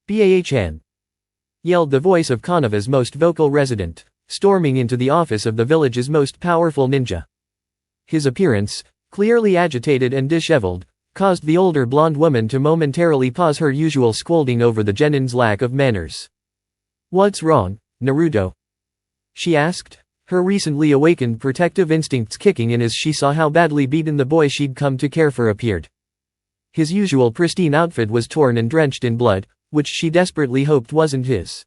"Bah-chan!" yelled the voice of Konoha's most vocal resident, storming into the office of the village's most powerful ninja. His appearance, clearly agitated and disheveled, caused the older blonde woman to momentarily pause her usual scolding over the genin's lack of manners. "What's wrong, Naruto?" she asked, her recently awakened protective instincts kicking in as she saw how badly beaten the boy she'd come to care for appeared. His usual pristine outfit was torn and drenched in blood, which she desperately hoped wasn't his.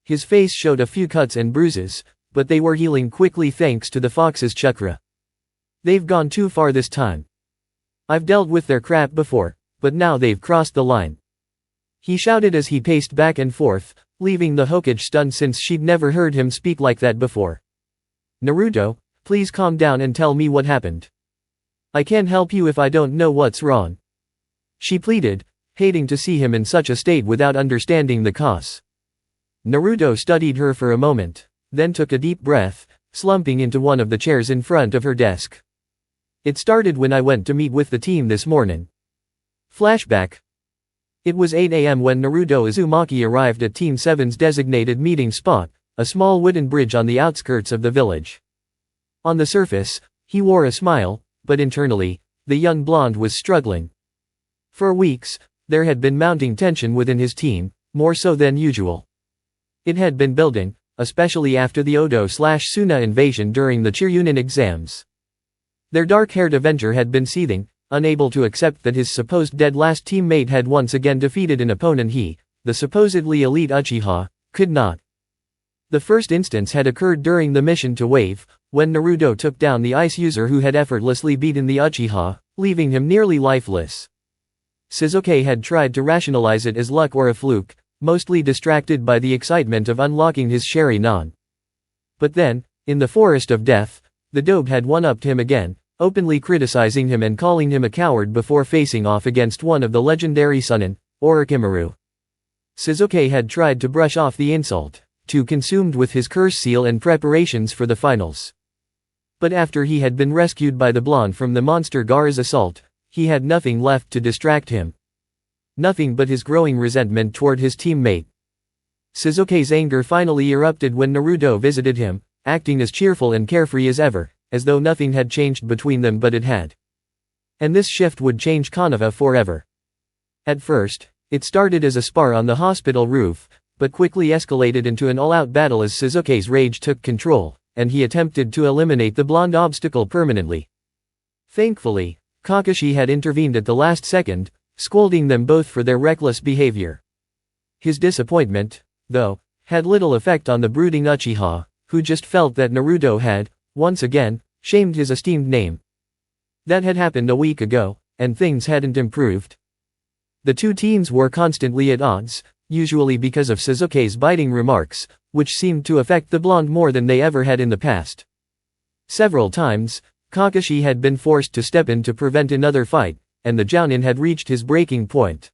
His face showed a few cuts and bruises, but they were healing quickly thanks to the fox's chakra. "They've gone too far this time. I've dealt with their crap before, but now they've crossed the line," he shouted as he paced back and forth, leaving the Hokage stunned since she'd never heard him speak like that before. "Naruto, please calm down and tell me what happened. I can't help you if I don't know what's wrong," she pleaded, hating to see him in such a state without understanding the cause. Naruto studied her for a moment, then took a deep breath, slumping into one of the chairs in front of her desk. "It started when I went to meet with the team this morning." Flashback. It was 8 a.m. when Naruto Uzumaki arrived at Team 7's designated meeting spot, a small wooden bridge on the outskirts of the village. On the surface, he wore a smile, but internally, the young blonde was struggling. For weeks, there had been mounting tension within his team, more so than usual. It had been building, especially after the Odo/Suna invasion during the Churyunin exams. Their dark-haired Avenger had been seething, unable to accept that his supposed dead last teammate had once again defeated an opponent he, the supposedly elite Uchiha, could not. The first instance had occurred during the mission to Wave, when Naruto took down the ice user who had effortlessly beaten the Uchiha, leaving him nearly lifeless. Sasuke had tried to rationalize it as luck or a fluke, mostly distracted by the excitement of unlocking his Sharingan. But then, in the Forest of Death, the dope had one-upped him again, openly criticizing him and calling him a coward before facing off against one of the legendary Sunin, Orochimaru. Sasuke had tried to brush off the insult, too consumed with his curse seal and preparations for the finals. But after he had been rescued by the blonde from the monster Gaara's assault, he had nothing left to distract him. Nothing but his growing resentment toward his teammate. Sasuke's anger finally erupted when Naruto visited him, acting as cheerful and carefree as ever, as though nothing had changed between them but it had. And this shift would change Konoha forever. At first, it started as a spar on the hospital roof, but quickly escalated into an all-out battle as Sasuke's rage took control, and he attempted to eliminate the blonde obstacle permanently. Thankfully, Kakashi had intervened at the last second, scolding them both for their reckless behavior. His disappointment, though, had little effect on the brooding Uchiha, who just felt that Naruto had, once again, shamed his esteemed name. That had happened a week ago, and things hadn't improved. The two teams were constantly at odds, usually because of Sasuke's biting remarks, which seemed to affect the blonde more than they ever had in the past. Several times, Kakashi had been forced to step in to prevent another fight, and the Jounin had reached his breaking point.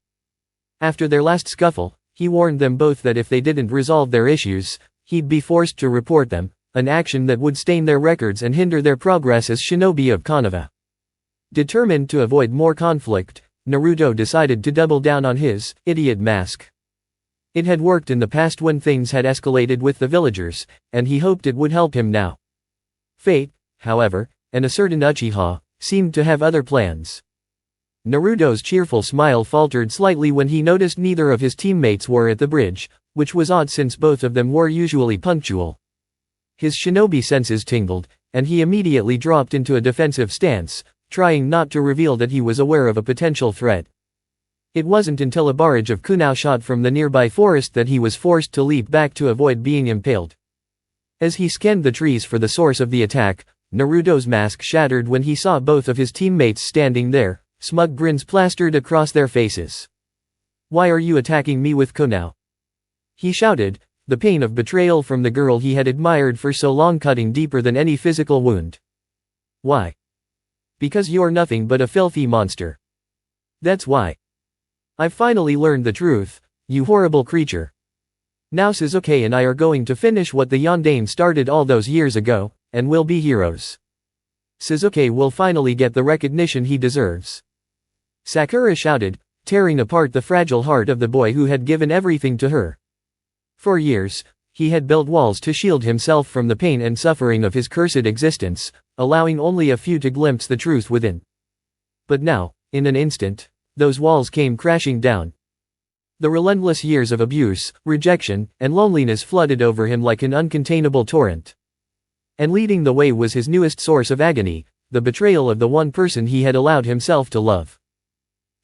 After their last scuffle, he warned them both that if they didn't resolve their issues, he'd be forced to report them, an action that would stain their records and hinder their progress as shinobi of Konoha. Determined to avoid more conflict, Naruto decided to double down on his idiot mask. It had worked in the past when things had escalated with the villagers, and he hoped it would help him now. Fate, however, and a certain Uchiha, seemed to have other plans. Naruto's cheerful smile faltered slightly when he noticed neither of his teammates were at the bridge, which was odd since both of them were usually punctual. His shinobi senses tingled, and he immediately dropped into a defensive stance, trying not to reveal that he was aware of a potential threat. It wasn't until a barrage of kunao shot from the nearby forest that he was forced to leap back to avoid being impaled. As he scanned the trees for the source of the attack, Naruto's mask shattered when he saw both of his teammates standing there, smug grins plastered across their faces. "Why are you attacking me with kunao?" he shouted, the pain of betrayal from the girl he had admired for so long cutting deeper than any physical wound. "Why?" "Because you're nothing but a filthy monster. That's why. I've finally learned the truth, you horrible creature. Now Sasuke and I are going to finish what the Yondaime started all those years ago, and we'll be heroes. Sasuke will finally get the recognition he deserves." Sakura shouted, tearing apart the fragile heart of the boy who had given everything to her. For years, he had built walls to shield himself from the pain and suffering of his cursed existence, allowing only a few to glimpse the truth within. But now, in an instant, those walls came crashing down. The relentless years of abuse, rejection, and loneliness flooded over him like an uncontainable torrent. And leading the way was his newest source of agony, the betrayal of the one person he had allowed himself to love.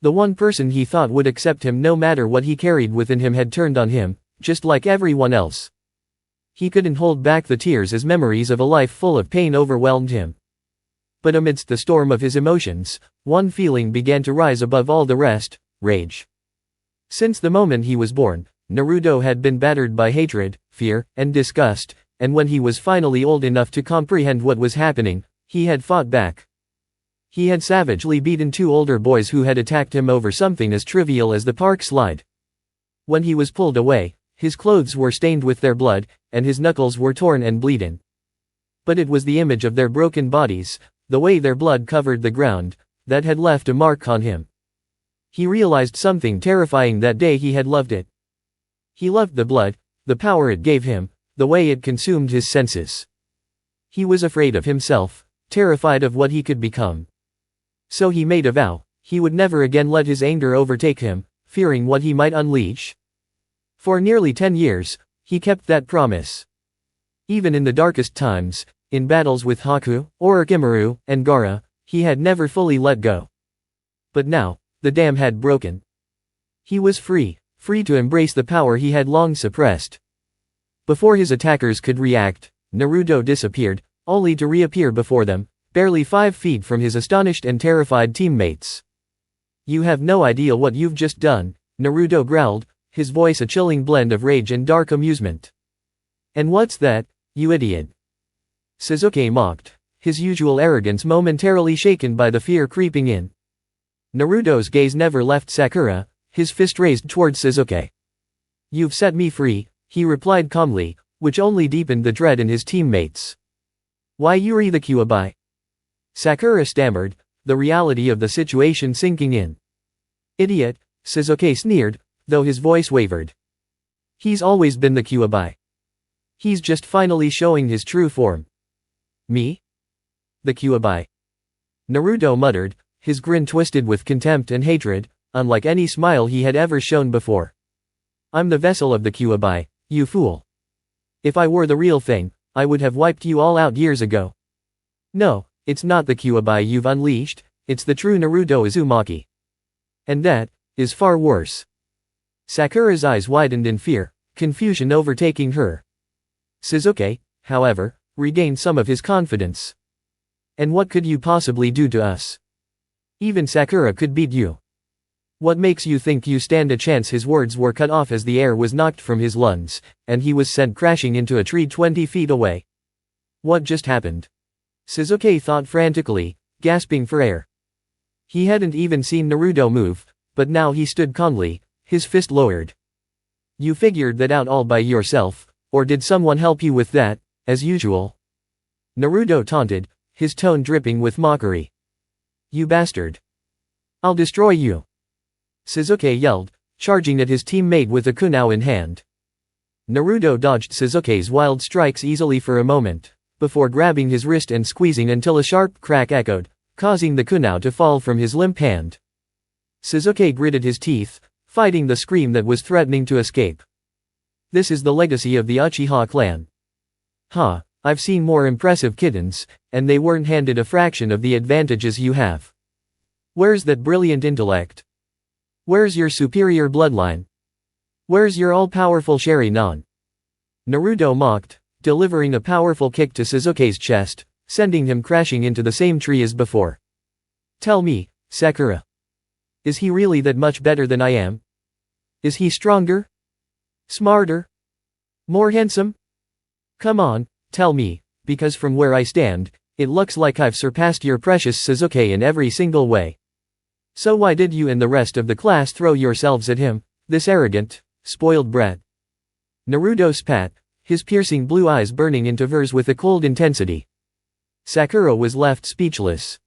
The one person he thought would accept him no matter what he carried within him had turned on him, just like everyone else. He couldn't hold back the tears as memories of a life full of pain overwhelmed him. But amidst the storm of his emotions, one feeling began to rise above all the rest: rage. Since the moment he was born, Naruto had been battered by hatred, fear, and disgust, and when he was finally old enough to comprehend what was happening, he had fought back. He had savagely beaten 2 older boys who had attacked him over something as trivial as the park slide. When he was pulled away, his clothes were stained with their blood, and his knuckles were torn and bleeding. But it was the image of their broken bodies, the way their blood covered the ground, that had left a mark on him. He realized something terrifying that day: he had loved it. He loved the blood, the power it gave him, the way it consumed his senses. He was afraid of himself, terrified of what he could become. So he made a vow: he would never again let his anger overtake him, fearing what he might unleash. For nearly 10 years, he kept that promise. Even in the darkest times, in battles with Haku, Orochimaru, and Gaara, he had never fully let go. But now, the dam had broken. He was free to embrace the power he had long suppressed. Before his attackers could react, Naruto disappeared, only to reappear before them, barely 5 feet from his astonished and terrified teammates. "You have no idea what you've just done," Naruto growled, his voice a chilling blend of rage and dark amusement. "And what's that, you idiot?" Sasuke mocked, his usual arrogance momentarily shaken by the fear creeping in. Naruto's gaze never left Sakura, his fist raised towards Sasuke. "You've set me free," he replied calmly, which only deepened the dread in his teammates. "Why Yuri the Kyuubi?" Sakura stammered, the reality of the situation sinking in. "Idiot," Sasuke sneered, though his voice wavered. "He's always been the Kyuubi. He's just finally showing his true form." "Me? The Kyuubi?" Naruto muttered, his grin twisted with contempt and hatred, unlike any smile he had ever shown before. "I'm the vessel of the Kyuubi, you fool. If I were the real thing, I would have wiped you all out years ago. No, it's not the Kyuubi you've unleashed, it's the true Naruto Uzumaki. And that is far worse." Sakura's eyes widened in fear, confusion overtaking her. Sasuke, however, regained some of his confidence. "And what could you possibly do to us? Even Sakura could beat you. What makes you think you stand a chance?" His words were cut off as the air was knocked from his lungs, and he was sent crashing into a tree 20 feet away. What just happened? Sasuke thought frantically, gasping for air. He hadn't even seen Naruto move, but now he stood calmly, his fist lowered. "You figured that out all by yourself, or did someone help you with that, as usual?" Naruto taunted, his tone dripping with mockery. "You bastard. I'll destroy you," Sasuke yelled, charging at his teammate with a kunai in hand. Naruto dodged Sasuke's wild strikes easily for a moment, before grabbing his wrist and squeezing until a sharp crack echoed, causing the kunai to fall from his limp hand. Sasuke gritted his teeth, fighting the scream that was threatening to escape. This is the legacy of the Uchiha clan. I've seen more impressive kittens, and they weren't handed a fraction of the advantages you have. Where's that brilliant intellect? Where's your superior bloodline? Where's your all-powerful Sharingan?" Naruto mocked, delivering a powerful kick to Sasuke's chest, sending him crashing into the same tree as before. "Tell me, Sakura. Is he really that much better than I am? Is he stronger? Smarter? More handsome? Come on, tell me, because from where I stand, it looks like I've surpassed your precious Sasuke in every single way. So why did you and the rest of the class throw yourselves at him, this arrogant, spoiled brat?" Naruto spat, his piercing blue eyes burning into hers with a cold intensity. Sakura was left speechless.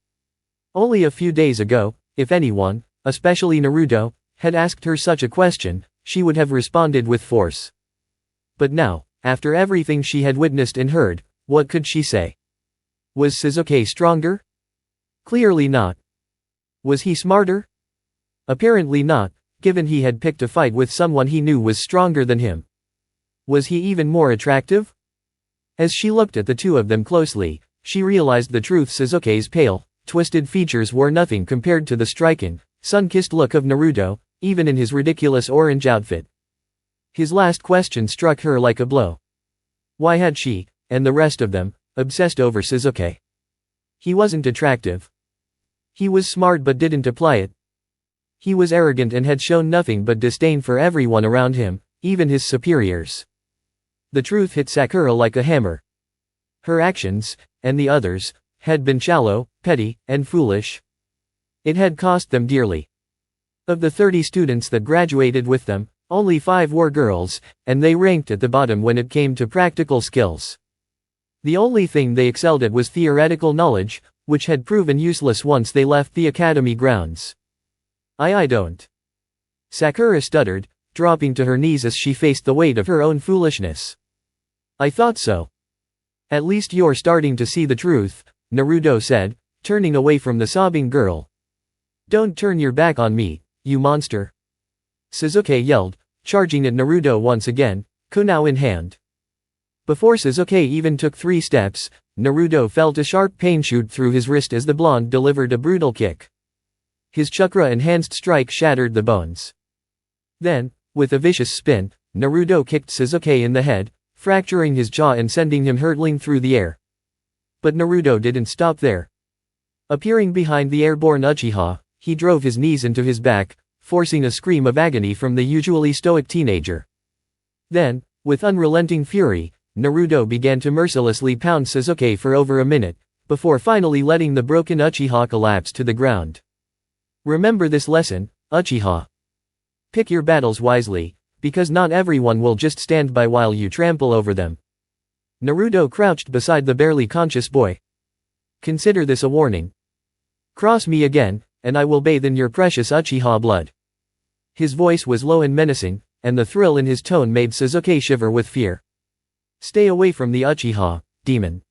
Only a few days ago, if anyone, especially Naruto, had asked her such a question, she would have responded with force. But now, after everything she had witnessed and heard, what could she say? Was Sasuke stronger? Clearly not. Was he smarter? Apparently not, given he had picked a fight with someone he knew was stronger than him. Was he even more attractive? As she looked at the two of them closely, she realized the truth. Sasuke's pale, twisted features were nothing compared to the striking, sun-kissed look of Naruto, even in his ridiculous orange outfit. His last question struck her like a blow. Why had she, and the rest of them, obsessed over Sasuke? He wasn't attractive. He was smart but didn't apply it. He was arrogant and had shown nothing but disdain for everyone around him, even his superiors. The truth hit Sakura like a hammer. Her actions, and the others, had been shallow, petty, and foolish. It had cost them dearly. Of the 30 students that graduated with them, only 5 were girls, and they ranked at the bottom when it came to practical skills. The only thing they excelled at was theoretical knowledge, which had proven useless once they left the academy grounds. I don't. Sakura stuttered, dropping to her knees as she faced the weight of her own foolishness. I thought so. At least you're starting to see the truth, Naruto said, turning away from the sobbing girl. Don't turn your back on me, you monster. Sasuke yelled, charging at Naruto once again, kunai in hand. Before Sasuke even took 3 steps, Naruto felt a sharp pain shoot through his wrist as the blonde delivered a brutal kick. His chakra-enhanced strike shattered the bones. Then, with a vicious spin, Naruto kicked Sasuke in the head, fracturing his jaw and sending him hurtling through the air. But Naruto didn't stop there. Appearing behind the airborne Uchiha, he drove his knees into his back, forcing a scream of agony from the usually stoic teenager. Then, with unrelenting fury, Naruto began to mercilessly pound Sasuke for over a minute, before finally letting the broken Uchiha collapse to the ground. Remember this lesson, Uchiha. Pick your battles wisely, because not everyone will just stand by while you trample over them. Naruto crouched beside the barely conscious boy. Consider this a warning. Cross me again, and I will bathe in your precious Uchiha blood. His voice was low and menacing, and the thrill in his tone made Sasuke shiver with fear. Stay away from the Uchiha, demon.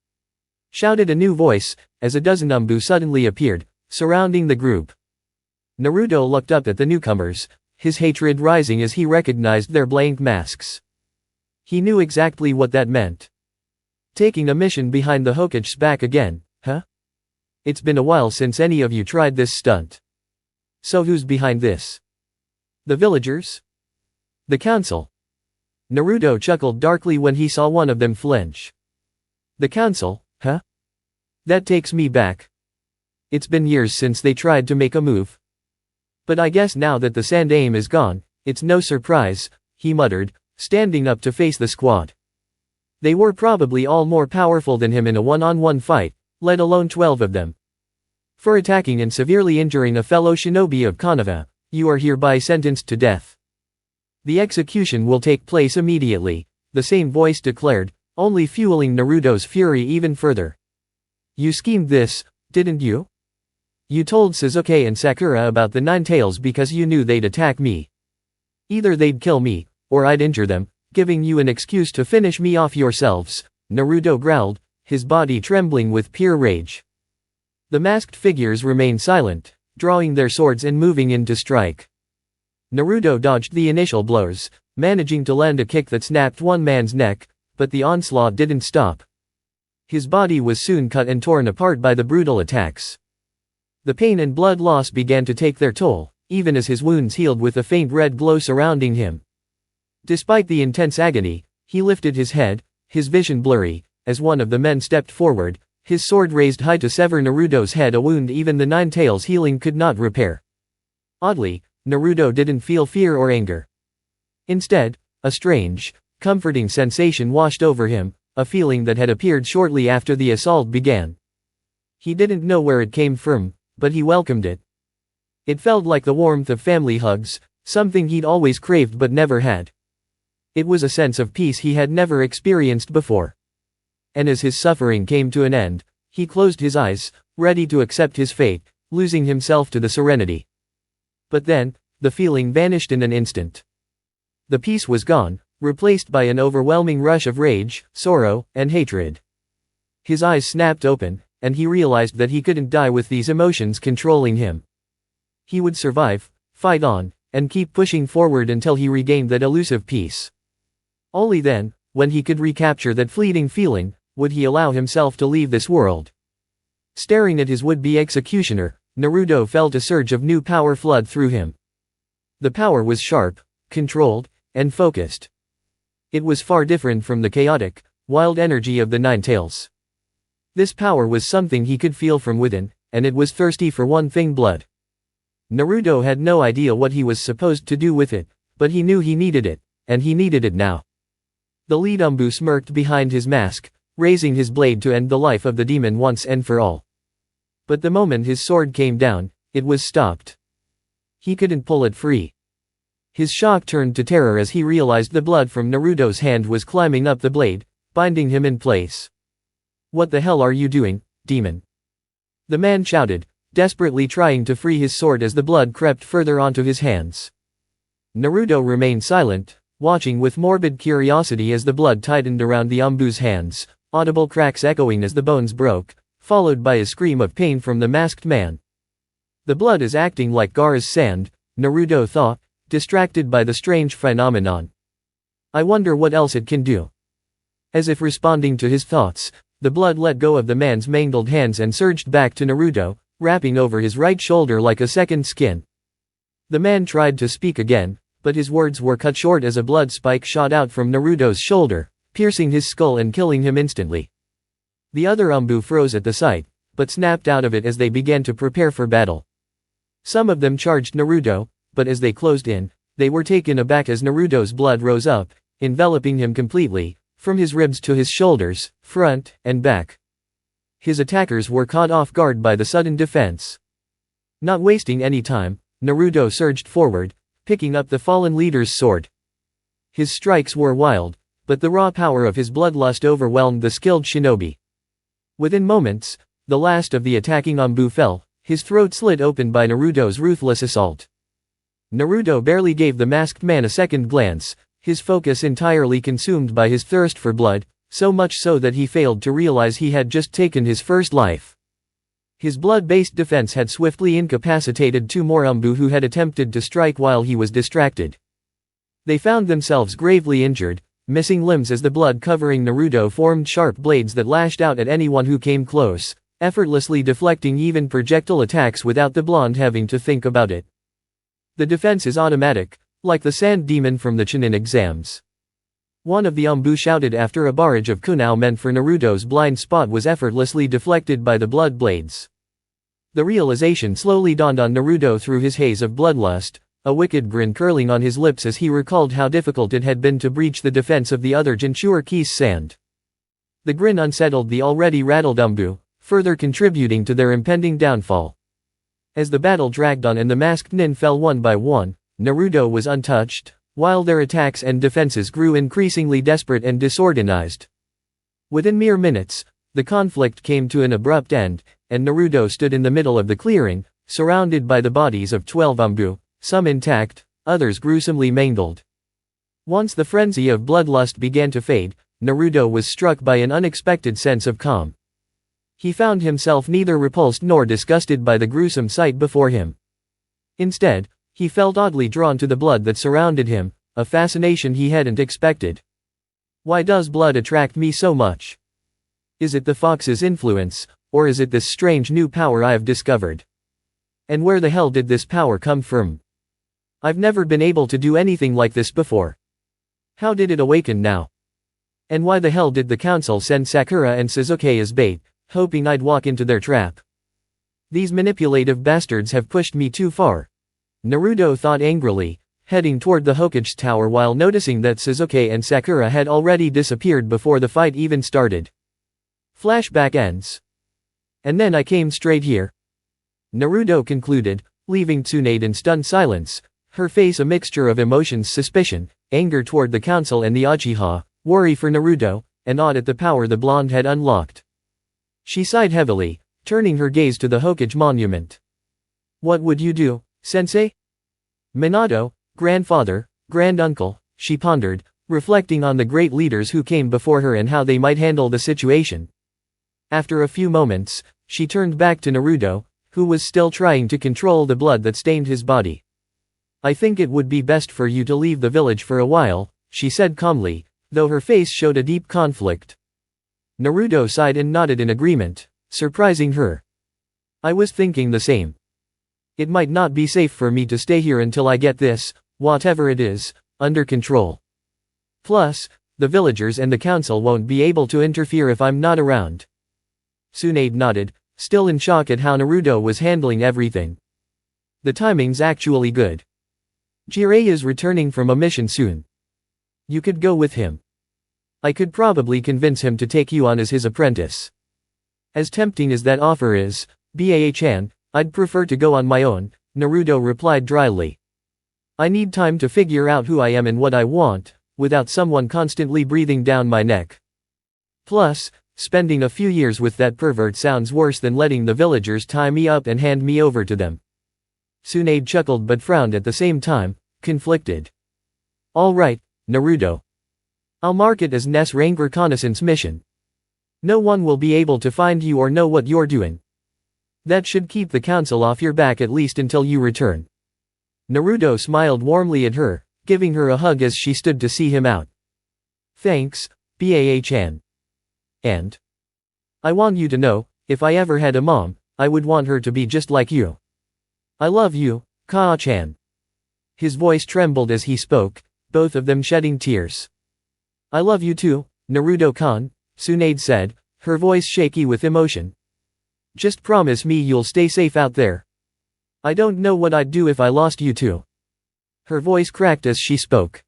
Shouted a new voice, as a dozen ANBU suddenly appeared, surrounding the group. Naruto looked up at the newcomers, his hatred rising as he recognized their blank masks. He knew exactly what that meant. Taking a mission behind the Hokage's back again, huh? It's been a while since any of you tried this stunt. So who's behind this? The villagers? The council? Naruto chuckled darkly when he saw one of them flinch. The council, huh? That takes me back. It's been years since they tried to make a move. But I guess now that the sand aim is gone, it's no surprise, he muttered, standing up to face the squad. They were probably all more powerful than him in a one-on-one fight, let alone 12 of them. For attacking and severely injuring a fellow shinobi of Konoha, you are hereby sentenced to death. The execution will take place immediately, the same voice declared, only fueling Naruto's fury even further. You schemed this, didn't you? You told Sasuke and Sakura about the 9 tails because you knew they'd attack me. Either they'd kill me, or I'd injure them, giving you an excuse to finish me off yourselves, Naruto growled, his body trembling with pure rage. The masked figures remained silent, drawing their swords and moving in to strike. Naruto dodged the initial blows, managing to land a kick that snapped one man's neck, but the onslaught didn't stop. His body was soon cut and torn apart by the brutal attacks. The pain and blood loss began to take their toll, even as his wounds healed with a faint red glow surrounding him. Despite the intense agony, he lifted his head, his vision blurry, as one of the men stepped forward, his sword raised high to sever Naruto's head, a wound even the 9 tails healing could not repair. Oddly, Naruto didn't feel fear or anger. Instead, a strange, comforting sensation washed over him, a feeling that had appeared shortly after the assault began. He didn't know where it came from, but he welcomed it. It felt like the warmth of family hugs, something he'd always craved but never had. It was a sense of peace he had never experienced before. And as his suffering came to an end, he closed his eyes, ready to accept his fate, losing himself to the serenity. But then, the feeling vanished in an instant. The peace was gone, replaced by an overwhelming rush of rage, sorrow, and hatred. His eyes snapped open, and he realized that he couldn't die with these emotions controlling him. He would survive, fight on, and keep pushing forward until he regained that elusive peace. Only then, when he could recapture that fleeting feeling, would he allow himself to leave this world. Staring at his would-be executioner, Naruto felt a surge of new power flood through him. The power was sharp, controlled, and focused. It was far different from the chaotic, wild energy of the Nine Tails. This power was something he could feel from within, and it was thirsty for one thing: blood. Naruto had no idea what he was supposed to do with it, but he knew he needed it, and he needed it now. The lead ANBU smirked behind his mask, raising his blade to end the life of the demon once and for all. But the moment his sword came down, it was stopped. He couldn't pull it free. His shock turned to terror as he realized the blood from Naruto's hand was climbing up the blade, binding him in place. "What the hell are you doing, demon?" the man shouted, desperately trying to free his sword as the blood crept further onto his hands. Naruto remained silent, watching with morbid curiosity as the blood tightened around the ANBU's hands, audible cracks echoing as the bones broke, followed by a scream of pain from the masked man. The blood is acting like Gaara's sand, Naruto thought, distracted by the strange phenomenon. I wonder what else it can do. As if responding to his thoughts, the blood let go of the man's mangled hands and surged back to Naruto, wrapping over his right shoulder like a second skin. The man tried to speak again, but his words were cut short as a blood spike shot out from Naruto's shoulder, piercing his skull and killing him instantly. The other ANBU froze at the sight, but snapped out of it as they began to prepare for battle. Some of them charged Naruto, but as they closed in, they were taken aback as Naruto's blood rose up, enveloping him completely, from his ribs to his shoulders, front, and back. His attackers were caught off guard by the sudden defense. Not wasting any time, Naruto surged forward, picking up the fallen leader's sword. His strikes were wild, but the raw power of his bloodlust overwhelmed the skilled shinobi. Within moments, the last of the attacking ANBU fell, his throat slit open by Naruto's ruthless assault. Naruto barely gave the masked man a second glance, his focus entirely consumed by his thirst for blood, so much so that he failed to realize he had just taken his first life. His blood-based defense had swiftly incapacitated two more ANBU who had attempted to strike while he was distracted. They found themselves gravely injured, missing limbs as the blood covering Naruto formed sharp blades that lashed out at anyone who came close, effortlessly deflecting even projectile attacks without the blonde having to think about it. The defense is automatic, like the sand demon from the Chunin exams. One of the ANBU shouted after a barrage of kunao meant for Naruto's blind spot was effortlessly deflected by the blood blades. The realization slowly dawned on Naruto through his haze of bloodlust, a wicked grin curling on his lips as he recalled how difficult it had been to breach the defense of the other Jinchurike's sand. The grin unsettled the already rattled ANBU, further contributing to their impending downfall. As the battle dragged on and the masked nin fell one by one, Naruto was untouched, while their attacks and defenses grew increasingly desperate and disorganized. Within mere minutes, the conflict came to an abrupt end, and Naruto stood in the middle of the clearing, surrounded by the bodies of 12 ANBU, some intact, others gruesomely mangled. Once the frenzy of bloodlust began to fade, Naruto was struck by an unexpected sense of calm. He found himself neither repulsed nor disgusted by the gruesome sight before him. Instead, he felt oddly drawn to the blood that surrounded him, a fascination he hadn't expected. Why does blood attract me so much? Is it the fox's influence, or is it this strange new power I have discovered? And where the hell did this power come from? I've never been able to do anything like this before. How did it awaken now? And why the hell did the council send Sakura and Sasuke as bait, hoping I'd walk into their trap? These manipulative bastards have pushed me too far. Naruto thought angrily, heading toward the Hokage tower while noticing that Sasuke and Sakura had already disappeared before the fight even started. Flashback ends. And then I came straight here. Naruto concluded, leaving Tsunade in stunned silence, her face a mixture of emotions: suspicion, anger toward the council and the Uchiha, worry for Naruto, and awed at the power the blonde had unlocked. She sighed heavily, turning her gaze to the Hokage monument. What would you do, sensei? Minato, grandfather, granduncle, she pondered, reflecting on the great leaders who came before her and how they might handle the situation. After a few moments, she turned back to Naruto, who was still trying to control the blood that stained his body. I think it would be best for you to leave the village for a while, she said calmly, though her face showed a deep conflict. Naruto sighed and nodded in agreement, surprising her. I was thinking the same. It might not be safe for me to stay here until I get this, whatever it is, under control. Plus, the villagers and the council won't be able to interfere if I'm not around. Tsunade nodded, still in shock at how Naruto was handling everything. The timing's actually good. Jiraiya is returning from a mission soon. You could go with him. I could probably convince him to take you on as his apprentice. As tempting as that offer is, Baa-chan, I'd prefer to go on my own, Naruto replied dryly. I need time to figure out who I am and what I want, without someone constantly breathing down my neck. Plus, spending a few years with that pervert sounds worse than letting the villagers tie me up and hand me over to them. Tsunade chuckled but frowned at the same time, conflicted. All right, Naruto. I'll mark it as Ness rank reconnaissance mission. No one will be able to find you or know what you're doing. That should keep the council off your back at least until you return. Naruto smiled warmly at her, giving her a hug as she stood to see him out. Thanks, Baa-chan. And I want you to know, if I ever had a mom, I would want her to be just like you. I love you, Kaa-chan. His voice trembled as he spoke, both of them shedding tears. I love you too, Naruto-kan, Tsunade said, her voice shaky with emotion. Just promise me you'll stay safe out there. I don't know what I'd do if I lost you too. Her voice cracked as she spoke.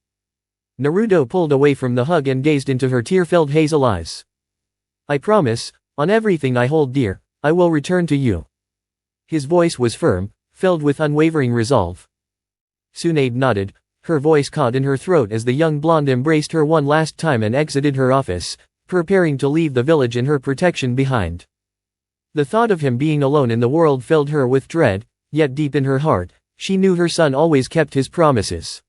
Naruto pulled away from the hug and gazed into her tear-filled hazel eyes. I promise, on everything I hold dear, I will return to you. His voice was firm, filled with unwavering resolve. Tsunade nodded, her voice caught in her throat as the young blonde embraced her one last time and exited her office, preparing to leave the village and her protection behind. The thought of him being alone in the world filled her with dread, yet deep in her heart, she knew her son always kept his promises.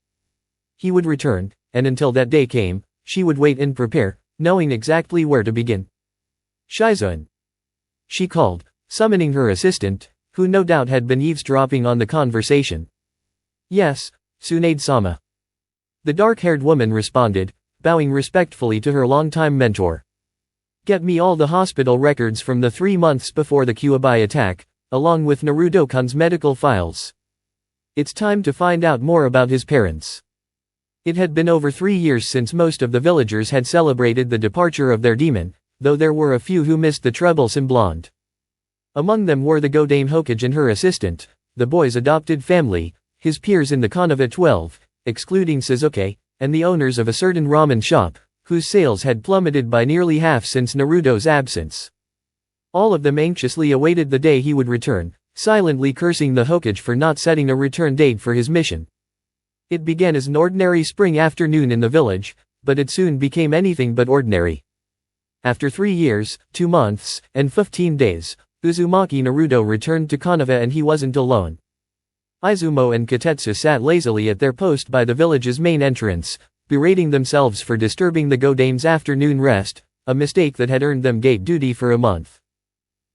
He would return, and until that day came, she would wait and prepare, knowing exactly where to begin. Shizen. She called, summoning her assistant, who no doubt had been eavesdropping on the conversation. Yes, Tsunade-sama. The dark-haired woman responded, bowing respectfully to her longtime mentor. Get me all the hospital records from the 3 months before the Kyuubi attack, along with Naruto-kun's medical files. It's time to find out more about his parents. It had been over 3 years since most of the villagers had celebrated the departure of their demon, though there were a few who missed the troublesome blonde. Among them were the Godame Hokage and her assistant, the boy's adopted family, his peers in the Konoha 12, excluding Sasuke, and the owners of a certain ramen shop, whose sales had plummeted by nearly half since Naruto's absence. All of them anxiously awaited the day he would return, silently cursing the Hokage for not setting a return date for his mission. It began as an ordinary spring afternoon in the village, but it soon became anything but ordinary. After 3 years, 2 months, and 15 days, Uzumaki Naruto returned to Konoha and he wasn't alone. Izumo and Kotetsu sat lazily at their post by the village's main entrance, berating themselves for disturbing the Godame's afternoon rest, a mistake that had earned them gate duty for a month.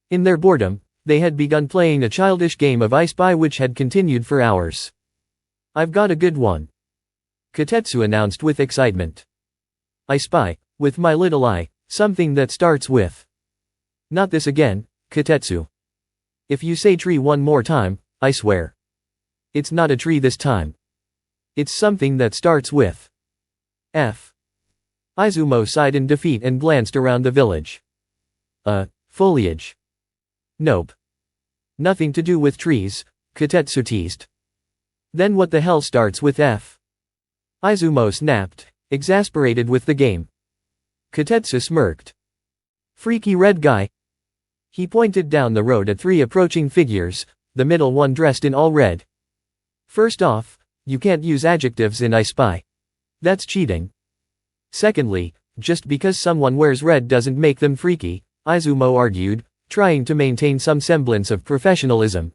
In their boredom, they had begun playing a childish game of I Spy which had continued for hours. I've got a good one, Kotetsu announced with excitement. I spy, with my little eye, something that starts with. Not this again, Kotetsu. If you say tree one more time, I swear. It's not a tree this time. It's something that starts with F. Izumo sighed in defeat and glanced around the village. Foliage. Nope. Nothing to do with trees, Kotetsu teased. Then what the hell starts with F? Izumo snapped, exasperated with the game. Kotetsu smirked. Freaky red guy. He pointed down the road at 3 approaching figures, the middle one dressed in all red. First off, you can't use adjectives in I Spy. That's cheating. Secondly, just because someone wears red doesn't make them freaky, Izumo argued, trying to maintain some semblance of professionalism.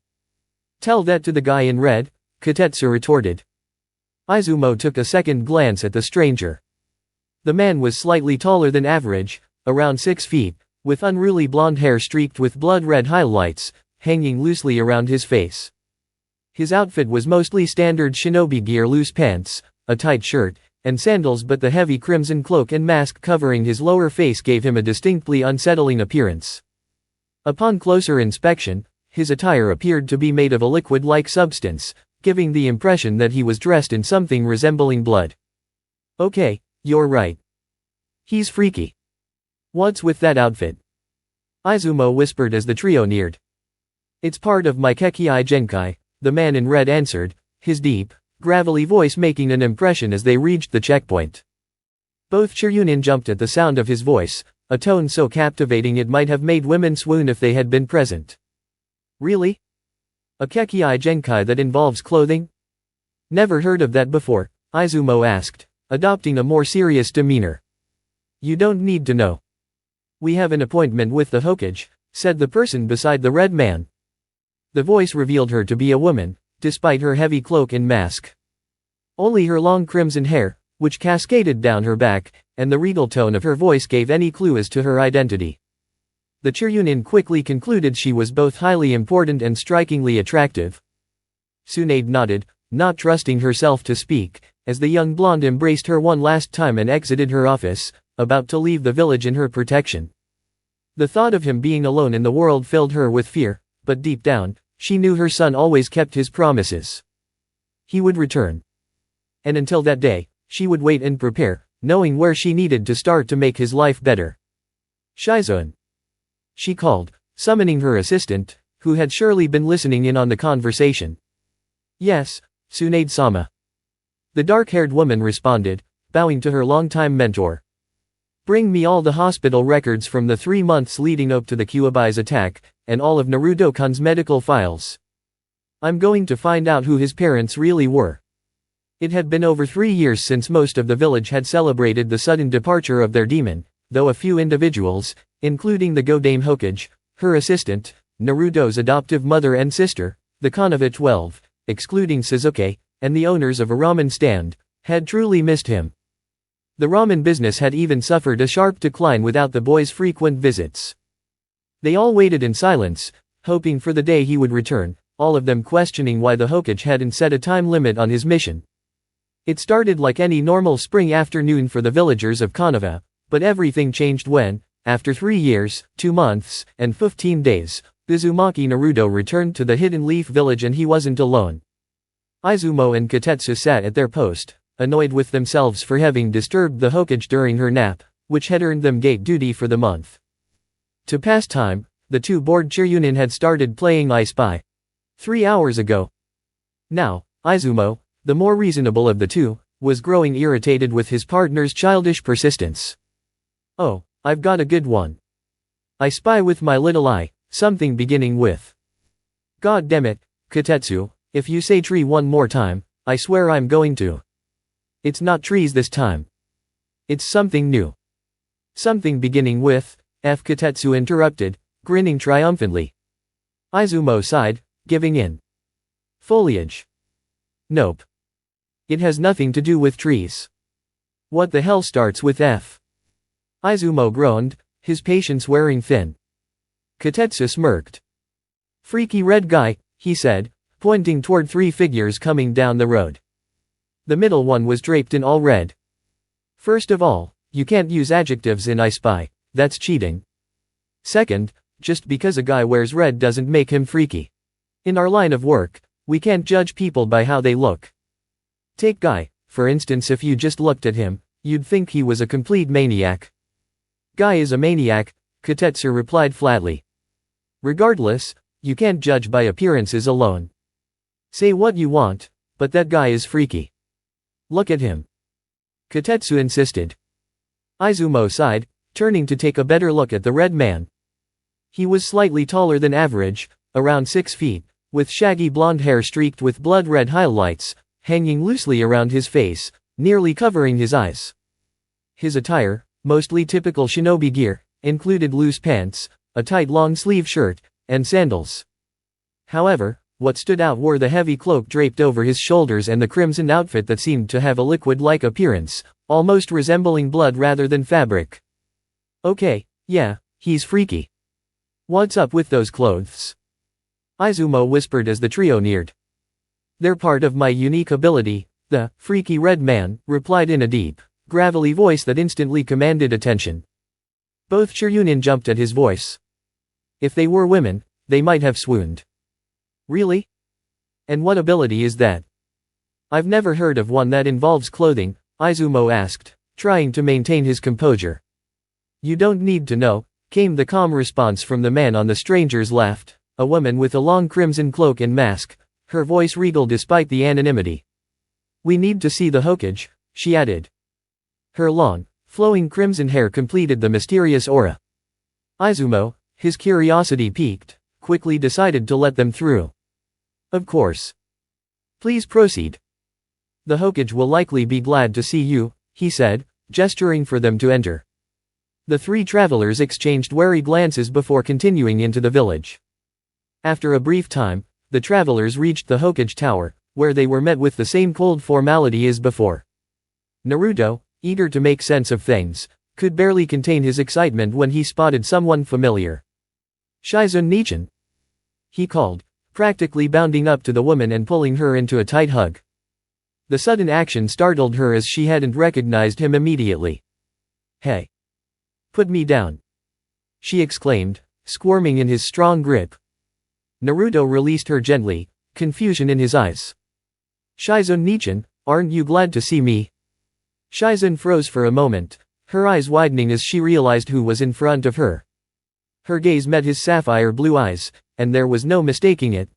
Tell that to the guy in red, Kotetsu retorted. Izumo took a second glance at the stranger. The man was slightly taller than average, around 6 feet, with unruly blonde hair streaked with blood-red highlights, hanging loosely around his face. His outfit was mostly standard shinobi gear: loose pants, a tight shirt, and sandals, but the heavy crimson cloak and mask covering his lower face gave him a distinctly unsettling appearance. Upon closer inspection, his attire appeared to be made of a liquid-like substance, giving the impression that he was dressed in something resembling blood. Okay, you're right. He's freaky. What's with that outfit? Izumo whispered as the trio neared. It's part of my Kekkai Genkai, the man in red answered, his deep, gravelly voice making an impression as they reached the checkpoint. Both Chiryunin jumped at the sound of his voice, a tone so captivating it might have made women swoon if they had been present. Really? A Kekkai Genkai that involves clothing? Never heard of that before, Izumo asked, adopting a more serious demeanor. You don't need to know. We have an appointment with the Hokage, said the person beside the red man. The voice revealed her to be a woman, despite her heavy cloak and mask. Only her long crimson hair, which cascaded down her back, and the regal tone of her voice gave any clue as to her identity. The Chiryunin quickly concluded she was both highly important and strikingly attractive. Tsunade nodded, not trusting herself to speak, as the young blonde embraced her one last time and exited her office, about to leave the village in her protection. The thought of him being alone in the world filled her with fear, but deep down, she knew her son always kept his promises. He would return. And until that day, she would wait and prepare, knowing where she needed to start to make his life better. Shizoan. She called, summoning her assistant, who had surely been listening in on the conversation. Yes, Tsunade-sama. The dark-haired woman responded, bowing to her longtime mentor. Bring me all the hospital records from the 3 months leading up to the Kyuubi's attack, and all of Naruto-kun's medical files. I'm going to find out who his parents really were. It had been over 3 years since most of the village had celebrated the sudden departure of their demon, though a few individuals, including the Godame Hokage, her assistant, Naruto's adoptive mother and sister, the Konoha 12, excluding Sasuke, and the owners of a ramen stand, had truly missed him. The ramen business had even suffered a sharp decline without the boy's frequent visits. They all waited in silence, hoping for the day he would return, all of them questioning why the Hokage hadn't set a time limit on his mission. It started like any normal spring afternoon for the villagers of Konoha, but everything changed when, after 3 years, 2 months, and 15 days, Uzumaki Naruto returned to the Hidden Leaf village, and he wasn't alone. Izumo and Kotetsu sat at their post, annoyed with themselves for having disturbed the Hokage during her nap, which had earned them gate duty for the month. To pass time, the two bored Chiryunin had started playing I Spy. 3 hours ago. Now, Izumo, the more reasonable of the two, was growing irritated with his partner's childish persistence. Oh, I've got a good one. I spy with my little eye, something beginning with. God damn it, Kotetsu, if you say tree one more time, I swear I'm going to. It's not trees this time. It's something new. Something beginning with, F. Kotetsu interrupted, grinning triumphantly. Izumo sighed, giving in. Foliage. Nope. It has nothing to do with trees. What the hell starts with F? Izumo groaned, his patience wearing thin. Kotetsu smirked. Freaky red guy, he said, pointing toward 3 figures coming down the road. The middle one was draped in all red. First of all, you can't use adjectives in I Spy, that's cheating. Second, just because a guy wears red doesn't make him freaky. In our line of work, we can't judge people by how they look. Take Guy, for instance. If you just looked at him, you'd think he was a complete maniac. Guy is a maniac, Kotetsu replied flatly. Regardless, you can't judge by appearances alone. Say what you want, but that guy is freaky. Look at him. Kotetsu insisted. Izumo sighed, turning to take a better look at the red man. He was slightly taller than average, around 6 feet, with shaggy blonde hair streaked with blood-red highlights, hanging loosely around his face, nearly covering his eyes. His attire, mostly typical shinobi gear, included loose pants, a tight long-sleeve shirt, and sandals. However, What stood out were the heavy cloak draped over his shoulders and the crimson outfit that seemed to have a liquid-like appearance, almost resembling blood rather than fabric. Okay, yeah, he's freaky. What's up with those clothes? Izumo whispered as the trio neared. They're part of my unique ability, the freaky red man replied in a deep, gravelly voice that instantly commanded attention. Both Shiryunin jumped at his voice. If they were women, they might have swooned. Really? And what ability is that? I've never heard of one that involves clothing, Izumo asked, trying to maintain his composure. You don't need to know, came the calm response from the man on the stranger's left, a woman with a long crimson cloak and mask, her voice regal despite the anonymity. We need to see the Hokage, she added. Her long, flowing crimson hair completed the mysterious aura. Izumo, his curiosity piqued, quickly decided to let them through. Of course. Please proceed. The Hokage will likely be glad to see you, he said, gesturing for them to enter. The three travelers exchanged wary glances before continuing into the village. After a brief time, the travelers reached the Hokage Tower, where they were met with the same cold formality as before. Naruto, eager to make sense of things, could barely contain his excitement when he spotted someone familiar. Shizun Nichan, he called, practically bounding up to the woman and pulling her into a tight hug. The sudden action startled her as she hadn't recognized him immediately. Hey! Put me down! She exclaimed, squirming in his strong grip. Naruto released her gently, confusion in his eyes. Shizun Nichan, aren't you glad to see me? Shizun froze for a moment, her eyes widening as she realized who was in front of her. Her gaze met his sapphire blue eyes, and there was no mistaking it.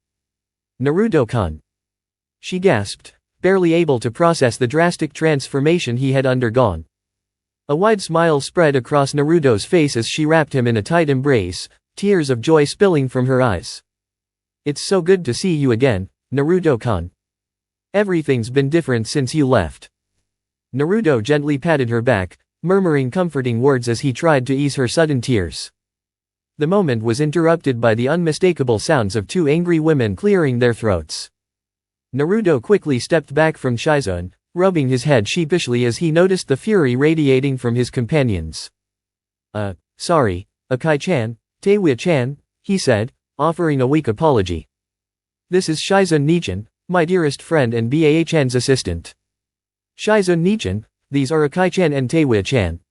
Naruto-kun. She gasped, barely able to process the drastic transformation he had undergone. A wide smile spread across Naruto's face as she wrapped him in a tight embrace, tears of joy spilling from her eyes. It's so good to see you again, Naruto-kun. Everything's been different since you left. Naruto gently patted her back, murmuring comforting words as he tried to ease her sudden tears. The moment was interrupted by the unmistakable sounds of two angry women clearing their throats. Naruto quickly stepped back from Shizun, rubbing his head sheepishly as he noticed the fury radiating from his companions. Sorry, Akai-chan, Teiwa-chan, he said, offering a weak apology. This is Shizun Nichan, my dearest friend and Baa-chan's assistant. Shizun Nichan, these are Akai-chan and Teiwa-chan.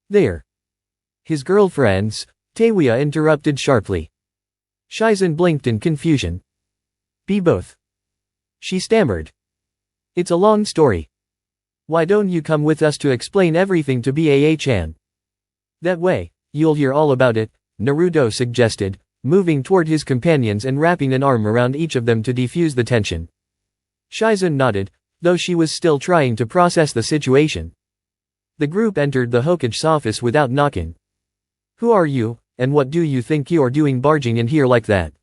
There. His girlfriends, Teiwa interrupted sharply. Shizun blinked in confusion. Be both. She stammered. It's a long story. Why don't you come with us to explain everything to Baa-chan? That way, you'll hear all about it, Naruto suggested, moving toward his companions and wrapping an arm around each of them to defuse the tension. Shizun nodded, though she was still trying to process the situation. The group entered the Hokage's office without knocking. Who are you, and what do you think you're doing barging in here like that?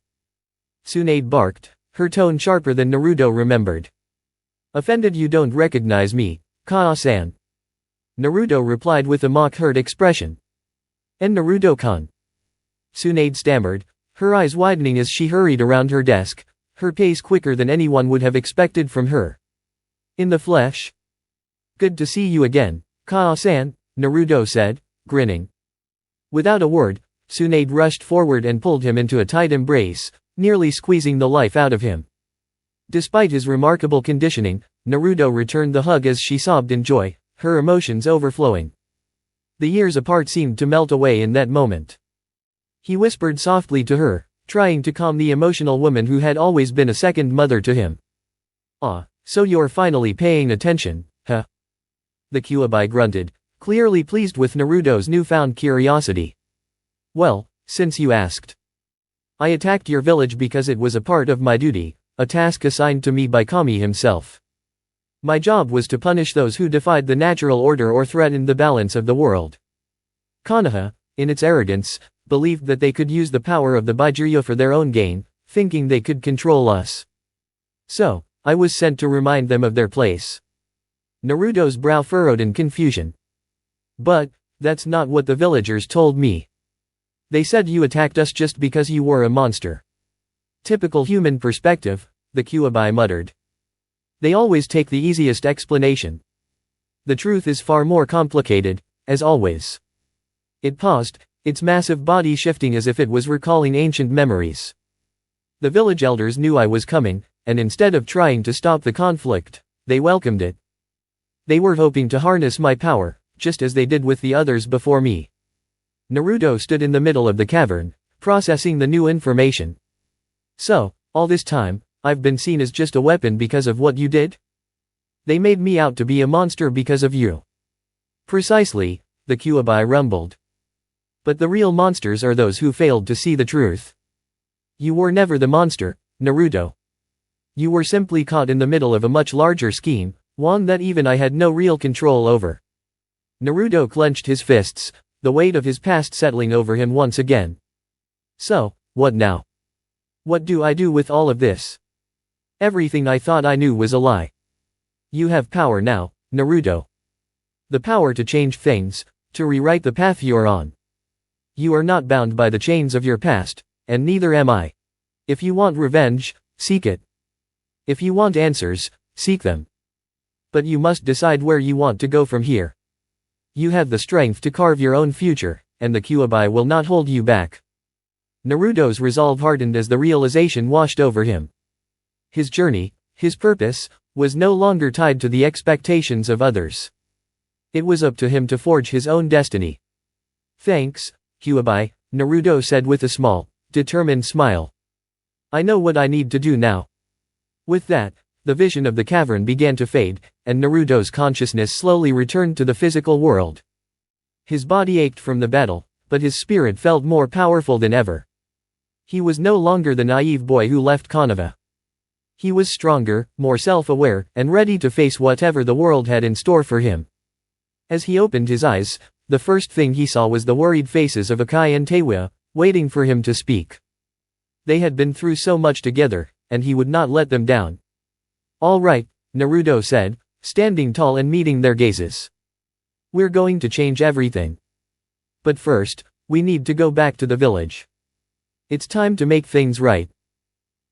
Tsunade barked, her tone sharper than Naruto remembered. Offended you don't recognize me, Kaa-san. Naruto replied with a mock-hurt expression. And Naruto-kun. Tsunade stammered, her eyes widening as she hurried around her desk, her pace quicker than anyone would have expected from her. In the flesh? Good to see you again, Kaa-san, Naruto said, grinning. Without a word, Tsunade rushed forward and pulled him into a tight embrace, nearly squeezing the life out of him. Despite his remarkable conditioning, Naruto returned the hug as she sobbed in joy, her emotions overflowing. The years apart seemed to melt away in that moment. He whispered softly to her, trying to calm the emotional woman who had always been a second mother to him. Ah, so you're finally paying attention, huh? The Kyuubi grunted, clearly pleased with Naruto's newfound curiosity. Well, since you asked. I attacked your village because it was a part of my duty, a task assigned to me by Kami himself. My job was to punish those who defied the natural order or threatened the balance of the world. Konoha, in its arrogance, believed that they could use the power of the Baijiryu for their own gain, thinking they could control us. So, I was sent to remind them of their place. Naruto's brow furrowed in confusion. But, that's not what the villagers told me. They said you attacked us just because you were a monster. Typical human perspective, the Kyuubi muttered. They always take the easiest explanation. The truth is far more complicated, as always. It paused, its massive body shifting as if it was recalling ancient memories. The village elders knew I was coming, and instead of trying to stop the conflict, they welcomed it. They were hoping to harness my power, just as they did with the others before me. Naruto stood in the middle of the cavern, processing the new information. So, all this time, I've been seen as just a weapon because of what you did? They made me out to be a monster because of you. Precisely, the Kyuubi rumbled. But the real monsters are those who failed to see the truth. You were never the monster, Naruto. You were simply caught in the middle of a much larger scheme, one that even I had no real control over. Naruto clenched his fists, the weight of his past settling over him once again. So, what now? What do I do with all of this? Everything I thought I knew was a lie. You have power now, Naruto. The power to change things, to rewrite the path you're on. You are not bound by the chains of your past, and neither am I. If you want revenge, seek it. If you want answers, seek them. But you must decide where you want to go from here. You have the strength to carve your own future, and the Kyuubi will not hold you back. Naruto's resolve hardened as the realization washed over him. His journey, his purpose, was no longer tied to the expectations of others. It was up to him to forge his own destiny. Thanks, Kyuubi, Naruto said with a small, determined smile. I know what I need to do now. With that, the vision of the cavern began to fade, and Naruto's consciousness slowly returned to the physical world. His body ached from the battle, but his spirit felt more powerful than ever. He was no longer the naive boy who left Konoha. He was stronger, more self-aware, and ready to face whatever the world had in store for him. As he opened his eyes, the first thing he saw was the worried faces of Akai and Teiwa, waiting for him to speak. They had been through so much together, and he would not let them down. All right, Naruto said, standing tall and meeting their gazes. We're going to change everything. But first, we need to go back to the village. It's time to make things right.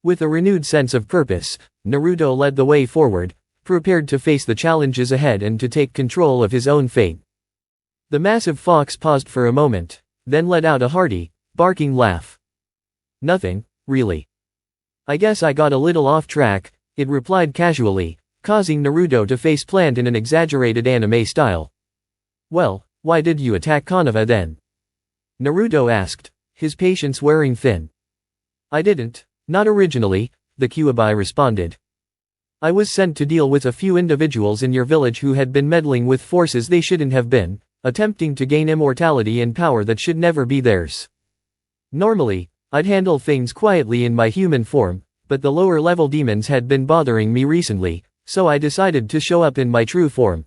With a renewed sense of purpose, Naruto led the way forward, prepared to face the challenges ahead and to take control of his own fate. The massive fox paused for a moment, then let out a hearty, barking laugh. Nothing, really. I guess I got a little off track, it replied casually, causing Naruto to face plant in an exaggerated anime style. Well, why did you attack Konoha then? Naruto asked, his patience wearing thin. I didn't, not originally, the Kyuubi responded. I was sent to deal with a few individuals in your village who had been meddling with forces they shouldn't have been, attempting to gain immortality and power that should never be theirs. Normally, I'd handle things quietly in my human form, but the lower-level demons had been bothering me recently, so I decided to show up in my true form.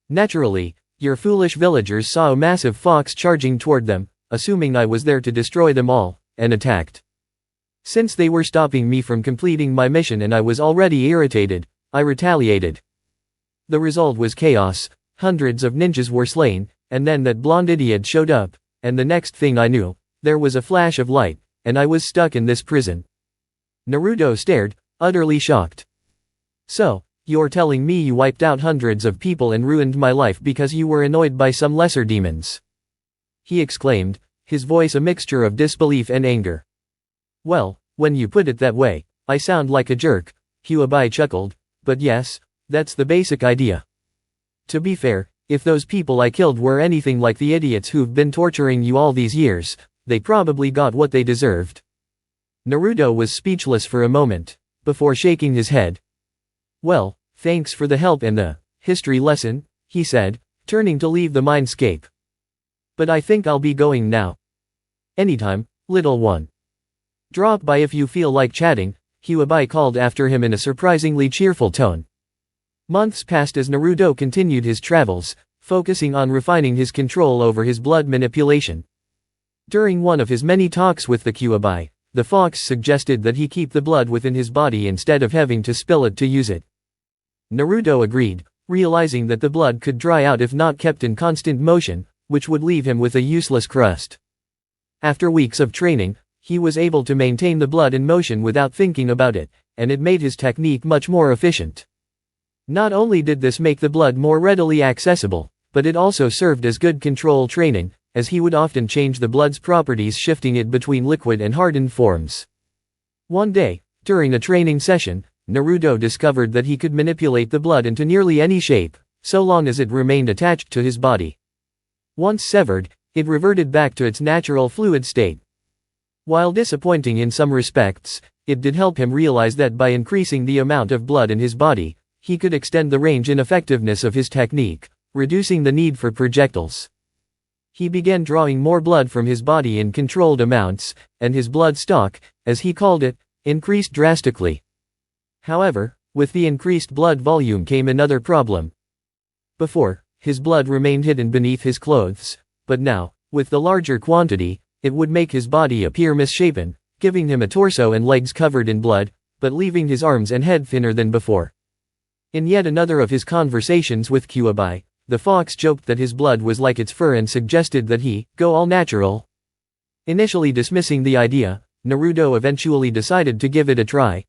Naturally, your foolish villagers saw a massive fox charging toward them, assuming I was there to destroy them all, and attacked. Since they were stopping me from completing my mission and I was already irritated, I retaliated. The result was chaos, hundreds of ninjas were slain, and then that blonde idiot showed up, and the next thing I knew, there was a flash of light, and I was stuck in this prison. Naruto stared, utterly shocked. So, you're telling me you wiped out hundreds of people and ruined my life because you were annoyed by some lesser demons? He exclaimed, his voice a mixture of disbelief and anger. Well, when you put it that way, I sound like a jerk, Kyuubi chuckled, but yes, that's the basic idea. To be fair, if those people I killed were anything like the idiots who've been torturing you all these years, they probably got what they deserved. Naruto was speechless for a moment, before shaking his head. Well, thanks for the help and the history lesson, he said, turning to leave the mindscape. But I think I'll be going now. Anytime, little one. Drop by if you feel like chatting, Kyuubi called after him in a surprisingly cheerful tone. Months passed as Naruto continued his travels, focusing on refining his control over his blood manipulation. During one of his many talks with the Kyuubi, the fox suggested that he keep the blood within his body instead of having to spill it to use it. Naruto agreed, realizing that the blood could dry out if not kept in constant motion, which would leave him with a useless crust. After weeks of training, He was able to maintain the blood in motion without thinking about it, and it made his technique much more efficient. Not only did this make the blood more readily accessible, but it also served as good control training, as he would often change the blood's properties, shifting it between liquid and hardened forms. One day, during a training session, Naruto discovered that he could manipulate the blood into nearly any shape, so long as it remained attached to his body. Once severed, it reverted back to its natural fluid state. While disappointing in some respects, it did help him realize that by increasing the amount of blood in his body, he could extend the range and effectiveness of his technique, reducing the need for projectiles. He began drawing more blood from his body in controlled amounts, and his blood stock, as he called it, increased drastically. However, with the increased blood volume came another problem. Before, his blood remained hidden beneath his clothes, but now, with the larger quantity, it would make his body appear misshapen, giving him a torso and legs covered in blood, but leaving his arms and head thinner than before. In yet another of his conversations with Kyuubi, the fox joked that his blood was like its fur and suggested that he go all natural. Initially dismissing the idea, Naruto eventually decided to give it a try.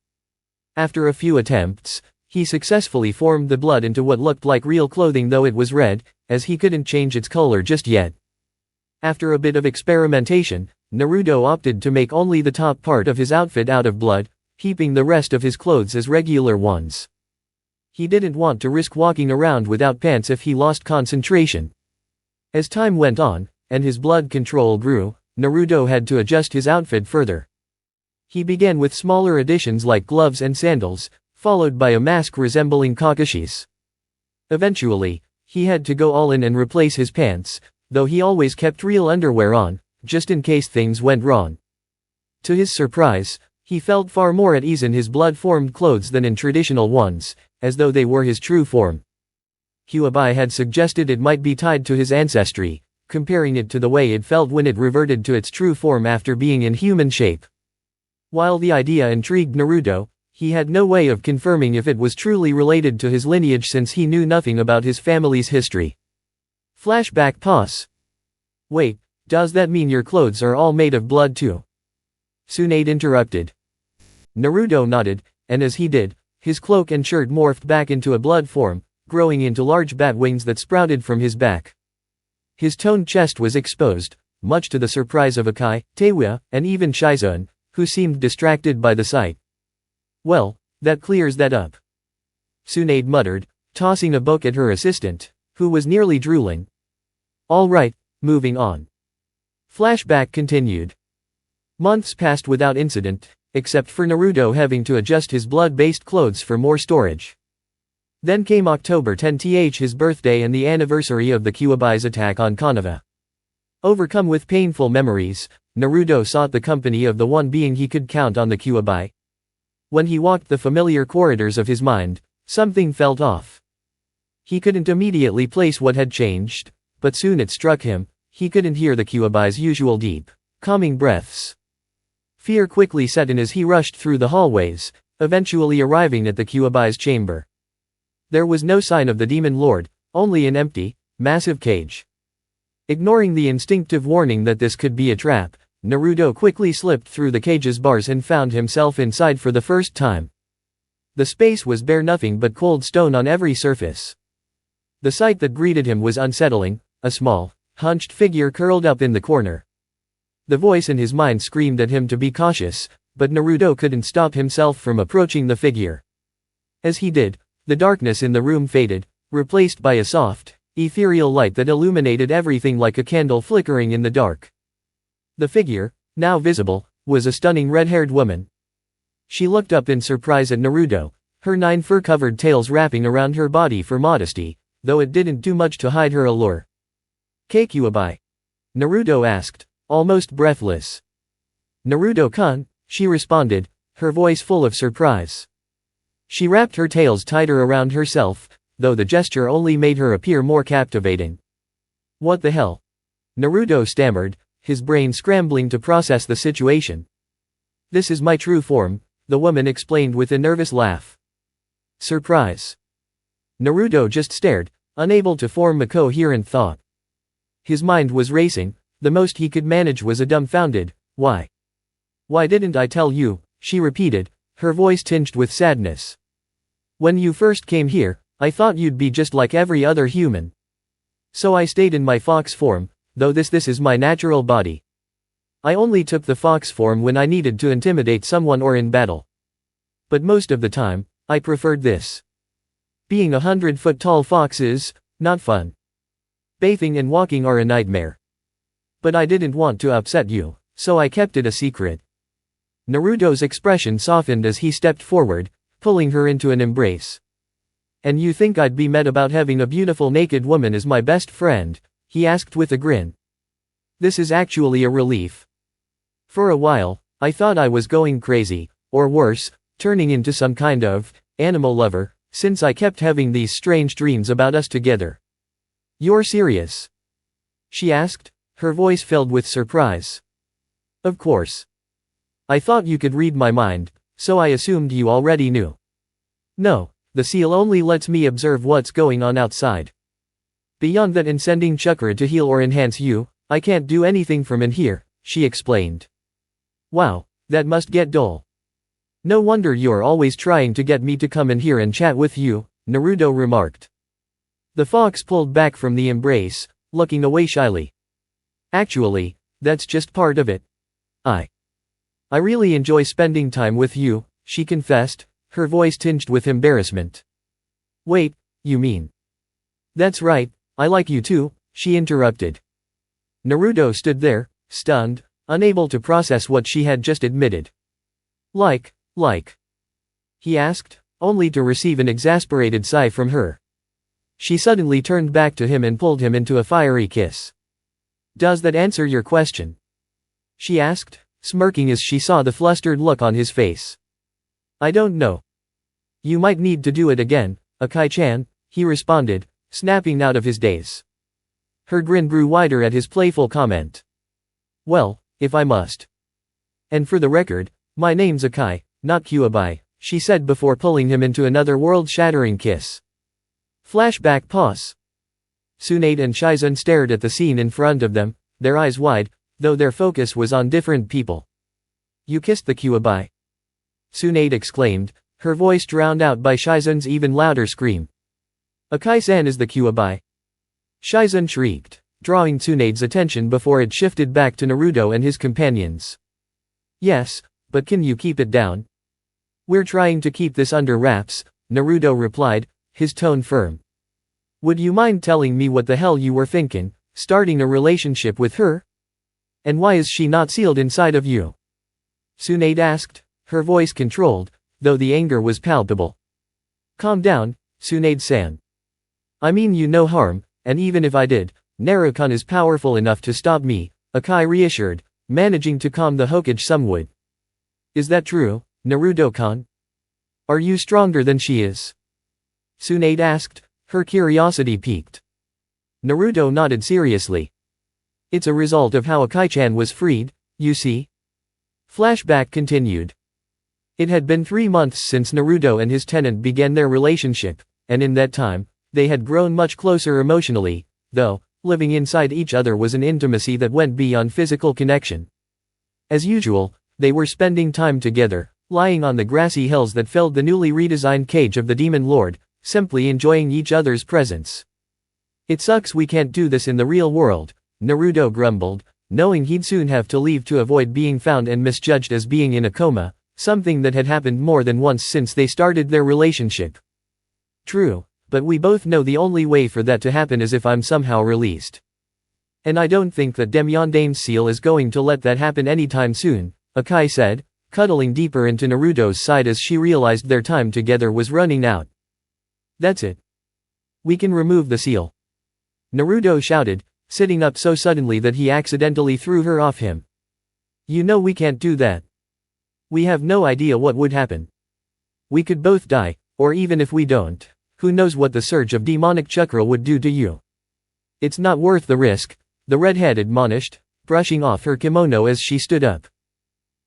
After a few attempts, he successfully formed the blood into what looked like real clothing, though it was red, as he couldn't change its color just yet. After a bit of experimentation, Naruto opted to make only the top part of his outfit out of blood, keeping the rest of his clothes as regular ones. He didn't want to risk walking around without pants if he lost concentration. As time went on, and his blood control grew, Naruto had to adjust his outfit further. He began with smaller additions like gloves and sandals, followed by a mask resembling Kakashi's. Eventually, he had to go all in and replace his pants, though he always kept real underwear on, just in case things went wrong. To his surprise, he felt far more at ease in his blood-formed clothes than in traditional ones, as though they were his true form. Kyuubi had suggested it might be tied to his ancestry, comparing it to the way it felt when it reverted to its true form after being in human shape. While the idea intrigued Naruto, he had no way of confirming if it was truly related to his lineage since he knew nothing about his family's history. Flashback pause. Wait, does that mean your clothes are all made of blood too? Tsunade interrupted. Naruto nodded, and as he did, his cloak and shirt morphed back into a blood form, growing into large bat wings that sprouted from his back. His toned chest was exposed, much to the surprise of Akai, Teiwa, and even Shizune, who seemed distracted by the sight. Well, that clears that up. Tsunade muttered, tossing a book at her assistant, who was nearly drooling. All right, moving on. Flashback continued. Months passed without incident, except for Naruto having to adjust his blood-based clothes for more storage. Then came October 10th, his birthday and the anniversary of the Kyuubi's attack on Konoha. Overcome with painful memories, Naruto sought the company of the one being he could count on, the Kyuubi. When he walked the familiar corridors of his mind, something felt off. He couldn't immediately place what had changed, but soon it struck him, he couldn't hear the Kyuubi's usual deep, calming breaths. Fear quickly set in as he rushed through the hallways, eventually arriving at the Kyuubi's chamber. There was no sign of the demon lord, only an empty, massive cage. Ignoring the instinctive warning that this could be a trap, Naruto quickly slipped through the cage's bars and found himself inside for the first time. The space was bare, nothing but cold stone on every surface. The sight that greeted him was unsettling, a small, hunched figure curled up in the corner. The voice in his mind screamed at him to be cautious, but Naruto couldn't stop himself from approaching the figure. As he did, the darkness in the room faded, replaced by a soft, ethereal light that illuminated everything like a candle flickering in the dark. The figure, now visible, was a stunning red-haired woman. She looked up in surprise at Naruto, her 9 fur-covered tails wrapping around her body for modesty, though it didn't do much to hide her allure. Kyuubi? Naruto asked, almost breathless. Naruto-kun, she responded, her voice full of surprise. She wrapped her tails tighter around herself, though the gesture only made her appear more captivating. What the hell? Naruto stammered, his brain scrambling to process the situation. This is my true form, the woman explained with a nervous laugh. Surprise. Naruto just stared, unable to form a coherent thought. His mind was racing, the most he could manage was a dumbfounded, why? Why didn't I tell you, she repeated, her voice tinged with sadness. When you first came here, I thought you'd be just like every other human. So I stayed in my fox form, though this is my natural body. I only took the fox form when I needed to intimidate someone or in battle. But most of the time, I preferred this. Being 100-foot-tall fox is not fun. Bathing and walking are a nightmare. But I didn't want to upset you, so I kept it a secret. Naruto's expression softened as he stepped forward, pulling her into an embrace. And you think I'd be mad about having a beautiful naked woman as my best friend? He asked with a grin. This is actually a relief. For a while, I thought I was going crazy, or worse, turning into some kind of animal lover, since I kept having these strange dreams about us together. You're serious? She asked, her voice filled with surprise. Of course. I thought you could read my mind, so I assumed you already knew. No, the seal only lets me observe what's going on outside. Beyond that and sending chakra to heal or enhance you, I can't do anything from in here, she explained. Wow, that must get dull. No wonder you're always trying to get me to come in here and chat with you, Naruto remarked. The fox pulled back from the embrace, looking away shyly. Actually, that's just part of it. I really enjoy spending time with you, she confessed, her voice tinged with embarrassment. Wait, you mean? That's right, I like you too, she interrupted. Naruto stood there, stunned, unable to process what she had just admitted. Like? He asked, only to receive an exasperated sigh from her. She suddenly turned back to him and pulled him into a fiery kiss. Does that answer your question? She asked, smirking as she saw the flustered look on his face. I don't know. You might need to do it again, Akai-chan, he responded, snapping out of his daze. Her grin grew wider at his playful comment. Well, if I must. And for the record, my name's Akai, not Kyuabai, she said before pulling him into another world-shattering kiss. Flashback pause. Tsunade and Shizen stared at the scene in front of them, their eyes wide, though their focus was on different people. You kissed the Kyuabai? Tsunade exclaimed, her voice drowned out by Shizen's even louder scream. Akai-san is the Kyuabai. Shizen shrieked, drawing Tsunade's attention before it shifted back to Naruto and his companions. Yes, but can you keep it down? We're trying to keep this under wraps, Naruto replied, his tone firm. Would you mind telling me what the hell you were thinking, starting a relationship with her? And why is she not sealed inside of you? Tsunade asked, her voice controlled, though the anger was palpable. Calm down, Tsunade-san. I mean you no harm, and even if I did, Naruto is powerful enough to stop me, Akai reassured, managing to calm the Hokage somewhat. Is that true, Naruto-kan? Are you stronger than she is? Tsunade asked, her curiosity piqued. Naruto nodded seriously. It's a result of how Akai-chan was freed, you see. Flashback continued. It had been 3 months since Naruto and his tenant began their relationship, and in that time, they had grown much closer emotionally, though, living inside each other was an intimacy that went beyond physical connection. As usual, they were spending time together, lying on the grassy hills that filled the newly redesigned cage of the Demon Lord, simply enjoying each other's presence. It sucks we can't do this in the real world, Naruto grumbled, knowing he'd soon have to leave to avoid being found and misjudged as being in a coma, something that had happened more than once since they started their relationship. True, but we both know the only way for that to happen is if I'm somehow released. And I don't think that Demyondane's seal is going to let that happen anytime soon, Akai said, cuddling deeper into Naruto's side as she realized their time together was running out. That's it. We can remove the seal. Naruto shouted, sitting up so suddenly that he accidentally threw her off him. You know we can't do that. We have no idea what would happen. We could both die, or even if we don't, who knows what the surge of demonic chakra would do to you. It's not worth the risk, the redhead admonished, brushing off her kimono as she stood up.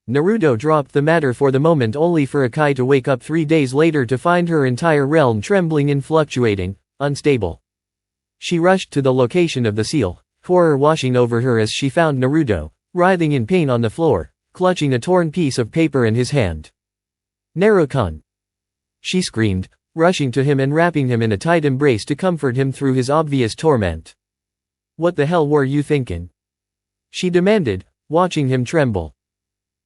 Naruto dropped the matter for the moment only for Akai to wake up 3 days later to find her entire realm trembling and fluctuating, unstable. She rushed to the location of the seal, horror washing over her as she found Naruto, writhing in pain on the floor, clutching a torn piece of paper in his hand. Naruto-kun! She screamed, rushing to him and wrapping him in a tight embrace to comfort him through his obvious torment. What the hell were you thinking? She demanded, watching him tremble.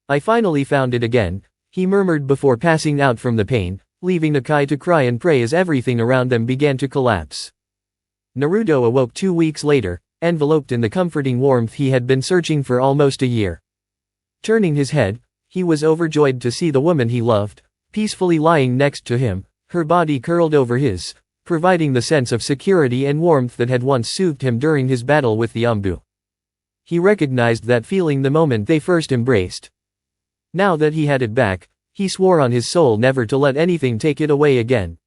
I finally found it again, he murmured before passing out from the pain, leaving Akai to cry and pray as everything around them began to collapse. Naruto awoke 2 weeks later, enveloped in the comforting warmth he had been searching for almost a year. Turning his head, he was overjoyed to see the woman he loved, peacefully lying next to him, her body curled over his, providing the sense of security and warmth that had once soothed him during his battle with the ANBU. He recognized that feeling the moment they first embraced. Now that he had it back, he swore on his soul never to let anything take it away again.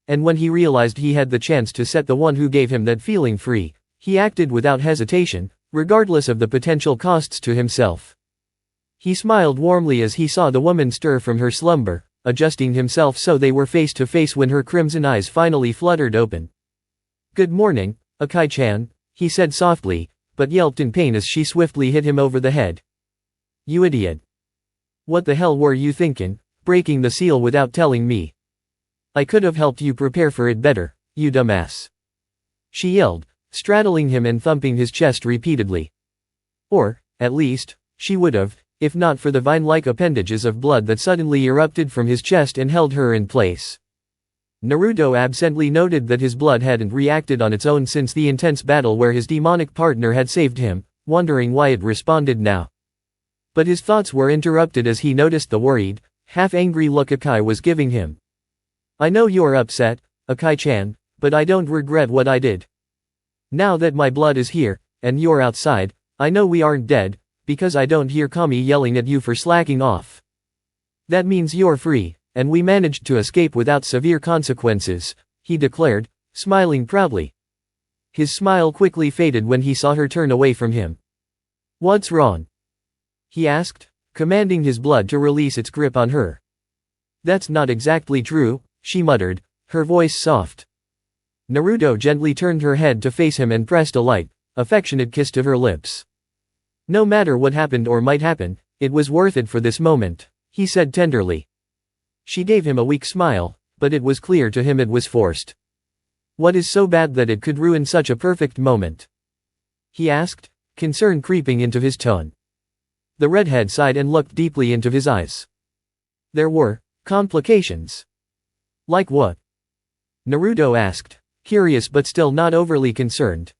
And when he realized he had the chance to set the one who gave him that feeling free, he acted without hesitation, regardless of the potential costs to himself. He smiled warmly as he saw the woman stir from her slumber, adjusting himself so they were face to face when her crimson eyes finally fluttered open. "Good morning, Akai-chan," he said softly, but yelped in pain as she swiftly hit him over the head. "You idiot. What the hell were you thinking, breaking the seal without telling me? I could have helped you prepare for it better, you dumbass," she yelled, straddling him and thumping his chest repeatedly. Or, at least, she would have, if not for the vine-like appendages of blood that suddenly erupted from his chest and held her in place. Naruto absently noted that his blood hadn't reacted on its own since the intense battle where his demonic partner had saved him, wondering why it responded now. But his thoughts were interrupted as he noticed the worried, half-angry look Akai was giving him. "I know you're upset, Akai-chan, but I don't regret what I did. Now that my blood is here, and you're outside, I know we aren't dead, because I don't hear Kami yelling at you for slacking off. That means you're free, and we managed to escape without severe consequences," he declared, smiling proudly. His smile quickly faded when he saw her turn away from him. "What's wrong?" he asked, commanding his blood to release its grip on her. "That's not exactly true," she muttered, her voice soft. Naruto gently turned her head to face him and pressed a light, affectionate kiss to her lips. "No matter what happened or might happen, it was worth it for this moment," he said tenderly. She gave him a weak smile, but it was clear to him it was forced. "What is so bad that it could ruin such a perfect moment?" he asked, concern creeping into his tone. The redhead sighed and looked deeply into his eyes. "There were complications." "Like what?" Naruto asked, curious but still not overly concerned.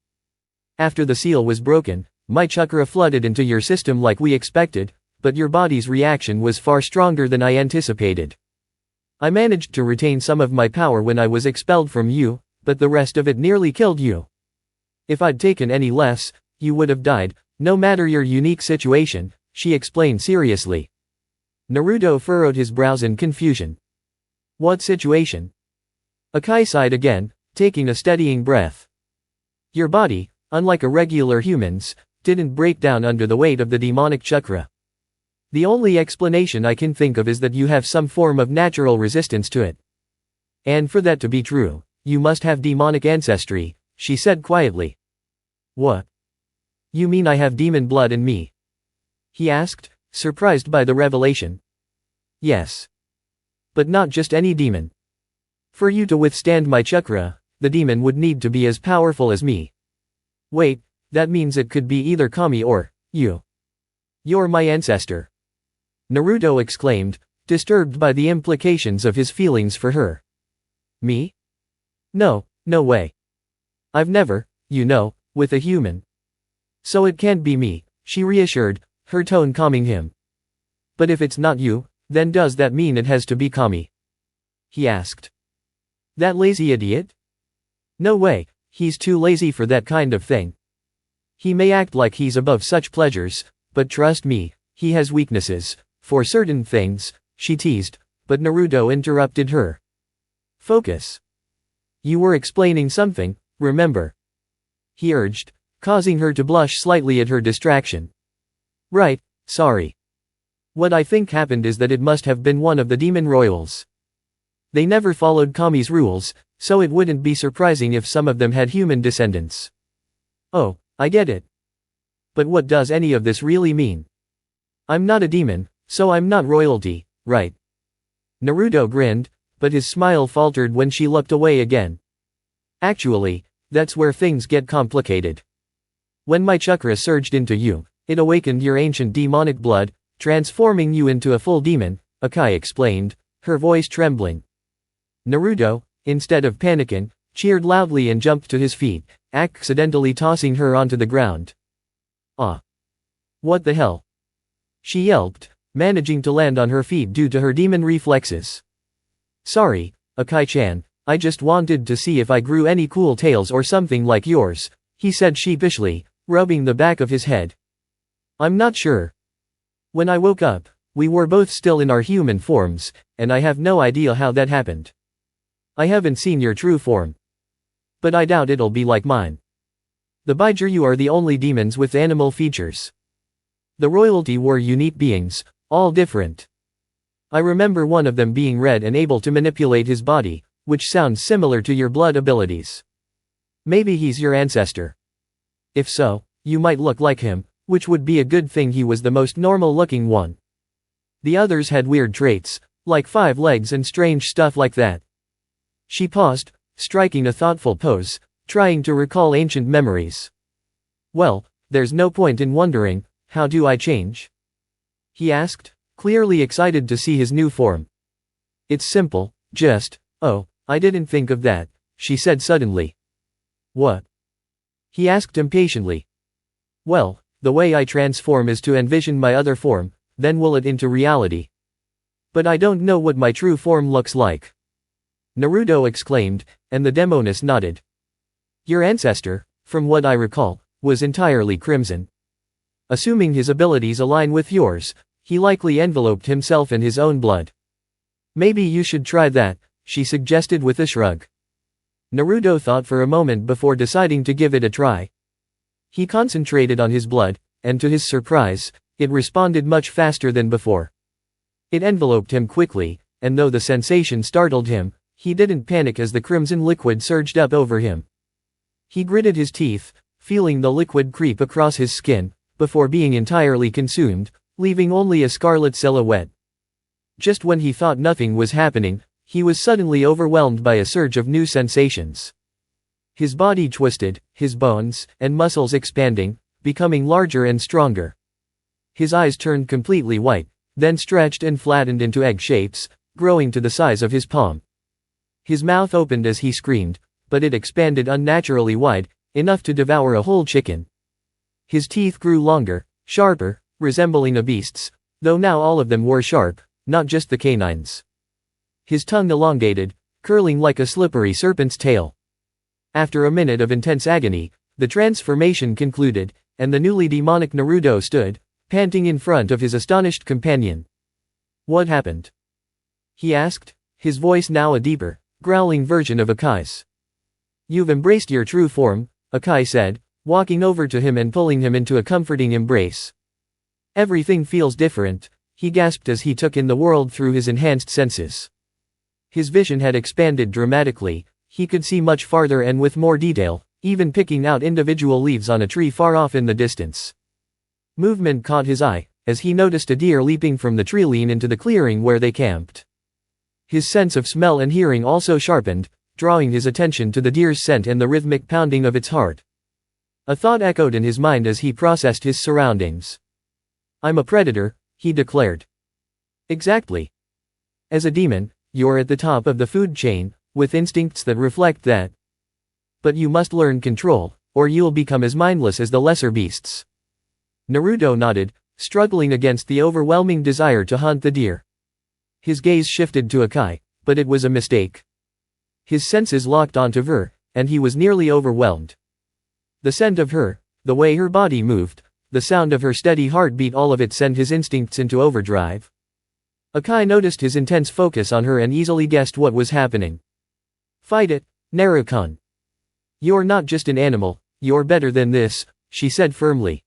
"After the seal was broken, my chakra flooded into your system like we expected, but your body's reaction was far stronger than I anticipated. I managed to retain some of my power when I was expelled from you, but the rest of it nearly killed you. If I'd taken any less, you would have died, no matter your unique situation," she explained seriously. Naruto furrowed his brows in confusion. "What situation?" Akai sighed again, taking a steadying breath. "Your body, unlike a regular human's, didn't break down under the weight of the demonic chakra. The only explanation I can think of is that you have some form of natural resistance to it. And for that to be true, you must have demonic ancestry," she said quietly. "What? You mean I have demon blood in me?" he asked, surprised by the revelation. "Yes. But not just any demon. For you to withstand my chakra, the demon would need to be as powerful as me. Wait, that means it could be either Kami or you. You're my ancestor," Naruto exclaimed, disturbed by the implications of his feelings for her. "Me? No, no way. I've never, with a human. So it can't be me," she reassured, her tone calming him. "But if it's not you, then does that mean it has to be Kami?" he asked. "That lazy idiot? No way, he's too lazy for that kind of thing. He may act like he's above such pleasures, but trust me, he has weaknesses, for certain things," she teased, but Naruto interrupted her. "Focus. You were explaining something, remember?" he urged, causing her to blush slightly at her distraction. "Right, sorry. What I think happened is that it must have been one of the demon royals. They never followed Kami's rules, so it wouldn't be surprising if some of them had human descendants." "Oh, I get it. But what does any of this really mean?" I'm not a demon, so I'm not royalty, right? Naruto grinned, but his smile faltered when she looked away again. Actually, that's where things get complicated. When my chakra surged into you, it awakened your ancient demonic blood, transforming you into a full demon, Akai explained, her voice trembling. Naruto, instead of panicking, cheered loudly and jumped to his feet, accidentally tossing her onto the ground. Ah! What the hell? She yelped, managing to land on her feet due to her demon reflexes. Sorry, Akai-chan, I just wanted to see if I grew any cool tails or something like yours, he said sheepishly, rubbing the back of his head. I'm not sure. When I woke up, we were both still in our human forms, and I have no idea how that happened. I haven't seen your true form. But I doubt it'll be like mine. The Baijiu are the only demons with animal features. The royalty were unique beings, all different. I remember one of them being red and able to manipulate his body, which sounds similar to your blood abilities. Maybe he's your ancestor. If so, you might look like him, which would be a good thing. He was the most normal-looking one. The others had weird traits, like 5 legs and strange stuff like that. She paused, striking a thoughtful pose, trying to recall ancient memories. Well, there's no point in wondering, how do I change? He asked, clearly excited to see his new form. It's simple, just, oh, I didn't think of that, she said suddenly. What? He asked impatiently. Well, the way I transform is to envision my other form, then will it into reality. But I don't know what my true form looks like. Naruto exclaimed, and the demoness nodded. Your ancestor, from what I recall, was entirely crimson. Assuming his abilities align with yours, he likely enveloped himself in his own blood. Maybe you should try that, she suggested with a shrug. Naruto thought for a moment before deciding to give it a try. He concentrated on his blood, and to his surprise, it responded much faster than before. It enveloped him quickly, and though the sensation startled him, he didn't panic as the crimson liquid surged up over him. He gritted his teeth, feeling the liquid creep across his skin, before being entirely consumed, leaving only a scarlet silhouette. Just when he thought nothing was happening, he was suddenly overwhelmed by a surge of new sensations. His body twisted, his bones and muscles expanding, becoming larger and stronger. His eyes turned completely white, then stretched and flattened into egg shapes, growing to the size of his palm. His mouth opened as he screamed, but it expanded unnaturally wide, enough to devour a whole chicken. His teeth grew longer, sharper, resembling a beast's, though now all of them were sharp, not just the canines. His tongue elongated, curling like a slippery serpent's tail. After a minute of intense agony, the transformation concluded, and the newly demonic Naruto stood, panting in front of his astonished companion. What happened? He asked, his voice now a deeper, growling version of Akai's. You've embraced your true form, Akai said, walking over to him and pulling him into a comforting embrace. Everything feels different, he gasped as he took in the world through his enhanced senses. His vision had expanded dramatically, he could see much farther and with more detail, even picking out individual leaves on a tree far off in the distance. Movement caught his eye, as he noticed a deer leaping from the tree line into the clearing where they camped. His sense of smell and hearing also sharpened, drawing his attention to the deer's scent and the rhythmic pounding of its heart. A thought echoed in his mind as he processed his surroundings. I'm a predator, he declared. Exactly. As a demon, you're at the top of the food chain, with instincts that reflect that. But you must learn control, or you'll become as mindless as the lesser beasts. Naruto nodded, struggling against the overwhelming desire to hunt the deer. His gaze shifted to Akai, but it was a mistake. His senses locked onto her, and he was nearly overwhelmed. The scent of her, the way her body moved, the sound of her steady heartbeat, all of it sent his instincts into overdrive. Akai noticed his intense focus on her and easily guessed what was happening. Fight it, Naruto. You're not just an animal, you're better than this, she said firmly.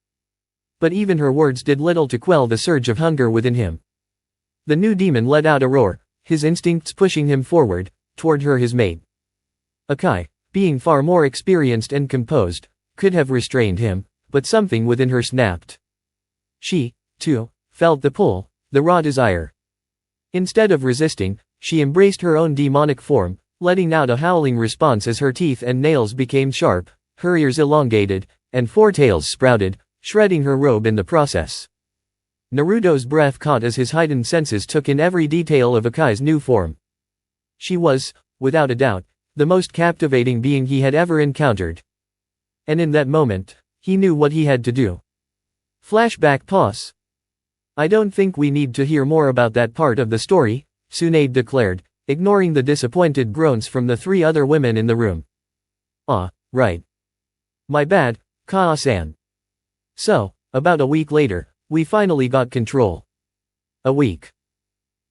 But even her words did little to quell the surge of hunger within him. The new demon let out a roar, his instincts pushing him forward, toward her, his mate. Akai, being far more experienced and composed, could have restrained him, but something within her snapped. She, too, felt the pull, the raw desire. Instead of resisting, she embraced her own demonic form, letting out a howling response as her teeth and nails became sharp, her ears elongated, and four tails sprouted, shredding her robe in the process. Naruto's breath caught as his heightened senses took in every detail of Akai's new form. She was, without a doubt, the most captivating being he had ever encountered. And in that moment, he knew what he had to do. Flashback pause. I don't think we need to hear more about that part of the story, Tsunade declared, ignoring the disappointed groans from the three other women in the room. Ah, right. My bad, Kaa-san. So, about a week later, we finally got control. A week.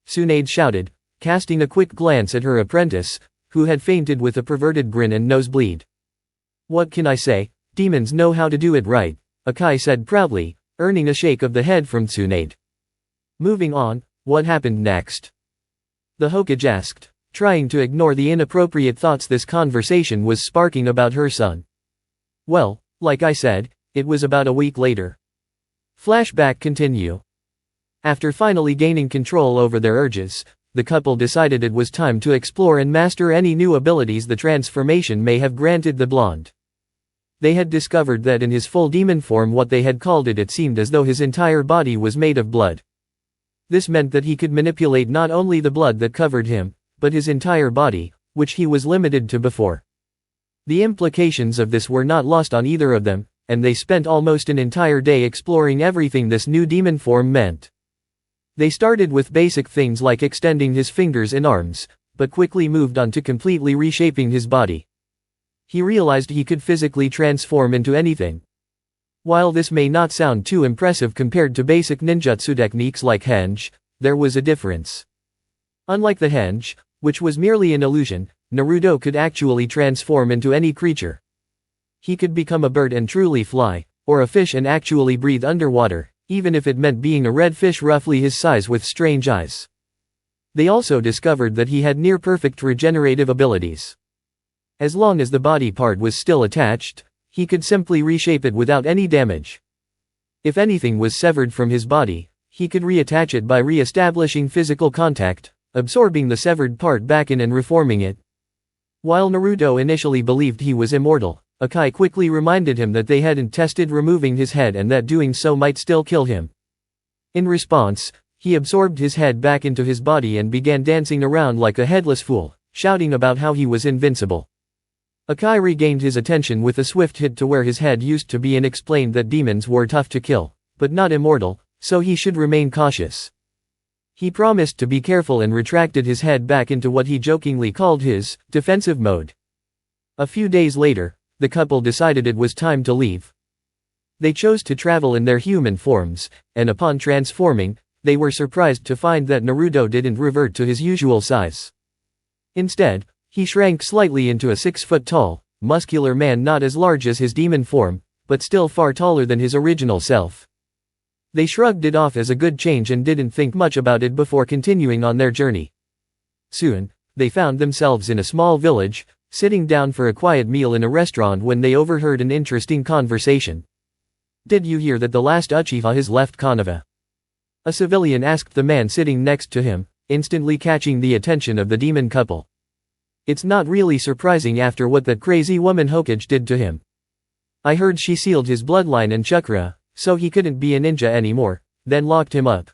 Tsunade shouted, casting a quick glance at her apprentice, who had fainted with a perverted grin and nosebleed. What can I say, demons know how to do it right, Akai said proudly, earning a shake of the head from Tsunade. Moving on, what happened next? The Hokage asked, trying to ignore the inappropriate thoughts this conversation was sparking about her son. Well, like I said, it was about a week later. Flashback continue. After finally gaining control over their urges, the couple decided it was time to explore and master any new abilities the transformation may have granted the blonde. They had discovered that in his full demon form, what they had called it seemed as though his entire body was made of blood. This meant that he could manipulate not only the blood that covered him, but his entire body, which he was limited to before. The implications of this were not lost on either of them, and they spent almost an entire day exploring everything this new demon form meant. They started with basic things like extending his fingers and arms, but quickly moved on to completely reshaping his body. He realized he could physically transform into anything. While this may not sound too impressive compared to basic ninjutsu techniques like henge, there was a difference. Unlike the henge, which was merely an illusion, Naruto could actually transform into any creature. He could become a bird and truly fly, or a fish and actually breathe underwater, even if it meant being a red fish roughly his size with strange eyes. They also discovered that he had near-perfect regenerative abilities. As long as the body part was still attached, he could simply reshape it without any damage. If anything was severed from his body, he could reattach it by re-establishing physical contact, absorbing the severed part back in and reforming it. While Naruto initially believed he was immortal, Akai quickly reminded him that they hadn't tested removing his head and that doing so might still kill him. In response, he absorbed his head back into his body and began dancing around like a headless fool, shouting about how he was invincible. Akai regained his attention with a swift hit to where his head used to be and explained that demons were tough to kill, but not immortal, so he should remain cautious. He promised to be careful and retracted his head back into what he jokingly called his defensive mode. A few days later, the couple decided it was time to leave. They chose to travel in their human forms, and upon transforming, they were surprised to find that Naruto didn't revert to his usual size. Instead, he shrank slightly into a 6-foot-tall, muscular man not as large as his demon form, but still far taller than his original self. They shrugged it off as a good change and didn't think much about it before continuing on their journey. Soon, they found themselves in a small village, sitting down for a quiet meal in a restaurant when they overheard an interesting conversation. Did you hear that the last Uchiha has left Konoha? A civilian asked the man sitting next to him, instantly catching the attention of the demon couple. It's not really surprising after what that crazy woman Hokage did to him. I heard she sealed his bloodline and chakra, so he couldn't be a ninja anymore, then locked him up.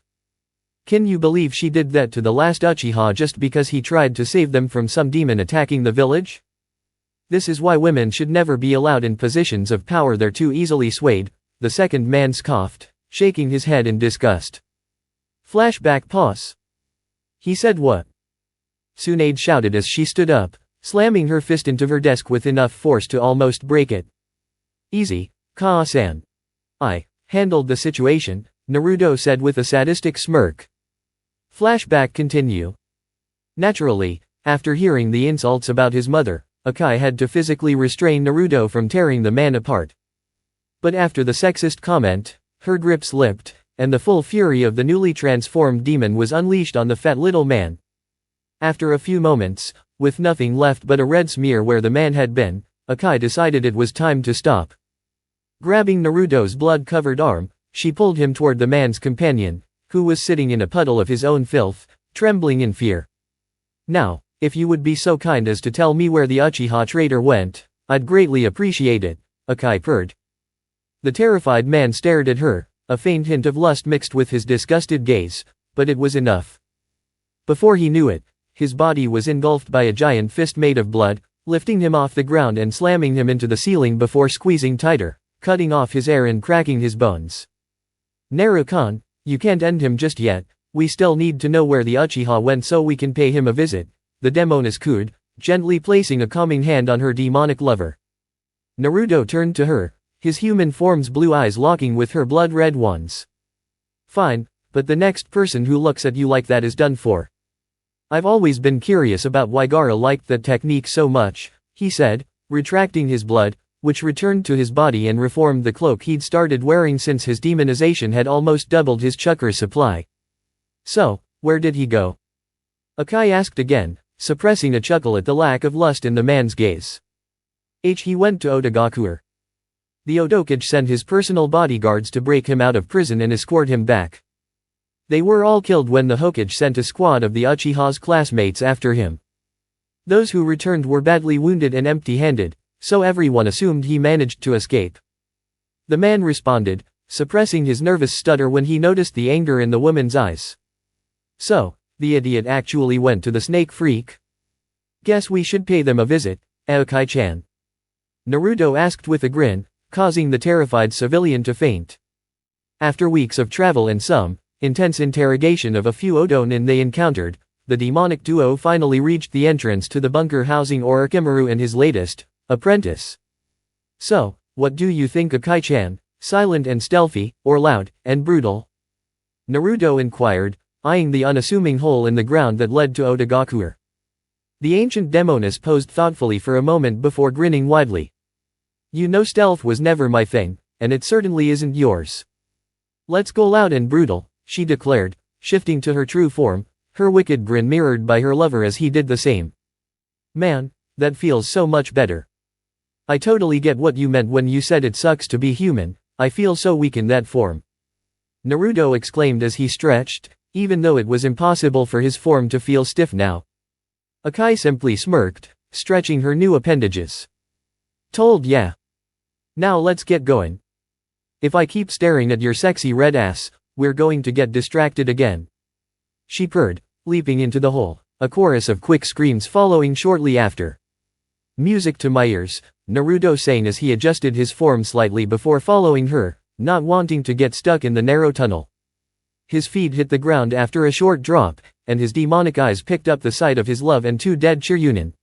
Can you believe she did that to the last Uchiha just because he tried to save them from some demon attacking the village? This is why women should never be allowed in positions of power, they're too easily swayed, the second man scoffed, shaking his head in disgust. Flashback pause. He said what? Tsunade shouted as she stood up, slamming her fist into her desk with enough force to almost break it. Easy, Kaa-san. I handled the situation, Naruto said with a sadistic smirk. Flashback continue. Naturally, after hearing the insults about his mother, Akai had to physically restrain Naruto from tearing the man apart. But after the sexist comment, her grip slipped, and the full fury of the newly transformed demon was unleashed on the fat little man. After a few moments, with nothing left but a red smear where the man had been, Akai decided it was time to stop. Grabbing Naruto's blood-covered arm, she pulled him toward the man's companion, who was sitting in a puddle of his own filth, trembling in fear. "Now, if you would be so kind as to tell me where the Uchiha traitor went, I'd greatly appreciate it," Akai purred. The terrified man stared at her, a faint hint of lust mixed with his disgusted gaze, but it was enough. Before he knew it, his body was engulfed by a giant fist made of blood, lifting him off the ground and slamming him into the ceiling before squeezing tighter, cutting off his air and cracking his bones. "Naru-kun, you can't end him just yet, we still need to know where the Uchiha went so we can pay him a visit," the demoness cooed, gently placing a calming hand on her demonic lover. Naruto turned to her, his human form's blue eyes locking with her blood-red ones. "Fine, but the next person who looks at you like that is done for." "I've always been curious about why Gaara liked that technique so much," he said, retracting his blood, which returned to his body and reformed the cloak he'd started wearing since his demonization had almost doubled his chakra supply. "So, where did he go?" Akai asked again, suppressing a chuckle at the lack of lust in the man's gaze. He went to Otogakuer. The Otokage sent his personal bodyguards to break him out of prison and escort him back. They were all killed when the Hokage sent a squad of the Uchiha's classmates after him. Those who returned were badly wounded and empty-handed, so everyone assumed he managed to escape. The man responded, suppressing his nervous stutter when he noticed the anger in the woman's eyes. "So, the idiot actually went to the snake freak? Guess we should pay them a visit, Aokai-chan." Naruto asked with a grin, causing the terrified civilian to faint. After weeks of travel and some intense interrogation of a few Odonin they encountered, the demonic duo finally reached the entrance to the bunker housing Orochimaru and his latest apprentice. "So, what do you think, Akai-chan? Silent and stealthy, or loud and brutal?" Naruto inquired, eyeing the unassuming hole in the ground that led to Otogakuer. The ancient demoness posed thoughtfully for a moment before grinning widely. "You know, stealth was never my thing, and it certainly isn't yours. Let's go loud and brutal," she declared, shifting to her true form, her wicked grin mirrored by her lover as he did the same. "Man, that feels so much better. I totally get what you meant when you said it sucks to be human, I feel so weak in that form," Naruto exclaimed as he stretched, even though it was impossible for his form to feel stiff now. Akai simply smirked, stretching her new appendages. "Told ya. Now let's get going. If I keep staring at your sexy red ass, we're going to get distracted again," she purred, leaping into the hole, a chorus of quick screams following shortly after. "Music to my ears," Naruto sang as he adjusted his form slightly before following her, not wanting to get stuck in the narrow tunnel. His feet hit the ground after a short drop, and his demonic eyes picked up the sight of his love and two dead Chiryunin.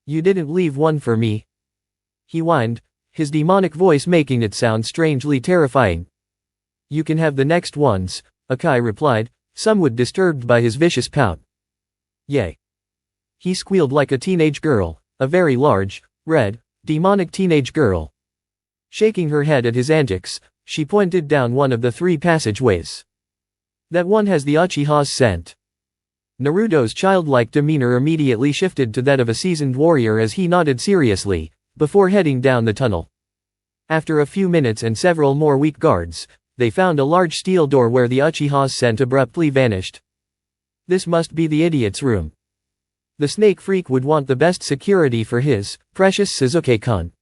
"You didn't leave one for me?" he whined, his demonic voice making it sound strangely terrifying. "You can have the next ones," Akai replied, somewhat disturbed by his vicious pout. "Yay." He squealed like a teenage girl, a very large, red, demonic teenage girl. Shaking her head at his antics, she pointed down one of the three passageways. "That one has the Uchiha's scent." Naruto's childlike demeanor immediately shifted to that of a seasoned warrior as he nodded seriously, before heading down the tunnel. After a few minutes and several more weak guards, they found a large steel door where the Uchiha's scent abruptly vanished. This must be the idiot's room. The snake freak would want the best security for his precious Sasuke-kun.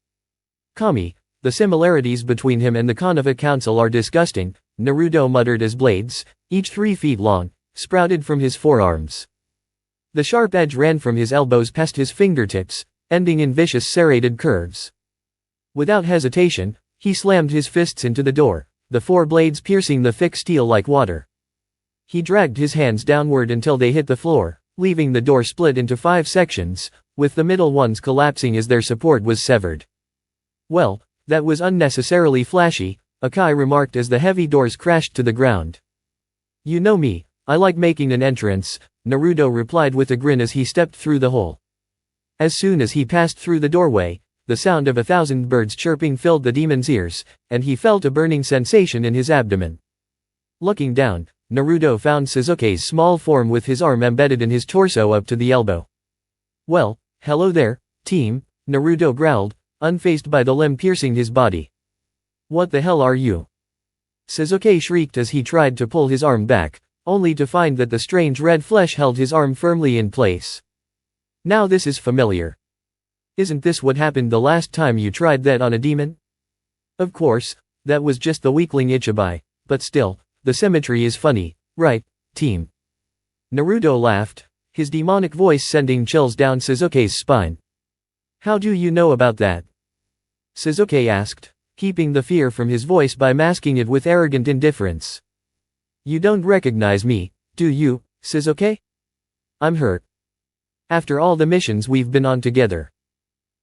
"Kami, the similarities between him and the Konoha Council are disgusting," Naruto muttered as blades, each 3 feet long, sprouted from his forearms. The sharp edge ran from his elbows past his fingertips, ending in vicious serrated curves. Without hesitation, he slammed his fists into the door, the 4 blades piercing the thick steel like water. He dragged his hands downward until they hit the floor, leaving the door split into 5 sections, with the middle ones collapsing as their support was severed. "Well, that was unnecessarily flashy," Akai remarked as the heavy doors crashed to the ground. "You know me, I like making an entrance," Naruto replied with a grin as he stepped through the hole. As soon as he passed through the doorway, the sound of 1,000 birds chirping filled the demon's ears, and he felt a burning sensation in his abdomen. Looking down, Naruto found Sasuke's small form with his arm embedded in his torso up to the elbow. "Well, hello there, team," Naruto growled, unfazed by the limb piercing his body. "What the hell are you?" Sasuke shrieked as he tried to pull his arm back, only to find that the strange red flesh held his arm firmly in place. Now this is familiar. Isn't this what happened the last time you tried that on a demon? Of course, that was just the weakling Ichibai, but still, the symmetry is funny, right, team? Naruto laughed, his demonic voice sending chills down Sasuke's spine. How do you know about that? Sasuke asked, keeping the fear from his voice by masking it with arrogant indifference. You don't recognize me, do you, Sasuke? I'm hurt. After all the missions we've been on together.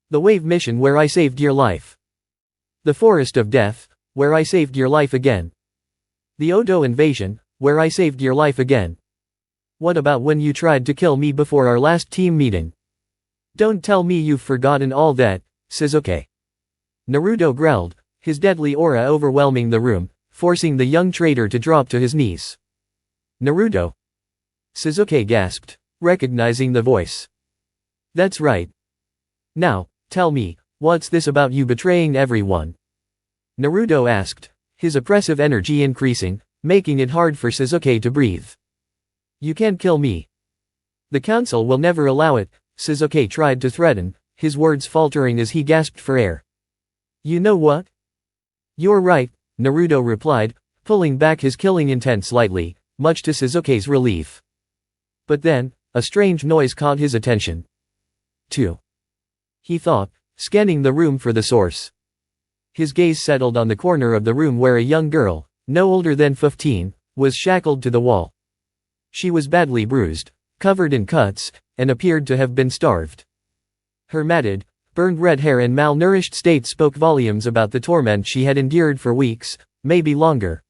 The wave mission where I saved your life. The forest of death, where I saved your life again. The Odo invasion, where I saved your life again. What about when you tried to kill me before our last team meeting? Don't tell me you've forgotten all that, Sasuke. Naruto growled, his deadly aura overwhelming the room, forcing the young traitor to drop to his knees. Naruto? Sasuke gasped, recognizing the voice. That's right. Now, tell me, what's this about you betraying everyone? Naruto asked, his oppressive energy increasing, making it hard for Sasuke to breathe. You can't kill me. The council will never allow it, Sasuke tried to threaten, his words faltering as he gasped for air. You know what? You're right, Naruto replied, pulling back his killing intent slightly, much to Sasuke's relief. But then, a strange noise caught his attention. 2. He thought, scanning the room for the source. His gaze settled on the corner of the room where a young girl, no older than 15, was shackled to the wall. She was badly bruised, covered in cuts, and appeared to have been starved. Her matted, burned red hair and malnourished state spoke volumes about the torment she had endured for weeks, maybe longer.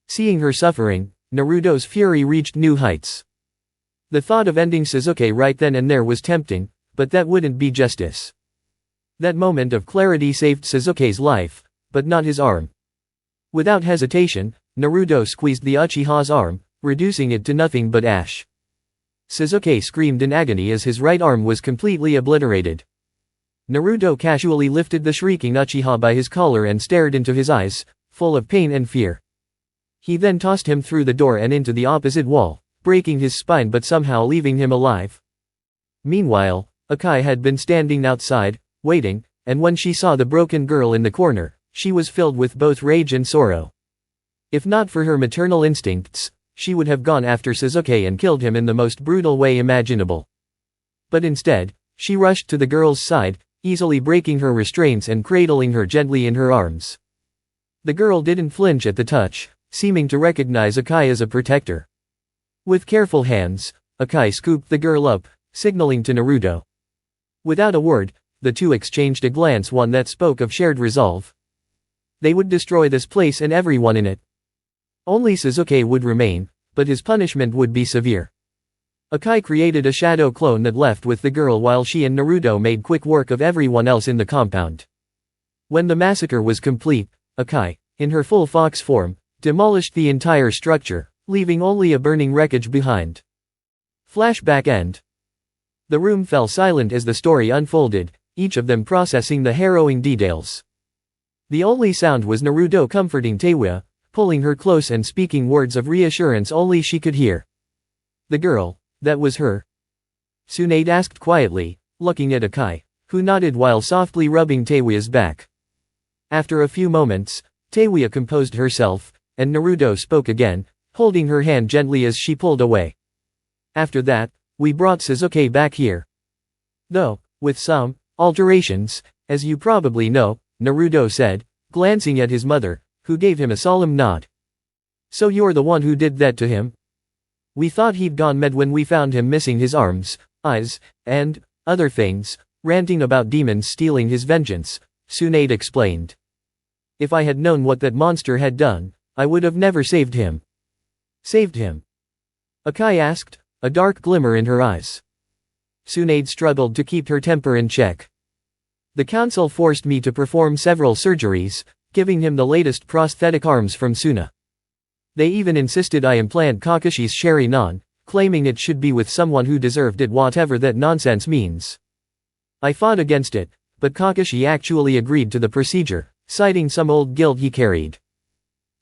Seeing her suffering, Naruto's fury reached new heights. The thought of ending Sasuke right then and there was tempting, but that wouldn't be justice. That moment of clarity saved Sasuke's life, but not his arm. Without hesitation, Naruto squeezed the Uchiha's arm, reducing it to nothing but ash. Sasuke screamed in agony as his right arm was completely obliterated. Naruto casually lifted the shrieking Uchiha by his collar and stared into his eyes, full of pain and fear. He then tossed him through the door and into the opposite wall, breaking his spine but somehow leaving him alive. Meanwhile, Akai had been standing outside, waiting, and when she saw the broken girl in the corner, she was filled with both rage and sorrow. If not for her maternal instincts, she would have gone after Sasuke and killed him in the most brutal way imaginable. But instead, she rushed to the girl's side, easily breaking her restraints and cradling her gently in her arms. The girl didn't flinch at the touch, seeming to recognize Akai as a protector. With careful hands, Akai scooped the girl up, signaling to Naruto. Without a word, the two exchanged a glance, one that spoke of shared resolve. They would destroy this place and everyone in it. Only Sasuke would remain, but his punishment would be severe. Akai created a shadow clone that left with the girl while she and Naruto made quick work of everyone else in the compound. When the massacre was complete, Akai, in her full fox form, demolished the entire structure, leaving only a burning wreckage behind. Flashback end. The room fell silent as the story unfolded, each of them processing the harrowing details. The only sound was Naruto comforting Teiwa, pulling her close and speaking words of reassurance only she could hear. The girl, that was her? Tsunade asked quietly, looking at Akai, who nodded while softly rubbing Teiwa's back. After a few moments, Teiwa composed herself, and Naruto spoke again, holding her hand gently as she pulled away. After that, we brought Sasuke back here. Though, with some alterations, as you probably know, Naruto said, glancing at his mother, who gave him a solemn nod. So you're the one who did that to him? We thought he'd gone mad when we found him missing his arms, eyes, and other things, ranting about demons stealing his vengeance, Tsunade explained. If I had known what that monster had done, I would have never saved him. Saved him? Akai asked, a dark glimmer in her eyes. Tsunade struggled to keep her temper in check. The council forced me to perform several surgeries, giving him the latest prosthetic arms from Suna. They even insisted I implant Kakashi's Sharingan, claiming it should be with someone who deserved it, whatever that nonsense means. I fought against it, but Kakashi actually agreed to the procedure, citing some old guilt he carried.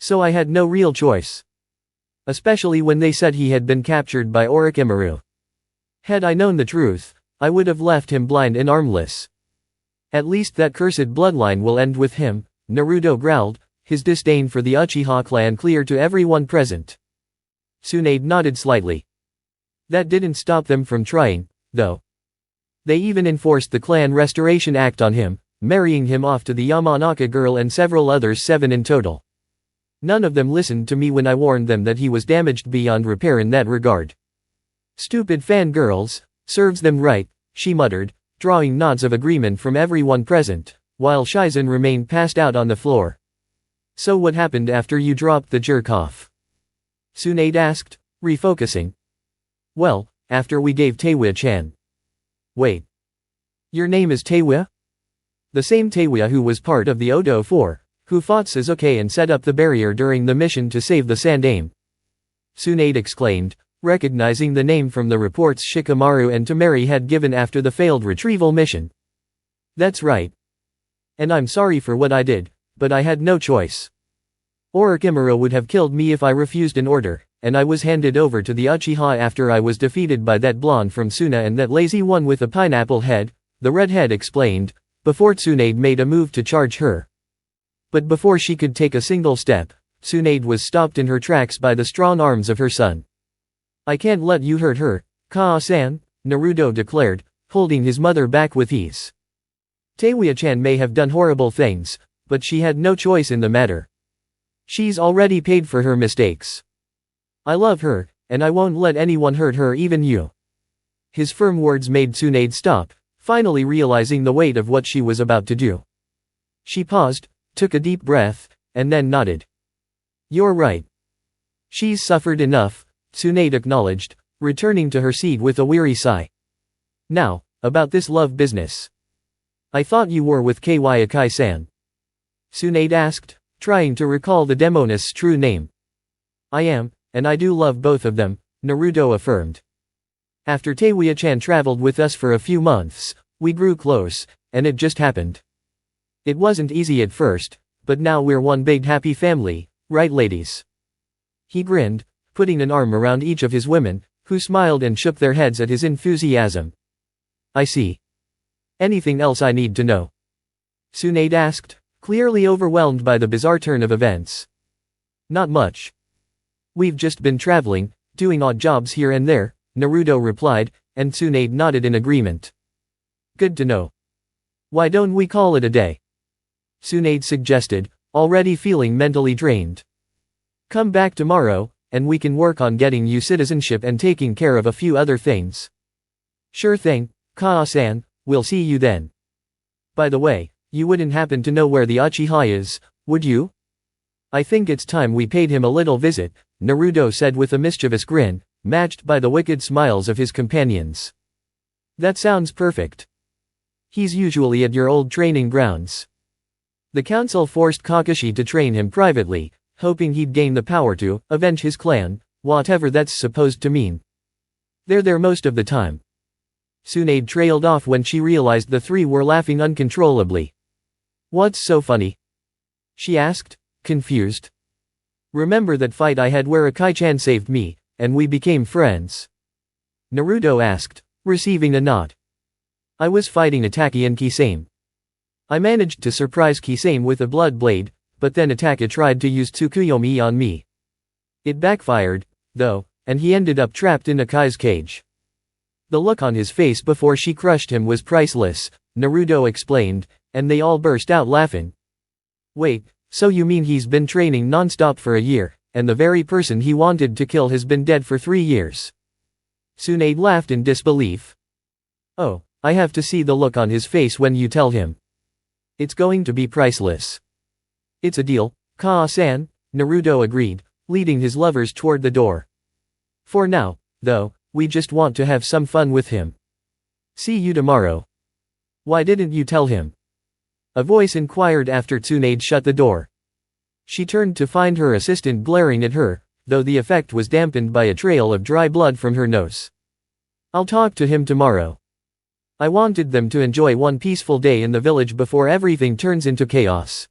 So I had no real choice. Especially when they said he had been captured by Orochimaru. Had I known the truth, I would have left him blind and armless. At least that cursed bloodline will end with him, Naruto growled, his disdain for the Uchiha clan clear to everyone present. Tsunade nodded slightly. That didn't stop them from trying, though. They even enforced the Clan Restoration Act on him, marrying him off to the Yamanaka girl and several others, 7 in total. None of them listened to me when I warned them that he was damaged beyond repair in that regard. Stupid fangirls, serves them right, she muttered, drawing nods of agreement from everyone present, while Shizen remained passed out on the floor. So what happened after you dropped the jerk-off? Tsunade asked, refocusing. Well, after we gave Teiwa-chan. Wait. Your name is Teiwa? The same Teiwa who was part of the Odo 4, who fought Sasuke and set up the barrier during the mission to save the Sandaime. Tsunade exclaimed, recognizing the name from the reports Shikamaru and Temari had given after the failed retrieval mission. That's right. And I'm sorry for what I did, but I had no choice. Orochimaru would have killed me if I refused an order, and I was handed over to the Uchiha after I was defeated by that blonde from Suna and that lazy one with a pineapple head, the redhead explained, before Tsunade made a move to charge her. But before she could take a single step, Tsunade was stopped in her tracks by the strong arms of her son. I can't let you hurt her, Kaa-san, Naruto declared, holding his mother back with ease. Teiwa-chan may have done horrible things, but she had no choice in the matter. She's already paid for her mistakes. I love her, and I won't let anyone hurt her, even you. His firm words made Tsunade stop, finally realizing the weight of what she was about to do. She paused, took a deep breath, and then nodded. You're right. She's suffered enough, Tsunade acknowledged, returning to her seat with a weary sigh. Now, about this love business. I thought you were with Kawaiakai-san. Tsunade asked, trying to recall the demonist's true name. I am, and I do love both of them, Naruto affirmed. After Teiwa-chan traveled with us for a few months, we grew close, and it just happened. It wasn't easy at first, but now we're one big happy family, right ladies? He grinned, putting an arm around each of his women, who smiled and shook their heads at his enthusiasm. I see. Anything else I need to know? Tsunade asked, clearly overwhelmed by the bizarre turn of events. Not much. We've just been traveling, doing odd jobs here and there, Naruto replied, and Tsunade nodded in agreement. Good to know. Why don't we call it a day? Tsunade suggested, already feeling mentally drained. Come back tomorrow, and we can work on getting you citizenship and taking care of a few other things. Sure thing, Kaa-san, we'll see you then. By the way, you wouldn't happen to know where the Uchiha is, would you? I think it's time we paid him a little visit, Naruto said with a mischievous grin, matched by the wicked smiles of his companions. That sounds perfect. He's usually at your old training grounds. The council forced Kakashi to train him privately, hoping he'd gain the power to avenge his clan, whatever that's supposed to mean. They're there most of the time. Tsunade trailed off when she realized the three were laughing uncontrollably. What's so funny? She asked, confused. Remember that fight I had where Akai-chan saved me, and we became friends? Naruto asked, receiving a nod. I was fighting Itaki and Kisame. I managed to surprise Kisame with a blood blade, but then Itaka tried to use Tsukuyomi on me. It backfired, though, and he ended up trapped in Akai's cage. The look on his face before she crushed him was priceless, Naruto explained, and they all burst out laughing. Wait, so you mean he's been training non-stop for a year, and the very person he wanted to kill has been dead for 3 years? Tsunade laughed in disbelief. Oh, I have to see the look on his face when you tell him. It's going to be priceless. It's a deal, Kaa-san, Naruto agreed, leading his lovers toward the door. For now, though, we just want to have some fun with him. See you tomorrow. Why didn't you tell him? A voice inquired after Tsunade shut the door. She turned to find her assistant glaring at her, though the effect was dampened by a trail of dry blood from her nose. I'll talk to him tomorrow. I wanted them to enjoy one peaceful day in the village before everything turns into chaos.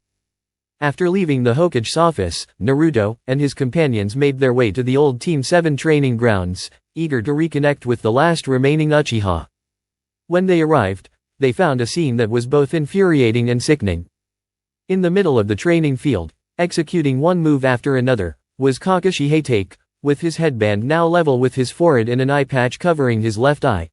After leaving the Hokage's office, Naruto and his companions made their way to the old Team 7 training grounds, eager to reconnect with the last remaining Uchiha. When they arrived, they found a scene that was both infuriating and sickening. In the middle of the training field, executing one move after another, was Kakashi Hatake, with his headband now level with his forehead and an eye patch covering his left eye.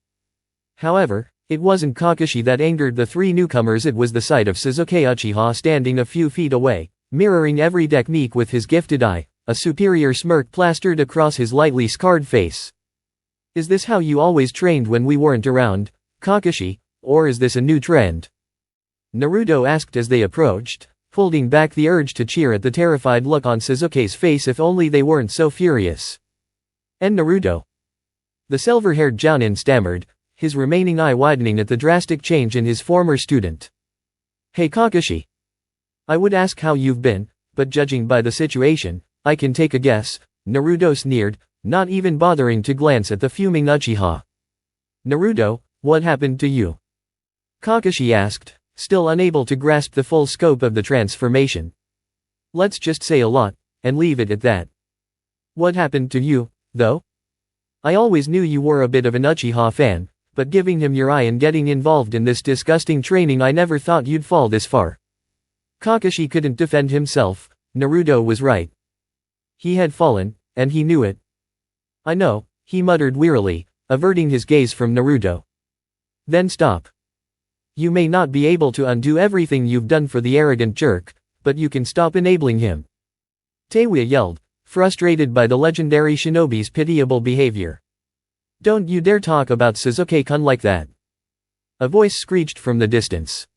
However, it wasn't Kakashi that angered the three newcomers, it was the sight of Sasuke Uchiha standing a few feet away, mirroring every technique with his gifted eye, a superior smirk plastered across his lightly scarred face. Is this how you always trained when we weren't around, Kakashi, or is this a new trend? Naruto asked as they approached, holding back the urge to cheer at the terrified look on Sasuke's face. If only they weren't so furious. And Naruto? The silver-haired Jounin stammered, his remaining eye widening at the drastic change in his former student. Hey Kakashi. I would ask how you've been, but judging by the situation, I can take a guess, Naruto sneered, not even bothering to glance at the fuming Uchiha. Naruto, what happened to you? Kakashi asked, still unable to grasp the full scope of the transformation. Let's just say a lot, and leave it at that. What happened to you, though? I always knew you were a bit of an Uchiha fan, but giving him your eye and getting involved in this disgusting training, I never thought you'd fall this far. Kakashi couldn't defend himself, Naruto was right. He had fallen, and he knew it. I know, he muttered wearily, averting his gaze from Naruto. Then stop. You may not be able to undo everything you've done for the arrogant jerk, but you can stop enabling him. Teiwa yelled, frustrated by the legendary shinobi's pitiable behavior. Don't you dare talk about Sasuke-kun like that. A voice screeched from the distance.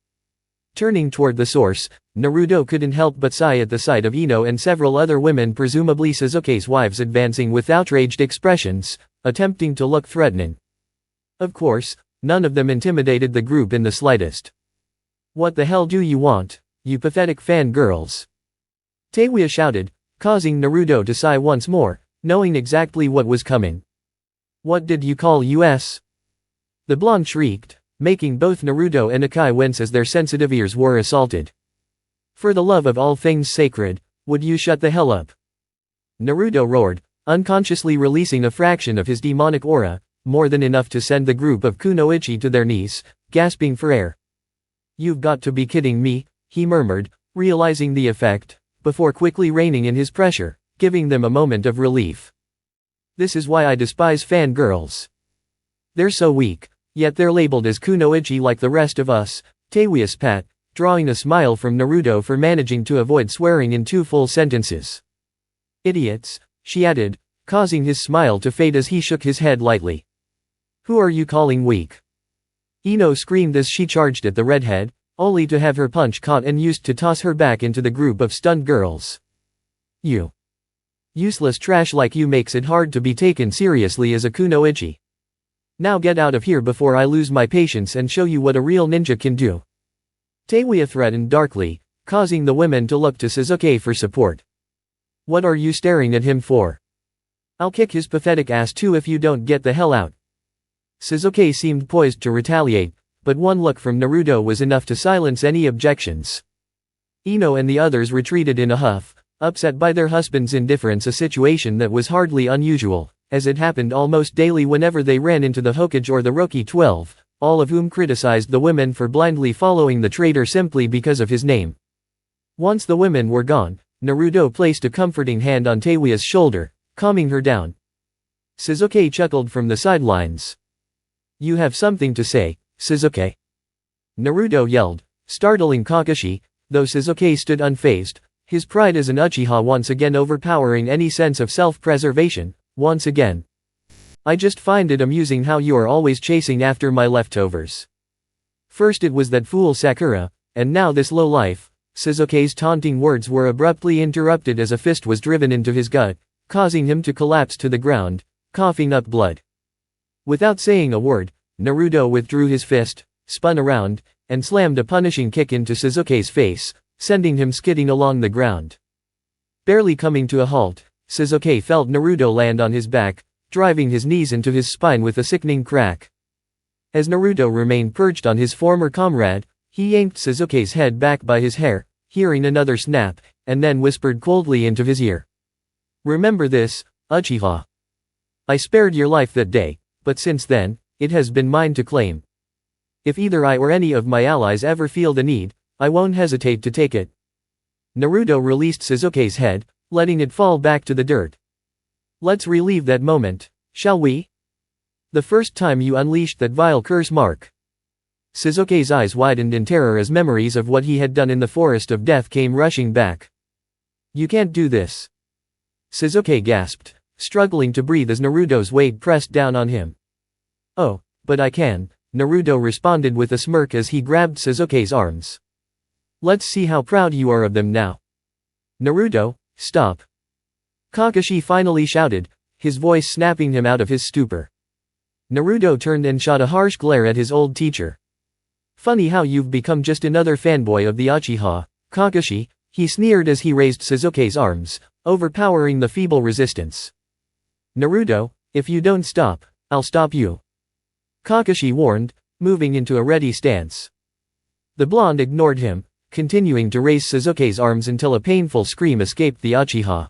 Turning toward the source, Naruto couldn't help but sigh at the sight of Ino and several other women, presumably Sasuke's wives, advancing with outraged expressions, attempting to look threatening. Of course, none of them intimidated the group in the slightest. What the hell do you want, you pathetic fangirls? Teiwa shouted, causing Naruto to sigh once more, knowing exactly what was coming. What did you call us? The blonde shrieked, making both Naruto and Akai wince as their sensitive ears were assaulted. For the love of all things sacred, would you shut the hell up? Naruto roared, unconsciously releasing a fraction of his demonic aura, more than enough to send the group of Kunoichi to their knees, gasping for air. You've got to be kidding me, he murmured, realizing the effect, before quickly reining in his pressure, giving them a moment of relief. This is why I despise fangirls. They're so weak, yet they're labeled as Kunoichi like the rest of us, Teiwa spat, drawing a smile from Naruto for managing to avoid swearing in 2 full sentences. Idiots, she added, causing his smile to fade as he shook his head lightly. Who are you calling weak? Ino screamed as she charged at the redhead, only to have her punch caught and used to toss her back into the group of stunned girls. You. Useless trash like you makes it hard to be taken seriously as a Kunoichi. Now get out of here before I lose my patience and show you what a real ninja can do. Teiwa threatened darkly, causing the women to look to Sasuke for support. What are you staring at him for? I'll kick his pathetic ass too if you don't get the hell out. Sasuke seemed poised to retaliate, but one look from Naruto was enough to silence any objections. Ino and the others retreated in a huff, upset by their husband's indifference, a situation that was hardly unusual, as it happened almost daily whenever they ran into the Hokage or the Roki 12, all of whom criticized the women for blindly following the traitor simply because of his name. Once the women were gone, Naruto placed a comforting hand on Teiwa's shoulder, calming her down. Sasuke chuckled from the sidelines. You have something to say, Sasuke? Naruto yelled, startling Kakashi, though Sasuke stood unfazed, his pride as an Uchiha once again overpowering any sense of self-preservation, once again. I just find it amusing how you are always chasing after my leftovers. First it was that fool Sakura, and now this lowlife. Sasuke's taunting words were abruptly interrupted as a fist was driven into his gut, causing him to collapse to the ground, coughing up blood. Without saying a word, Naruto withdrew his fist, spun around, and slammed a punishing kick into Sasuke's face, sending him skidding along the ground. Barely coming to a halt, Sasuke felt Naruto land on his back, driving his knees into his spine with a sickening crack. As Naruto remained perched on his former comrade, he yanked Sasuke's head back by his hair, hearing another snap, and then whispered coldly into his ear. Remember this, Uchiha. I spared your life that day, but since then, it has been mine to claim. If either I or any of my allies ever feel the need, I won't hesitate to take it. Naruto released Sasuke's head, letting it fall back to the dirt. Let's relive that moment, shall we? The first time you unleashed that vile curse mark. Sasuke's eyes widened in terror as memories of what he had done in the forest of death came rushing back. You can't do this. Sasuke gasped, struggling to breathe as Naruto's weight pressed down on him. Oh, but I can, Naruto responded with a smirk as he grabbed Sasuke's arms. Let's see how proud you are of them now. Naruto, stop. Kakashi finally shouted, his voice snapping him out of his stupor. Naruto turned and shot a harsh glare at his old teacher. Funny how you've become just another fanboy of the Uchiha, Kakashi, he sneered as he raised Sasuke's arms, overpowering the feeble resistance. Naruto, if you don't stop, I'll stop you. Kakashi warned, moving into a ready stance. The blonde ignored him, continuing to raise Sasuke's arms until a painful scream escaped the Uchiha.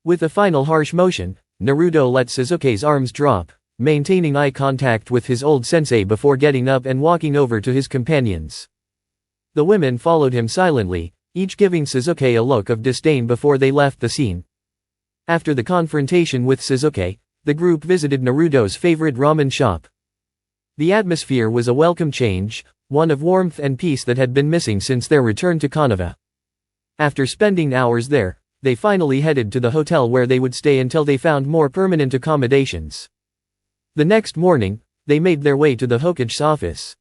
With a final harsh motion, Naruto let Sasuke's arms drop, maintaining eye contact with his old sensei before getting up and walking over to his companions. The women followed him silently, each giving Sasuke a look of disdain before they left the scene. After the confrontation with Sasuke, the group visited Naruto's favorite ramen shop. The atmosphere was a welcome change, one of warmth and peace that had been missing since their return to Konoha. After spending hours there, they finally headed to the hotel where they would stay until they found more permanent accommodations. The next morning, they made their way to the Hokage's office.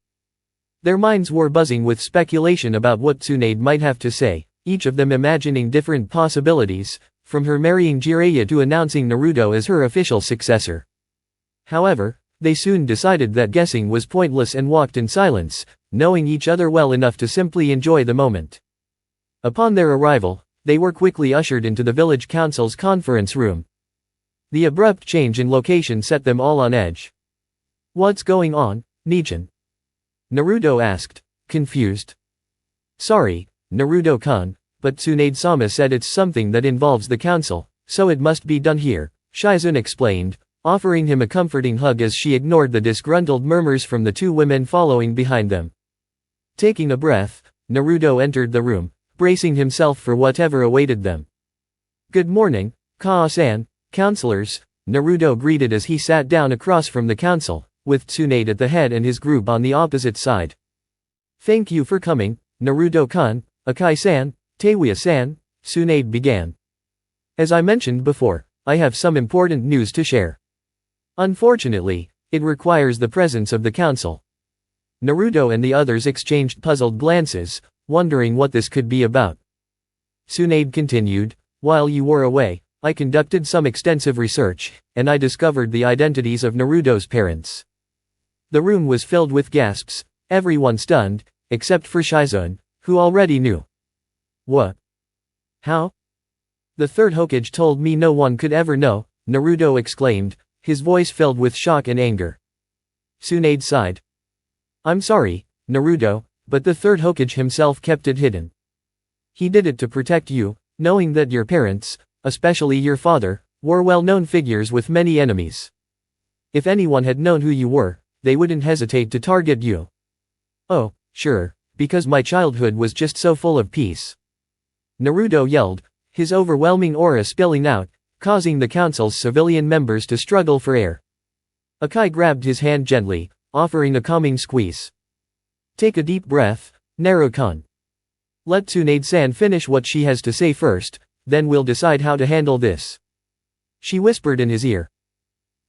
Their minds were buzzing with speculation about what Tsunade might have to say, each of them imagining different possibilities, from her marrying Jiraiya to announcing Naruto as her official successor. However, they soon decided that guessing was pointless and walked in silence, knowing each other well enough to simply enjoy the moment. Upon their arrival, they were quickly ushered into the village council's conference room. The abrupt change in location set them all on edge. What's going on, Nichan? Naruto asked, confused. Sorry, Naruto-kun, but Tsunade-sama said it's something that involves the council, so it must be done here, Shizune explained, offering him a comforting hug as she ignored the disgruntled murmurs from the two women following behind them. Taking a breath, Naruto entered the room, bracing himself for whatever awaited them. Good morning, Kaa-san, counselors, Naruto greeted as he sat down across from the council, with Tsunade at the head and his group on the opposite side. Thank you for coming, Naruto-kun, Akai-san, Teiwa-san, Tsunade began. As I mentioned before, I have some important news to share. Unfortunately, it requires the presence of the council. Naruto and the others exchanged puzzled glances, wondering what this could be about. Tsunade continued, while you were away, I conducted some extensive research, and I discovered the identities of Naruto's parents. The room was filled with gasps, everyone stunned, except for Shizune, who already knew. What? How? The third Hokage told me no one could ever know, Naruto exclaimed, his voice filled with shock and anger. Tsunade sighed. I'm sorry, Naruto, but the third Hokage himself kept it hidden. He did it to protect you, knowing that your parents, especially your father, were well-known figures with many enemies. If anyone had known who you were, they wouldn't hesitate to target you. Oh, sure, because my childhood was just so full of peace. Naruto yelled, his overwhelming aura spilling out, causing the council's civilian members to struggle for air. Akai grabbed his hand gently, offering a calming squeeze. Take a deep breath, Naruto-kun. Let Tsunade-san finish what she has to say first, then we'll decide how to handle this. She whispered in his ear.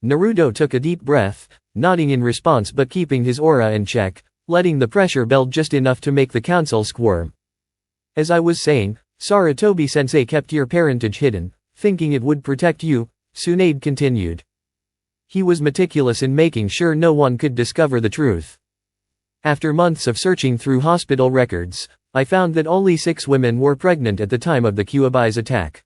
Naruto took a deep breath, nodding in response but keeping his aura in check, letting the pressure build just enough to make the council squirm. As I was saying, Sarutobi-sensei kept your parentage hidden, thinking it would protect you, Tsunade continued. He was meticulous in making sure no one could discover the truth. After months of searching through hospital records, I found that only 6 women were pregnant at the time of the Kyuubi's attack.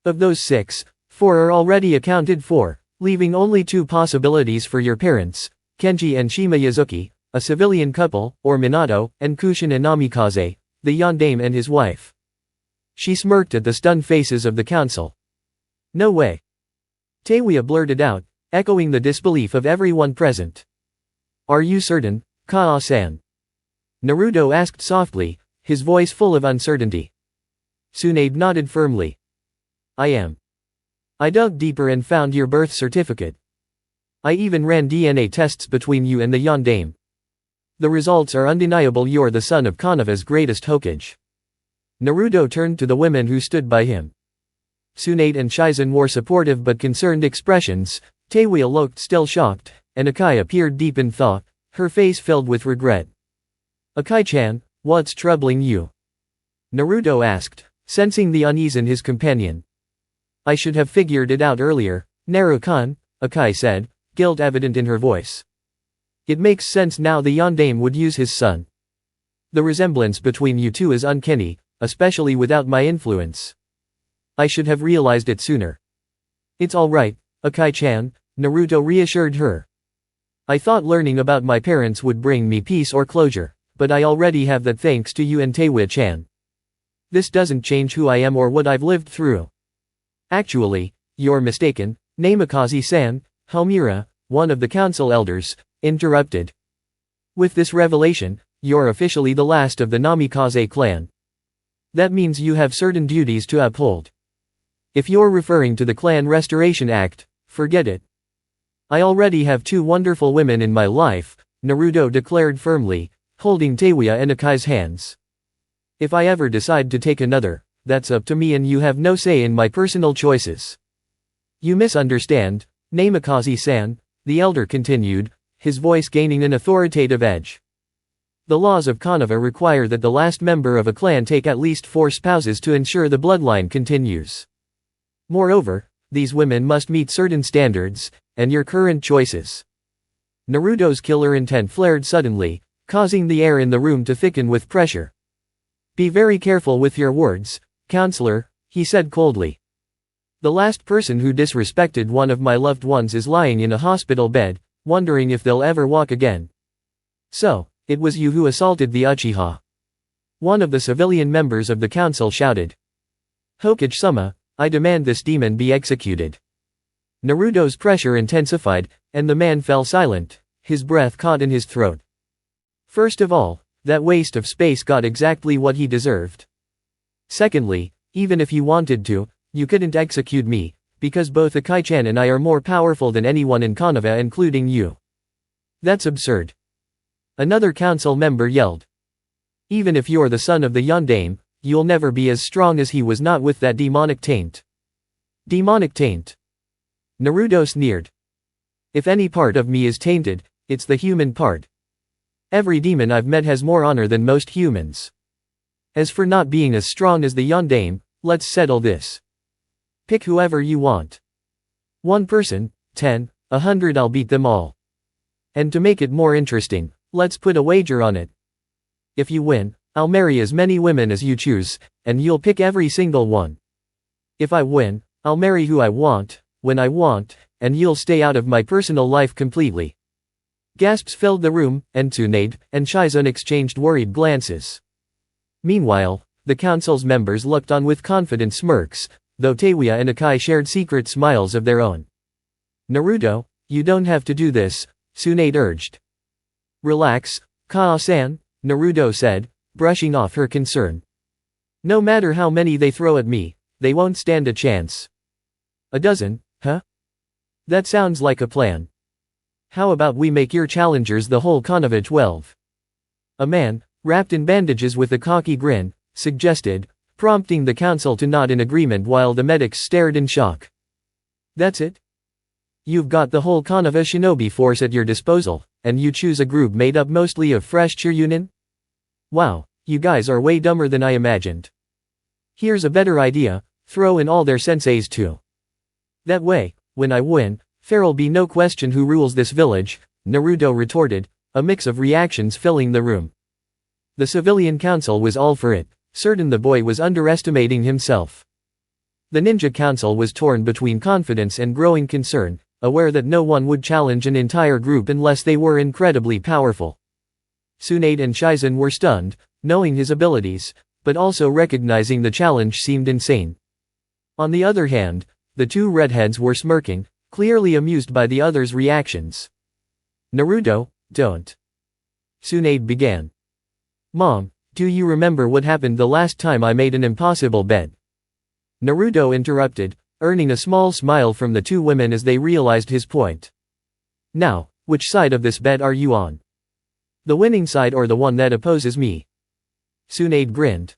Of those 6, 4 are already accounted for, leaving only 2 possibilities for your parents, Kenji and Shima Yazuki, a civilian couple, or Minato and Kushin and Namikaze, The yondaime and his wife. She smirked at the stunned faces of the council. No way. Teiwaya blurted out, echoing the disbelief of everyone present. Are you certain, Kaa-san? Naruto asked softly, his voice full of uncertainty. Tsunade nodded firmly. I am. I dug deeper and found your birth certificate. I even ran DNA tests between you and the yondaime. The results are undeniable. You're the son of Konoha's greatest Hokage. Naruto turned to the women who stood by him. Tsunade and Shizen wore supportive but concerned expressions. Teiwaya looked still shocked, and Akai appeared deep in thought, her face filled with regret. Akai-chan, what's troubling you? Naruto asked, sensing the unease in his companion. I should have figured it out earlier, Naruto-kun, Akai said, guilt evident in her voice. It makes sense now. The yondaime would use his son. The resemblance between you two is uncanny, especially without my influence. I should have realized it sooner. It's alright, Akai-chan, Naruto reassured her. I thought learning about my parents would bring me peace or closure, but I already have that thanks to you and Teiwaya-chan. This doesn't change who I am or what I've lived through. Actually, you're mistaken, Namikaze-san, Helmira, one of the council elders, interrupted. With this revelation, you're officially the last of the Namikaze clan. That means you have certain duties to uphold. If you're referring to the Clan Restoration Act, forget it. I already have 2 wonderful women in my life, Naruto declared firmly, holding Teiwaya and Akai's hands. If I ever decide to take another, that's up to me and you have no say in my personal choices. You misunderstand, Namikaze-san, the elder continued, his voice gaining an authoritative edge. The laws of Konoha require that the last member of a clan take at least 4 spouses to ensure the bloodline continues. Moreover, these women must meet certain standards, and your current choices. Naruto's killer intent flared suddenly, causing the air in the room to thicken with pressure. Be very careful with your words, counselor, he said coldly. The last person who disrespected one of my loved ones is lying in a hospital bed, wondering if they'll ever walk again. So, it was you who assaulted the Uchiha. One of the civilian members of the council shouted. Hokage-sama, I demand this demon be executed. Naruto's pressure intensified, and the man fell silent, his breath caught in his throat. First of all, that waste of space got exactly what he deserved. Secondly, even if you wanted to, you couldn't execute me, because both Akai-chan and I are more powerful than anyone in Konoha including you. That's absurd. Another council member yelled. Even if you're the son of the yondaime, you'll never be as strong as he was, not with that demonic taint. Demonic taint. Naruto sneered. If any part of me is tainted, it's the human part. Every demon I've met has more honor than most humans. As for not being as strong as the yondaime, let's settle this. Pick whoever you want. 1 person, 10, 100, I'll beat them all. And to make it more interesting, let's put a wager on it. If you win, I'll marry as many women as you choose, and you'll pick every single one. If I win, I'll marry who I want, when I want, and you'll stay out of my personal life completely. Gasps filled the room, and Tsunade and Shizen exchanged worried glances. Meanwhile, the council's members looked on with confident smirks, though Teiwaya and Akai shared secret smiles of their own. Naruto, you don't have to do this, Tsunade urged. Relax, Kaa-san, Naruto said, brushing off her concern. No matter how many they throw at me, they won't stand a chance. A dozen, huh? That sounds like a plan. How about we make your challengers the whole Konoha 12? A man, wrapped in bandages with a cocky grin, suggested, prompting the council to nod in agreement while the medics stared in shock. That's it? You've got the whole Konoha shinobi force at your disposal, and you choose a group made up mostly of fresh Churyunin? Wow, you guys are way dumber than I imagined. Here's a better idea, throw in all their senseis too. That way, when I win, there'll be no question who rules this village, Naruto retorted, a mix of reactions filling the room. The civilian council was all for it, certain the boy was underestimating himself. The ninja council was torn between confidence and growing concern, aware that no one would challenge an entire group unless they were incredibly powerful. Tsunade and Shizen were stunned, knowing his abilities, but also recognizing the challenge seemed insane. On the other hand, the two redheads were smirking, clearly amused by the other's reactions. Naruto, don't. Tsunade began. Mom, do you remember what happened the last time I made an impossible bet? Naruto interrupted, earning a small smile from the two women as they realized his point. Now, which side of this bet are you on? The winning side or the one that opposes me? Tsunade grinned.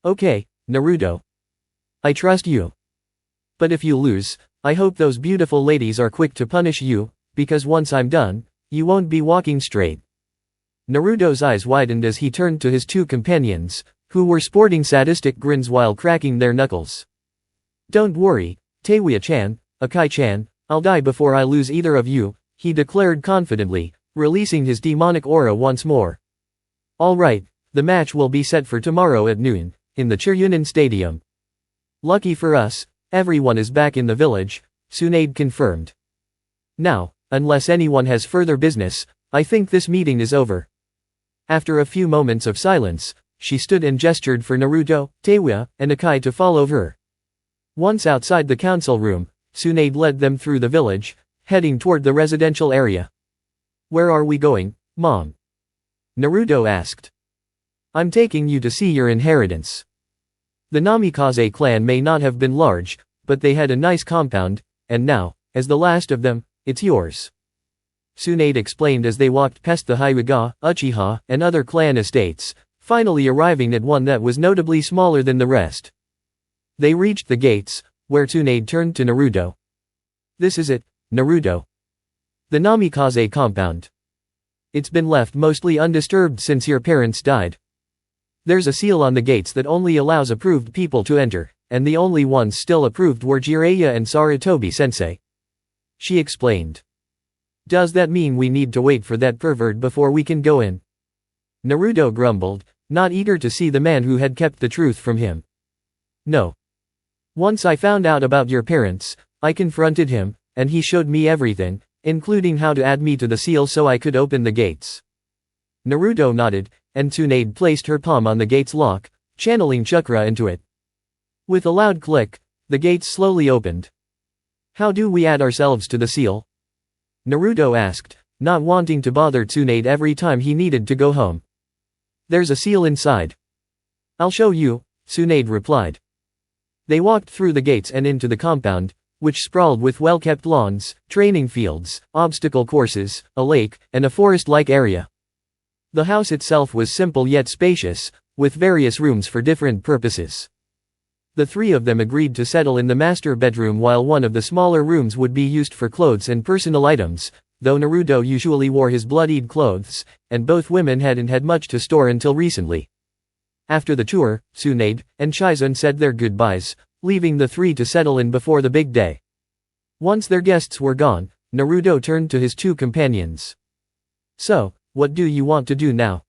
Okay, Naruto. I trust you. But if you lose, I hope those beautiful ladies are quick to punish you, because once I'm done, you won't be walking straight. Naruto's eyes widened as he turned to his two companions, who were sporting sadistic grins while cracking their knuckles. Don't worry, Teiwa-chan, Akai-chan, I'll die before I lose either of you, he declared confidently, releasing his demonic aura once more. Alright, the match will be set for tomorrow at noon, in the Chiryunin Stadium. Lucky for us, everyone is back in the village, Tsunade confirmed. Now, unless anyone has further business, I think this meeting is over. After a few moments of silence, she stood and gestured for Naruto, Teiwa, and Akai to follow her. Once outside the council room, Tsunade led them through the village, heading toward the residential area. Where are we going, Mom? Naruto asked. I'm taking you to see your inheritance. The Namikaze clan may not have been large, but they had a nice compound, and now, as the last of them, it's yours. Tsunade explained as they walked past the Hyuga, Uchiha, and other clan estates, finally arriving at one that was notably smaller than the rest. They reached the gates, where Tsunade turned to Naruto. This is it, Naruto. The Namikaze compound. It's been left mostly undisturbed since your parents died. There's a seal on the gates that only allows approved people to enter, and the only ones still approved were Jiraiya and Sarutobi-sensei. She explained. Does that mean we need to wait for that pervert before we can go in? Naruto grumbled, not eager to see the man who had kept the truth from him. No. Once I found out about your parents, I confronted him, and he showed me everything, including how to add me to the seal so I could open the gates. Naruto nodded, and Tsunade placed her palm on the gate's lock, channeling chakra into it. With a loud click, the gates slowly opened. How do we add ourselves to the seal? Naruto asked, not wanting to bother Tsunade every time he needed to go home. There's a seal inside. I'll show you, Tsunade replied. They walked through the gates and into the compound, which sprawled with well-kept lawns, training fields, obstacle courses, a lake, and a forest-like area. The house itself was simple yet spacious, with various rooms for different purposes. The three of them agreed to settle in the master bedroom while one of the smaller rooms would be used for clothes and personal items, though Naruto usually wore his bloodied clothes, and both women hadn't had much to store until recently. After the tour, Tsunade and Chizun said their goodbyes, leaving the three to settle in before the big day. Once their guests were gone, Naruto turned to his two companions. So, what do you want to do now?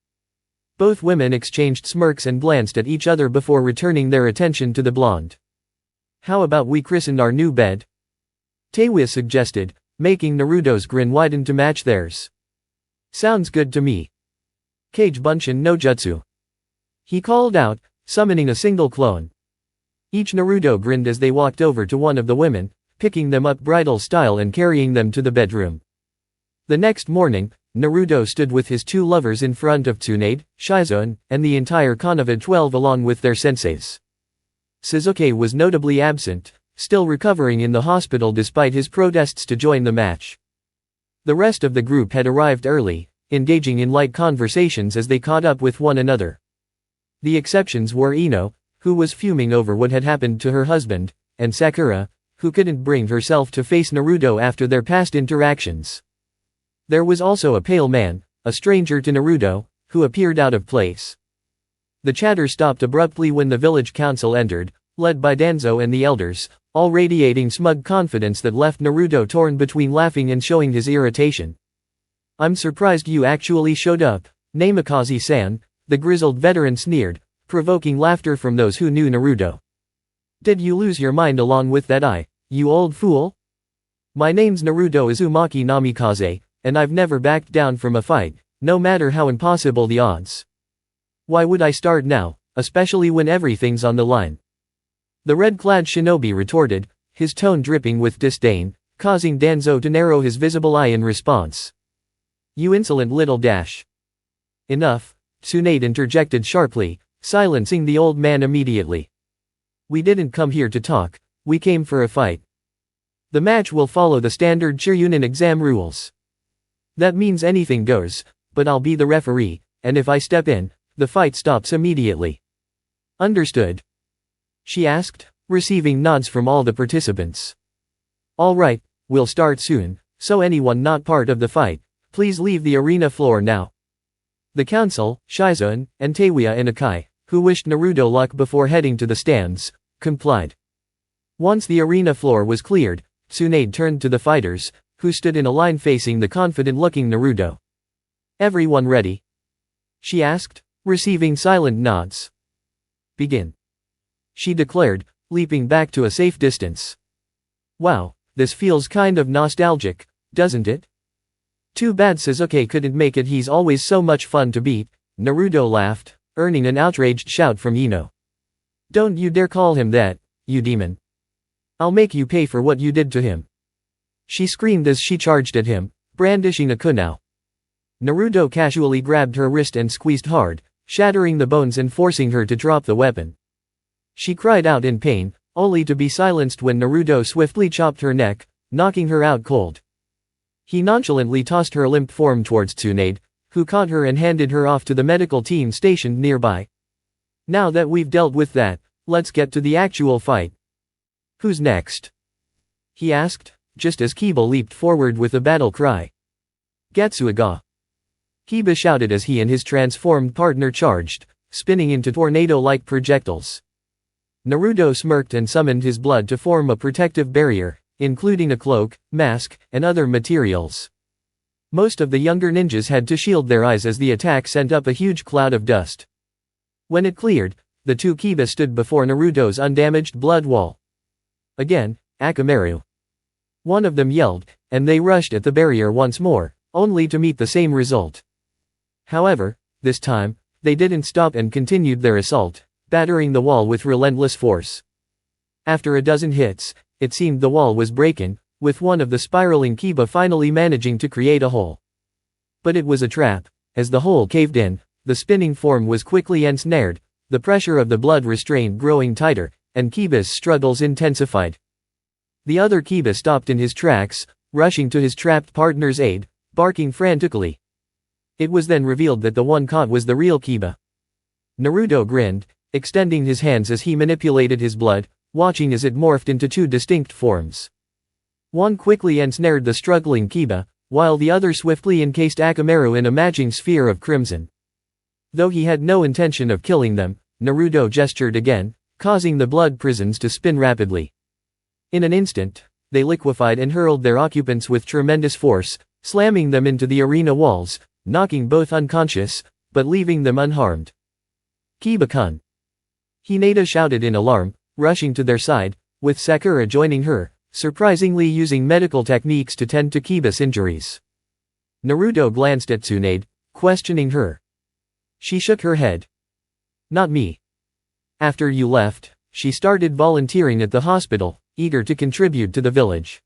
Both women exchanged smirks and glanced at each other before returning their attention to the blonde. How about we christen our new bed? Teiwa suggested, making Naruto's grin widen to match theirs. Sounds good to me. Kage Bunshin no Jutsu. He called out, summoning a single clone. Each Naruto grinned as they walked over to one of the women, picking them up bridal style and carrying them to the bedroom. The next morning, Naruto stood with his two lovers in front of Tsunade, Chizun, and the entire Konoha 12 along with their senseis. Sasuke was notably absent, still recovering in the hospital despite his protests to join the match. The rest of the group had arrived early, engaging in light conversations as they caught up with one another. The exceptions were Ino, who was fuming over what had happened to her husband, and Sakura, who couldn't bring herself to face Naruto after their past interactions. There was also a pale man, a stranger to Naruto, who appeared out of place. The chatter stopped abruptly when the village council entered, led by Danzo and the elders, all radiating smug confidence that left Naruto torn between laughing and showing his irritation. I'm surprised you actually showed up, Namikaze-san, the grizzled veteran sneered, provoking laughter from those who knew Naruto. Did you lose your mind along with that eye, you old fool? My name's Naruto Uzumaki Namikaze, and I've never backed down from a fight, no matter how impossible the odds. Why would I start now, especially when everything's on the line? The red-clad shinobi retorted, his tone dripping with disdain, causing Danzo to narrow his visible eye in response. You insolent little dash. Enough, Tsunade interjected sharply, silencing the old man immediately. We didn't come here to talk, we came for a fight. The match will follow the standard Churyunin exam rules. That means anything goes, but I'll be the referee, and if I step in, the fight stops immediately. Understood? She asked, receiving nods from all the participants. All right, we'll start soon, so anyone not part of the fight, please leave the arena floor now. The council, Shizune, and Teiwa and Akai, who wished Naruto luck before heading to the stands, complied. Once the arena floor was cleared, Tsunade turned to the fighters, who stood in a line facing the confident-looking Naruto. Everyone ready? She asked, receiving silent nods. Begin. She declared, leaping back to a safe distance. Wow, this feels kind of nostalgic, doesn't it? Too bad Sasuke couldn't make it, he's always so much fun to beat, Naruto laughed, earning an outraged shout from Ino. Don't you dare call him that, you demon. I'll make you pay for what you did to him. She screamed as she charged at him, brandishing a kunai. Naruto casually grabbed her wrist and squeezed hard, shattering the bones and forcing her to drop the weapon. She cried out in pain, only to be silenced when Naruto swiftly chopped her neck, knocking her out cold. He nonchalantly tossed her limp form towards Tsunade, who caught her and handed her off to the medical team stationed nearby. Now that we've dealt with that, let's get to the actual fight. Who's next? He asked, just as Kiba leaped forward with a battle cry. Gatsuaga. Kiba shouted as he and his transformed partner charged, spinning into tornado-like projectiles. Naruto smirked and summoned his blood to form a protective barrier, including a cloak, mask, and other materials. Most of the younger ninjas had to shield their eyes as the attack sent up a huge cloud of dust. When it cleared, the two Kiba stood before Naruto's undamaged blood wall. Again, Akamaru. One of them yelled, and they rushed at the barrier once more, only to meet the same result. However, this time, they didn't stop and continued their assault, battering the wall with relentless force. After a dozen hits, it seemed the wall was breaking, with one of the spiraling Kiba finally managing to create a hole. But it was a trap. As the hole caved in, the spinning form was quickly ensnared, the pressure of the blood restraint growing tighter, and Kiba's struggles intensified. The other Kiba stopped in his tracks, rushing to his trapped partner's aid, barking frantically. It was then revealed that the one caught was the real Kiba. Naruto grinned, extending his hands as he manipulated his blood, watching as it morphed into two distinct forms. One quickly ensnared the struggling Kiba, while the other swiftly encased Akamaru in a matching sphere of crimson. Though he had no intention of killing them, Naruto gestured again, causing the blood prisons to spin rapidly. In an instant, they liquefied and hurled their occupants with tremendous force, slamming them into the arena walls, knocking both unconscious, but leaving them unharmed. Kiba-kun! Hinata shouted in alarm, rushing to their side, with Sakura joining her, surprisingly using medical techniques to tend to Kiba's injuries. Naruto glanced at Tsunade, questioning her. She shook her head. Not me. After you left, she started volunteering at the hospital, eager to contribute to the village.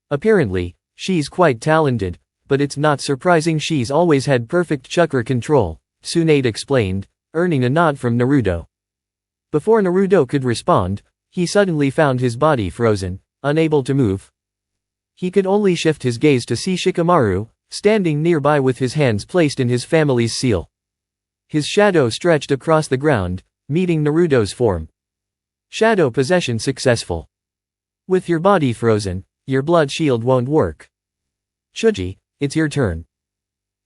Apparently, she's quite talented, but it's not surprising she's always had perfect chakra control, Tsunade explained, earning a nod from Naruto. Before Naruto could respond, he suddenly found his body frozen, unable to move. He could only shift his gaze to see Shikamaru, standing nearby with his hands placed in his family's seal. His shadow stretched across the ground, meeting Naruto's form. Shadow possession successful. With your body frozen, your blood shield won't work. Chuji, it's your turn.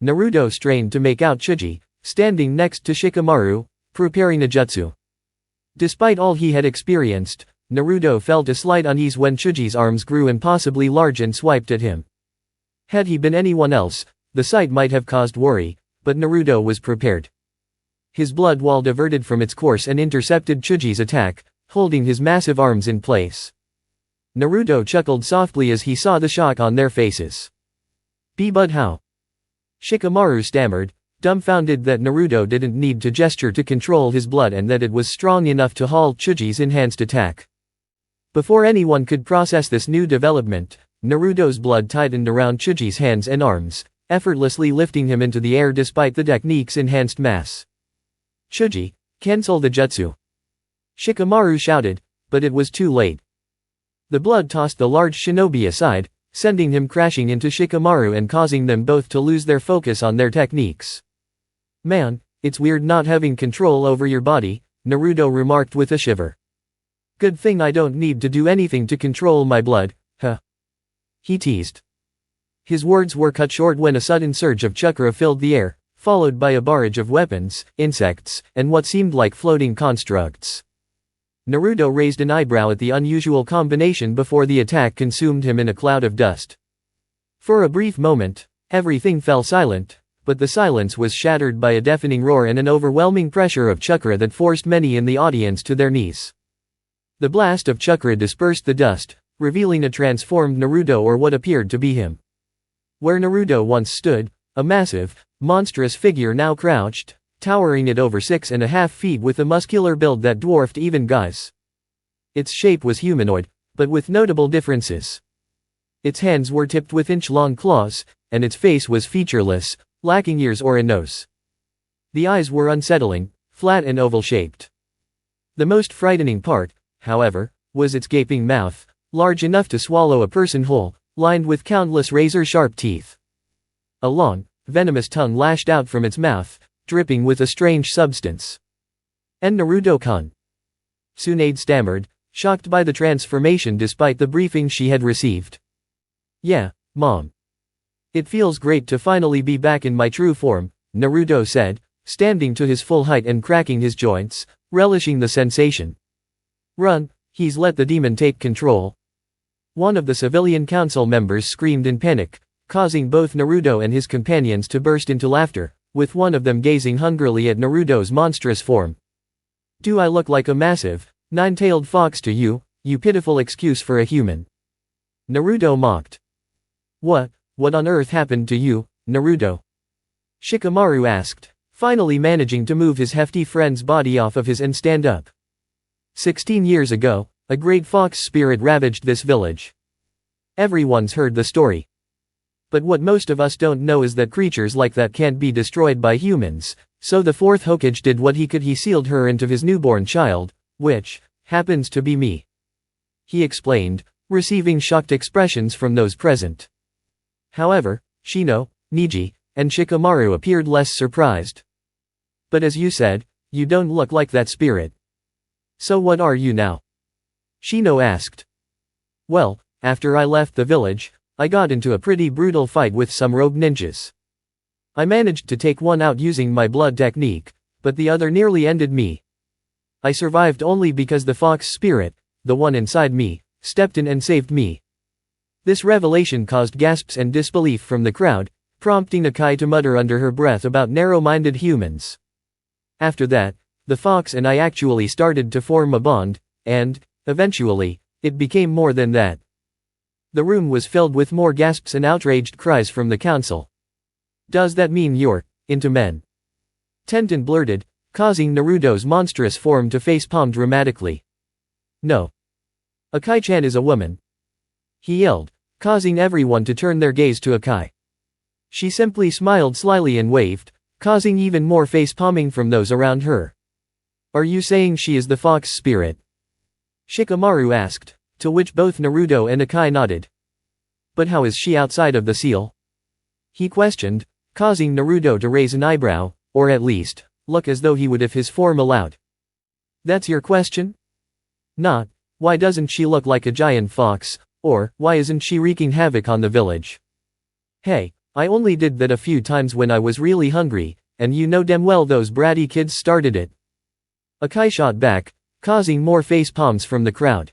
Naruto strained to make out Chuji, standing next to Shikamaru, preparing a jutsu. Despite all he had experienced, Naruto felt a slight unease when Chuji's arms grew impossibly large and swiped at him. Had he been anyone else, the sight might have caused worry, but Naruto was prepared. His blood wall diverted from its course and intercepted Chuji's attack, holding his massive arms in place. Naruto chuckled softly as he saw the shock on their faces. But how? Shikamaru stammered, dumbfounded that Naruto didn't need to gesture to control his blood and that it was strong enough to halt Tsuji's enhanced attack. Before anyone could process this new development, Naruto's blood tightened around Tsuji's hands and arms, effortlessly lifting him into the air despite the technique's enhanced mass. "Tsuji, cancel the jutsu!" Shikamaru shouted, but it was too late. The blood tossed the large shinobi aside, sending him crashing into Shikamaru and causing them both to lose their focus on their techniques. "Man, it's weird not having control over your body," Naruto remarked with a shiver. "Good thing I don't need to do anything to control my blood, huh?" he teased. His words were cut short when a sudden surge of chakra filled the air, followed by a barrage of weapons, insects, and what seemed like floating constructs. Naruto raised an eyebrow at the unusual combination before the attack consumed him in a cloud of dust. For a brief moment, everything fell silent, but the silence was shattered by a deafening roar and an overwhelming pressure of chakra that forced many in the audience to their knees. The blast of chakra dispersed the dust, revealing a transformed Naruto or what appeared to be him. Where Naruto once stood, a massive, monstrous figure now crouched, towering at over 6.5 feet with a muscular build that dwarfed even Guy's. Its shape was humanoid, but with notable differences. Its hands were tipped with inch-long claws, and its face was featureless, lacking ears or a nose. The eyes were unsettling, flat and oval-shaped. The most frightening part, however, was its gaping mouth, large enough to swallow a person whole, lined with countless razor-sharp teeth. A long, venomous tongue lashed out from its mouth, dripping with a strange substance. "And Naruto-kun?" Tsunade stammered, shocked by the transformation despite the briefing she had received. "Yeah, Mom. It feels great to finally be back in my true form," Naruto said, standing to his full height and cracking his joints, relishing the sensation. "Run, he's let the demon take control." One of the civilian council members screamed in panic, causing both Naruto and his companions to burst into laughter, with one of them gazing hungrily at Naruto's monstrous form. "Do I look like a massive, nine-tailed fox to you, you pitiful excuse for a human?" Naruto mocked. What on earth happened to you, Naruto?" Shikamaru asked, finally managing to move his hefty friend's body off of his and stand up. 16 years ago, a great fox spirit ravaged this village. Everyone's heard the story. But what most of us don't know is that creatures like that can't be destroyed by humans, so the fourth Hokage did what he could. He sealed her into his newborn child, which happens to be me. He explained, receiving shocked expressions from those present. However, Shino, Niji, and Shikamaru appeared less surprised. "But as you said, you don't look like that spirit. So what are you now?" Shino asked. "Well, after I left the village, I got into a pretty brutal fight with some rogue ninjas. I managed to take one out using my blood technique, but the other nearly ended me. I survived only because the fox spirit, the one inside me, stepped in and saved me." This revelation caused gasps and disbelief from the crowd, prompting Akai to mutter under her breath about narrow-minded humans. After that, the fox and I actually started to form a bond, and, eventually, it became more than that. The room was filled with more gasps and outraged cries from the council. "Does that mean you're into men?" Tenten blurted, causing Naruto's monstrous form to facepalm dramatically. "No. Akai-chan is a woman," he yelled, causing everyone to turn their gaze to Akai. She simply smiled slyly and waved, causing even more facepalming from those around her. "Are you saying she is the fox spirit?" Shikamaru asked, to which both Naruto and Akai nodded. "But how is she outside of the seal?" he questioned, causing Naruto to raise an eyebrow, or at least, look as though he would if his form allowed. "That's your question? Not, why doesn't she look like a giant fox, or, why isn't she wreaking havoc on the village? Hey, I only did that a few times when I was really hungry, and you know damn well those bratty kids started it." Akai shot back, causing more face palms from the crowd.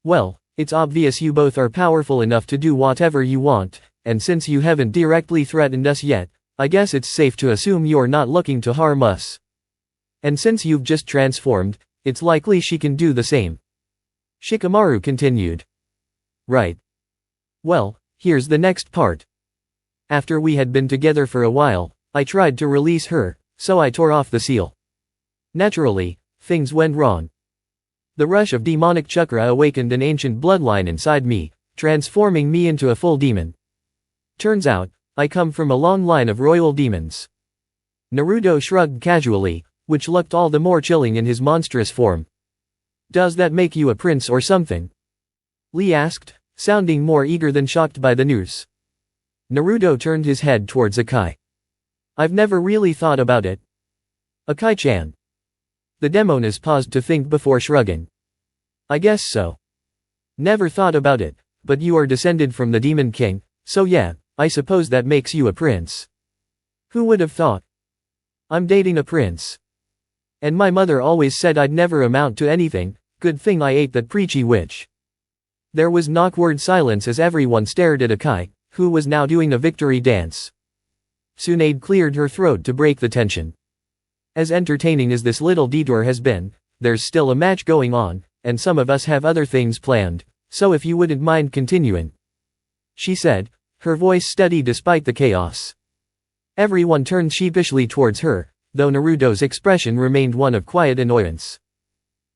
"Well, it's obvious you both are powerful enough to do whatever you want, and since you haven't directly threatened us yet, I guess it's safe to assume you're not looking to harm us. And since you've just transformed, it's likely she can do the same." Shikamaru continued. "Right. Well, here's the next part. After we had been together for a while, I tried to release her, so I tore off the seal. Naturally, things went wrong. The rush of demonic chakra awakened an ancient bloodline inside me, transforming me into a full demon. Turns out, I come from a long line of royal demons. Naruto shrugged casually, which looked all the more chilling in his monstrous form. Does that make you a prince or something? Lee asked, sounding more eager than shocked by the news. Naruto turned his head towards Akai. I've never really thought about it. Akai-chan. The Demoness paused to think before shrugging. I guess so. Never thought about it, but you are descended from the Demon King, so yeah, I suppose that makes you a prince. Who would have thought? I'm dating a prince. And my mother always said I'd never amount to anything, good thing I ate that preachy witch. There was an awkward silence as everyone stared at Akai, who was now doing a victory dance. Tsunade cleared her throat to break the tension. As entertaining as this little detour has been, there's still a match going on, and some of us have other things planned, so if you wouldn't mind continuing. She said, her voice steady despite the chaos. Everyone turned sheepishly towards her, though Naruto's expression remained one of quiet annoyance.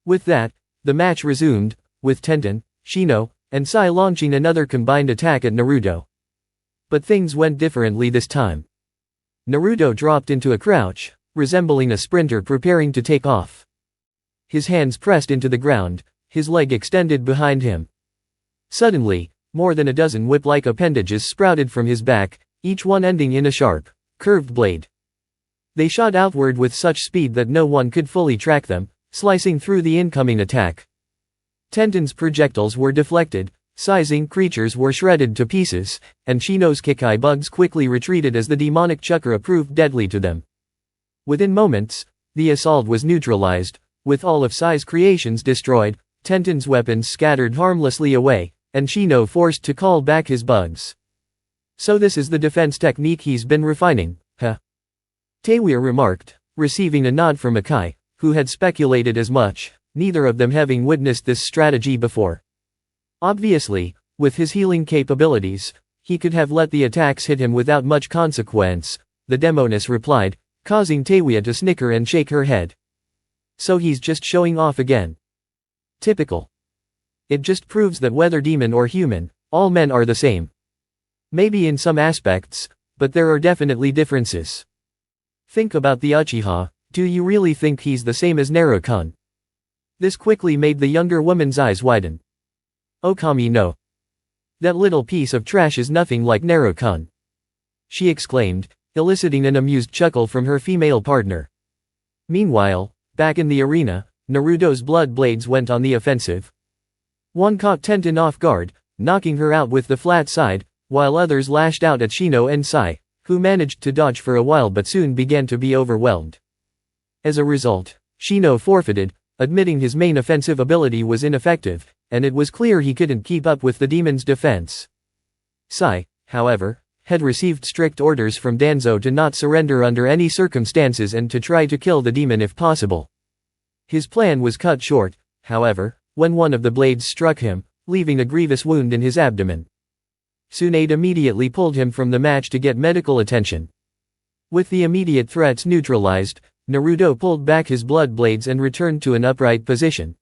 With that, the match resumed, with Tenten, Shino, and Sai launching another combined attack at Naruto. But things went differently this time. Naruto dropped into a crouch, resembling a sprinter preparing to take off. His hands pressed into the ground, his leg extended behind him. Suddenly, more than a dozen whip-like appendages sprouted from his back, each one ending in a sharp, curved blade. They shot outward with such speed that no one could fully track them, slicing through the incoming attack. Tenten's projectiles were deflected, Sai's creatures were shredded to pieces, and Shino's Kikai bugs quickly retreated as the demonic chakra proved deadly to them. Within moments, the assault was neutralized, with all of Sai's creations destroyed, Tenten's weapons scattered harmlessly away, and Shino forced to call back his bugs. So this is the defense technique he's been refining, huh? Taewir remarked, receiving a nod from Akai, who had speculated as much, neither of them having witnessed this strategy before. Obviously, with his healing capabilities, he could have let the attacks hit him without much consequence, the Demoness replied, causing Taewia to snicker and shake her head. So he's just showing off again. Typical. It just proves that whether demon or human, all men are the same. Maybe in some aspects, but there are definitely differences. Think about the Uchiha, do you really think he's the same as Naruto-kun? This quickly made the younger woman's eyes widen. Okami no. That little piece of trash is nothing like Naruto-kun. She exclaimed, eliciting an amused chuckle from her female partner. Meanwhile, back in the arena, Naruto's blood blades went on the offensive. One caught Tenten off guard, knocking her out with the flat side, while others lashed out at Shino and Sai, who managed to dodge for a while but soon began to be overwhelmed. As a result, Shino forfeited, admitting his main offensive ability was ineffective, and it was clear he couldn't keep up with the demon's defense. Sai, however, had received strict orders from Danzo to not surrender under any circumstances and to try to kill the demon if possible. His plan was cut short, however, when one of the blades struck him, leaving a grievous wound in his abdomen. Tsunade immediately pulled him from the match to get medical attention. With the immediate threats neutralized, Naruto pulled back his blood blades and returned to an upright position.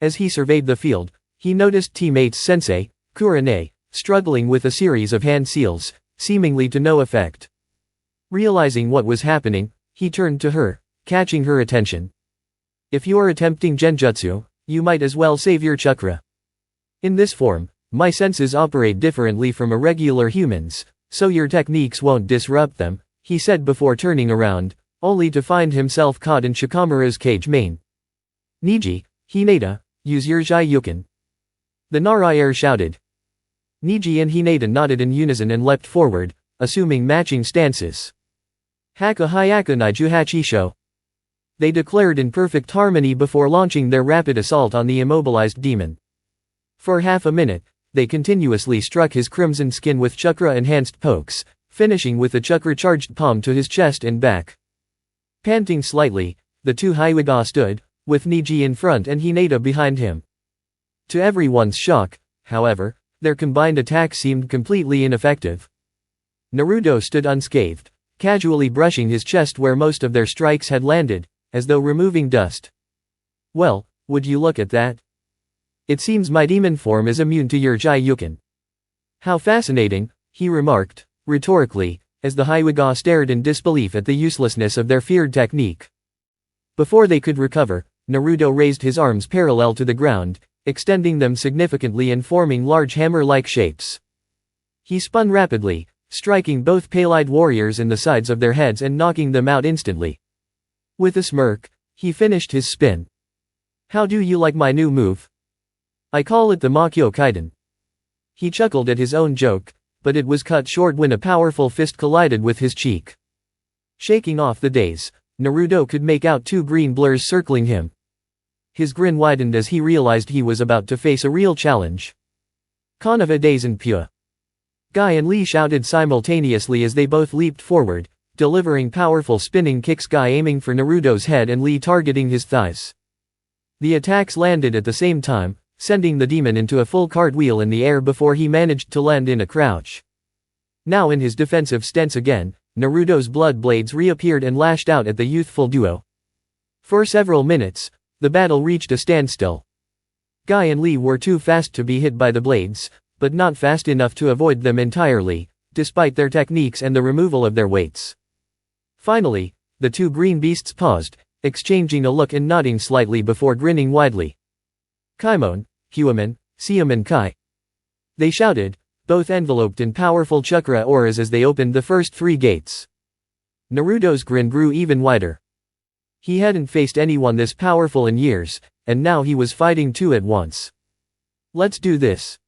As he surveyed the field, he noticed teammates Sensei, Kurane, struggling with a series of hand seals, seemingly to no effect. Realizing what was happening, he turned to her, catching her attention. If you are attempting genjutsu, you might as well save your chakra. In this form, my senses operate differently from a regular human's, so your techniques won't disrupt them, he said before turning around, only to find himself caught in Shikamaru's cage main. Niji, Hinata, use your Jiuken. The Narayer shouted. Niji and Hinata nodded in unison and leapt forward, assuming matching stances. Haka Hyaka Naiju Hachisho. They declared in perfect harmony before launching their rapid assault on the immobilized demon. For half a minute, they continuously struck his crimson skin with chakra-enhanced pokes, finishing with a chakra-charged palm to his chest and back. Panting slightly, the two Hyuga stood, with Niji in front and Hinata behind him. To everyone's shock, however, their combined attack seemed completely ineffective. Naruto stood unscathed, casually brushing his chest where most of their strikes had landed, as though removing dust. Well, would you look at that? It seems my demon form is immune to your Jai-Yuken. How fascinating, he remarked, rhetorically, as the Hyuga stared in disbelief at the uselessness of their feared technique. Before they could recover, Naruto raised his arms parallel to the ground, extending them significantly and forming large hammer-like shapes. He spun rapidly, striking both pale-eyed warriors in the sides of their heads and knocking them out instantly. With a smirk, he finished his spin. How do you like my new move? I call it the Makyo Kaiden. He chuckled at his own joke, but it was cut short when a powerful fist collided with his cheek. Shaking off the daze, Naruto could make out two green blurs circling him. His grin widened as he realized he was about to face a real challenge. Konoha Daisen. Guy and Lee shouted simultaneously as they both leaped forward, delivering powerful spinning kicks, Guy aiming for Naruto's head and Lee targeting his thighs. The attacks landed at the same time, sending the demon into a full cartwheel in the air before he managed to land in a crouch. Now in his defensive stance again, Naruto's blood blades reappeared and lashed out at the youthful duo. For several minutes, the battle reached a standstill. Guy and Lee were too fast to be hit by the blades, but not fast enough to avoid them entirely, despite their techniques and the removal of their weights. Finally, the two green beasts paused, exchanging a look and nodding slightly before grinning widely. Kaimon, Huaman, Siaman Kai. They shouted, both enveloped in powerful chakra auras as they opened the first three gates. Naruto's grin grew even wider. He hadn't faced anyone this powerful in years, and now he was fighting two at once. Let's do this.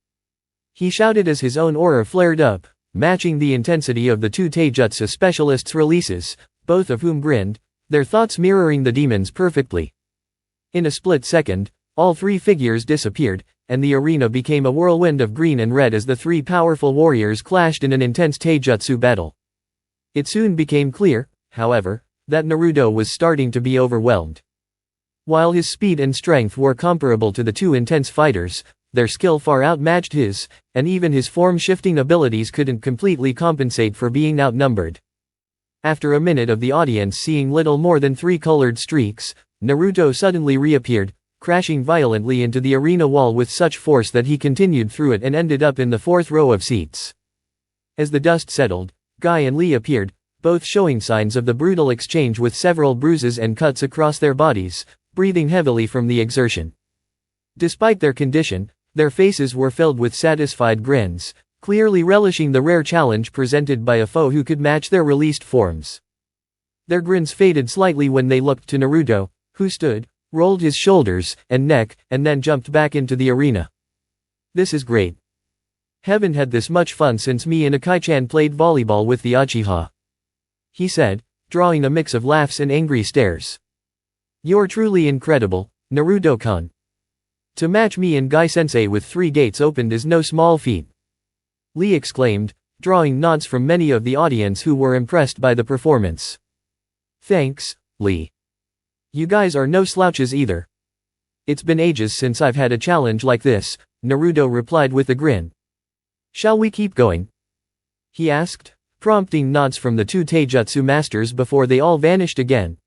He shouted as his own aura flared up, matching the intensity of the two Taijutsu specialists' releases, both of whom grinned, their thoughts mirroring the demons perfectly. In a split second, all three figures disappeared, and the arena became a whirlwind of green and red as the three powerful warriors clashed in an intense Taijutsu battle. It soon became clear, however, that Naruto was starting to be overwhelmed. While his speed and strength were comparable to the two intense fighters, their skill far outmatched his, and even his form-shifting abilities couldn't completely compensate for being outnumbered. After a minute of the audience seeing little more than three colored streaks, Naruto suddenly reappeared, crashing violently into the arena wall with such force that he continued through it and ended up in the fourth row of seats. As the dust settled, Guy and Lee appeared, both showing signs of the brutal exchange with several bruises and cuts across their bodies, breathing heavily from the exertion. Despite their condition, their faces were filled with satisfied grins, clearly relishing the rare challenge presented by a foe who could match their released forms. Their grins faded slightly when they looked to Naruto, who stood, rolled his shoulders and neck, and then jumped back into the arena. This is great. Haven't had this much fun since me and Akai-chan played volleyball with the Uchiha. He said, drawing a mix of laughs and angry stares. You're truly incredible, Naruto-kun. To match me and Guy-sensei with 3 gates opened is no small feat. Lee exclaimed, drawing nods from many of the audience who were impressed by the performance. Thanks, Lee. You guys are no slouches either. It's been ages since I've had a challenge like this, Naruto replied with a grin. Shall we keep going? He asked, prompting nods from the 2 Taijutsu masters before they all vanished again.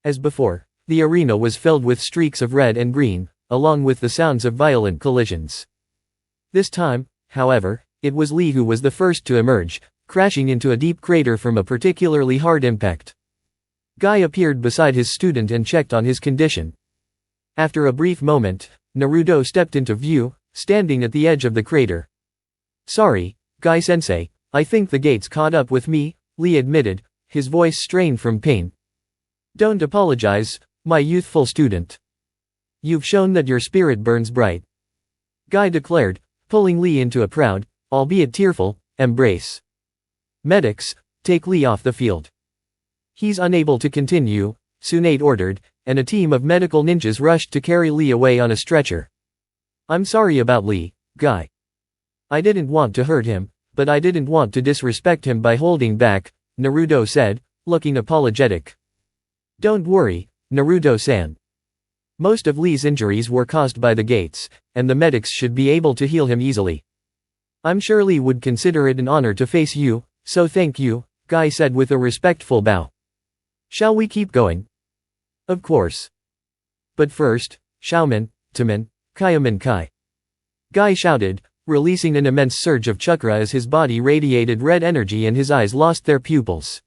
As before, the arena was filled with streaks of red and green, along with the sounds of violent collisions. This time, however, it was Lee who was the first to emerge, crashing into a deep crater from a particularly hard impact. Guy appeared beside his student and checked on his condition. After a brief moment, Naruto stepped into view, standing at the edge of the crater. Sorry, Guy-sensei, I think the gates caught up with me, Lee admitted, his voice strained from pain. Don't apologize, my youthful student. You've shown that your spirit burns bright. Guy declared, pulling Lee into a proud, albeit tearful, embrace. Medics, take Lee off the field. He's unable to continue, Tsunade ordered, and a team of medical ninjas rushed to carry Lee away on a stretcher. I'm sorry about Lee, Guy. I didn't want to hurt him, but I didn't want to disrespect him by holding back, Naruto said, looking apologetic. Don't worry, Naruto-san. Most of Lee's injuries were caused by the gates, and the medics should be able to heal him easily. I'm sure Lee would consider it an honor to face you, so thank you, Guy said with a respectful bow. Shall we keep going? Of course. But first, Xiaoman, Taman, Kaiaman Kai. Guy shouted, releasing an immense surge of chakra as his body radiated red energy and his eyes lost their pupils.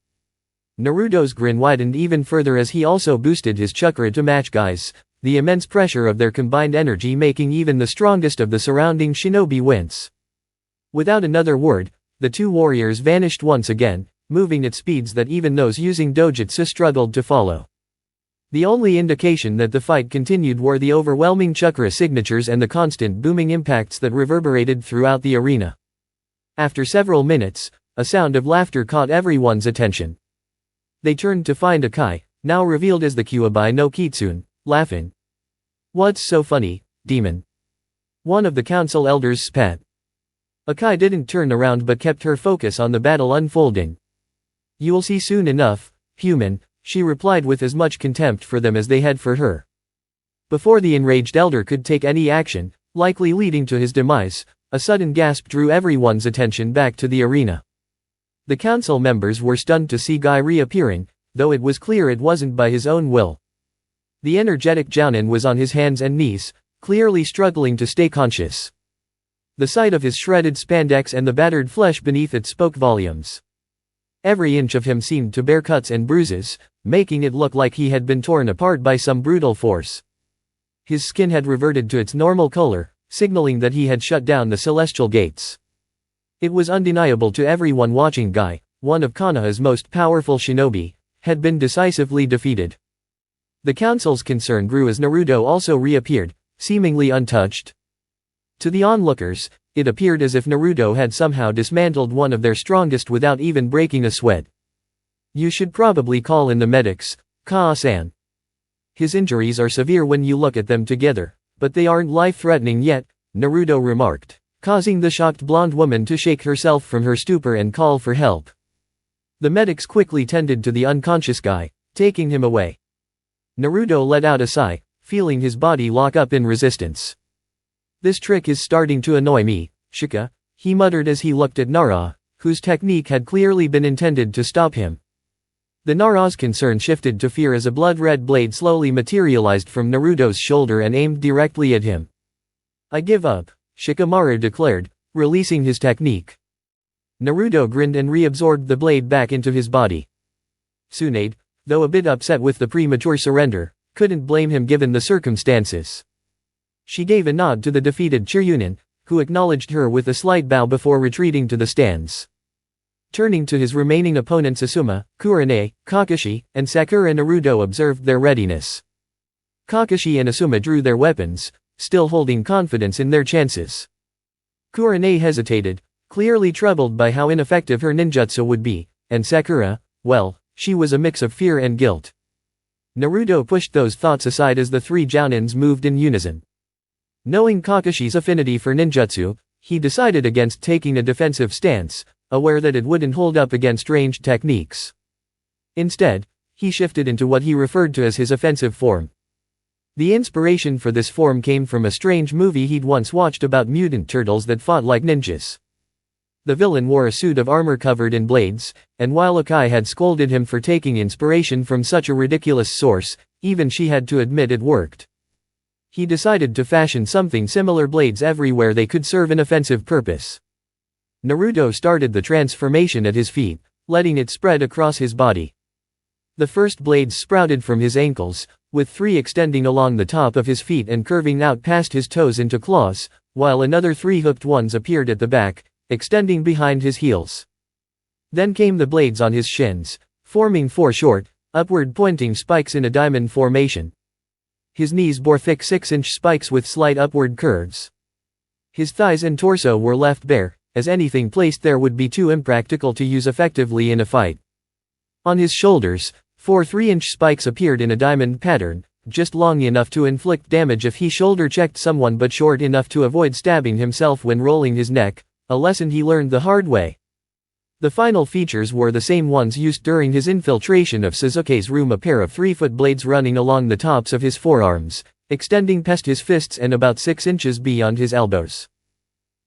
Naruto's grin widened even further as he also boosted his chakra to match Guy's, the immense pressure of their combined energy making even the strongest of the surrounding shinobi wince. Without another word, the two warriors vanished once again, moving at speeds that even those using dojutsu struggled to follow. The only indication that the fight continued were the overwhelming chakra signatures and the constant booming impacts that reverberated throughout the arena. After several minutes, a sound of laughter caught everyone's attention. They turned to find Akai, now revealed as the Kyuubi no Kitsune, laughing. What's so funny, demon? One of the council elders spat. Akai didn't turn around but kept her focus on the battle unfolding. You'll see soon enough, human, she replied with as much contempt for them as they had for her. Before the enraged elder could take any action, likely leading to his demise, a sudden gasp drew everyone's attention back to the arena. The council members were stunned to see Guy reappearing, though it was clear it wasn't by his own will. The energetic Jounin was on his hands and knees, clearly struggling to stay conscious. The sight of his shredded spandex and the battered flesh beneath it spoke volumes. Every inch of him seemed to bear cuts and bruises, making it look like he had been torn apart by some brutal force. His skin had reverted to its normal color, signaling that he had shut down the celestial gates. It was undeniable to everyone watching Guy, one of Konoha's most powerful shinobi, had been decisively defeated. The council's concern grew as Naruto also reappeared, seemingly untouched. To the onlookers, it appeared as if Naruto had somehow dismantled one of their strongest without even breaking a sweat. You should probably call in the medics, Kaa-san. His injuries are severe when you look at them together, but they aren't life-threatening yet, Naruto remarked, causing the shocked blonde woman to shake herself from her stupor and call for help. The medics quickly tended to the unconscious Guy, taking him away. Naruto let out a sigh, feeling his body lock up in resistance. This trick is starting to annoy me, Shika, he muttered as he looked at Nara, whose technique had clearly been intended to stop him. The Nara's concern shifted to fear as a blood-red blade slowly materialized from Naruto's shoulder and aimed directly at him. I give up, Shikamaru declared, releasing his technique. Naruto grinned and reabsorbed the blade back into his body. Tsunade, though a bit upset with the premature surrender, couldn't blame him given the circumstances. She gave a nod to the defeated Chiryunin, who acknowledged her with a slight bow before retreating to the stands. Turning to his remaining opponents Asuma, Kurane, Kakashi, and Sakura, Naruto observed their readiness. Kakashi and Asuma drew their weapons, still holding confidence in their chances. Kurane hesitated, clearly troubled by how ineffective her ninjutsu would be, and Sakura, well, she was a mix of fear and guilt. Naruto pushed those thoughts aside as the three Jounins moved in unison. Knowing Kakashi's affinity for ninjutsu, he decided against taking a defensive stance, aware that it wouldn't hold up against ranged techniques. Instead, he shifted into what he referred to as his offensive form. The inspiration for this form came from a strange movie he'd once watched about mutant turtles that fought like ninjas. The villain wore a suit of armor covered in blades, and while Akai had scolded him for taking inspiration from such a ridiculous source, even she had to admit it worked. He decided to fashion something similar, blades everywhere they could serve an offensive purpose. Naruto started the transformation at his feet, letting it spread across his body. The first blades sprouted from his ankles, with 3 extending along the top of his feet and curving out past his toes into claws, while another 3 hooked ones appeared at the back, extending behind his heels. Then came the blades on his shins, forming 4 short, upward-pointing spikes in a diamond formation. His knees bore thick 6-inch spikes with slight upward curves. His thighs and torso were left bare, as anything placed there would be too impractical to use effectively in a fight. On his shoulders, 4 3-inch spikes appeared in a diamond pattern, just long enough to inflict damage if he shoulder-checked someone but short enough to avoid stabbing himself when rolling his neck, a lesson he learned the hard way. The final features were the same ones used during his infiltration of Sasuke's room, a pair of 3-foot blades running along the tops of his forearms, extending past his fists and about 6 inches beyond his elbows.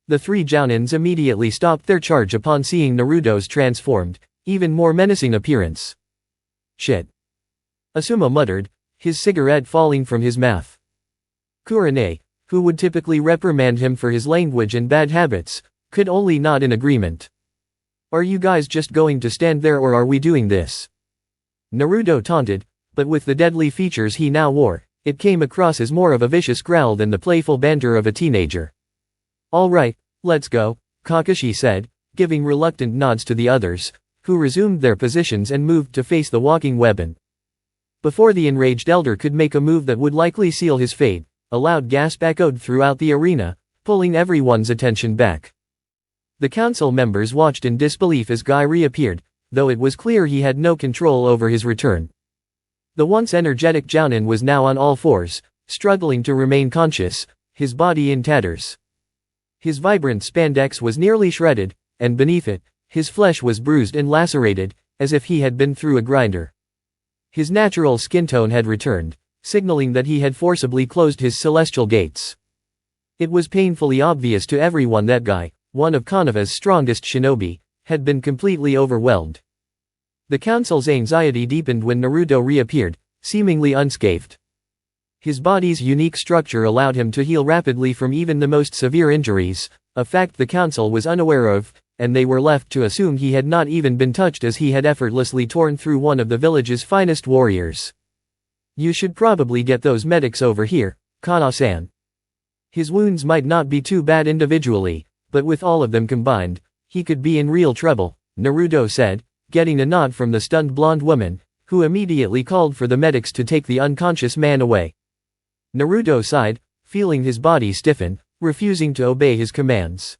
The 3 Jounins immediately stopped their charge upon seeing Naruto's transformed, even more menacing appearance. Shit. Asuma muttered, his cigarette falling from his mouth. Kurane, who would typically reprimand him for his language and bad habits, could only nod in agreement. Are you guys just going to stand there or are we doing this? Naruto taunted, but with the deadly features he now wore, it came across as more of a vicious growl than the playful banter of a teenager. Alright, let's go, Kakashi said, giving reluctant nods to the others, who resumed their positions and moved to face the walking weapon. Before the enraged elder could make a move that would likely seal his fate, a loud gasp echoed throughout the arena, pulling everyone's attention back. The council members watched in disbelief as Guy reappeared, though it was clear he had no control over his return. The once energetic Jounin was now on all fours, struggling to remain conscious, his body in tatters. His vibrant spandex was nearly shredded, and beneath it, his flesh was bruised and lacerated, as if he had been through a grinder. His natural skin tone had returned, signaling that he had forcibly closed his celestial gates. It was painfully obvious to everyone that Guy, one of Konoha's strongest shinobi, had been completely overwhelmed. The council's anxiety deepened when Naruto reappeared, seemingly unscathed. His body's unique structure allowed him to heal rapidly from even the most severe injuries, a fact the council was unaware of, and they were left to assume he had not even been touched as he had effortlessly torn through one of the village's finest warriors. You should probably get those medics over here, Kana-san. His wounds might not be too bad individually, but with all of them combined, he could be in real trouble, Naruto said, getting a nod from the stunned blonde woman, who immediately called for the medics to take the unconscious man away. Naruto sighed, feeling his body stiffen, refusing to obey his commands.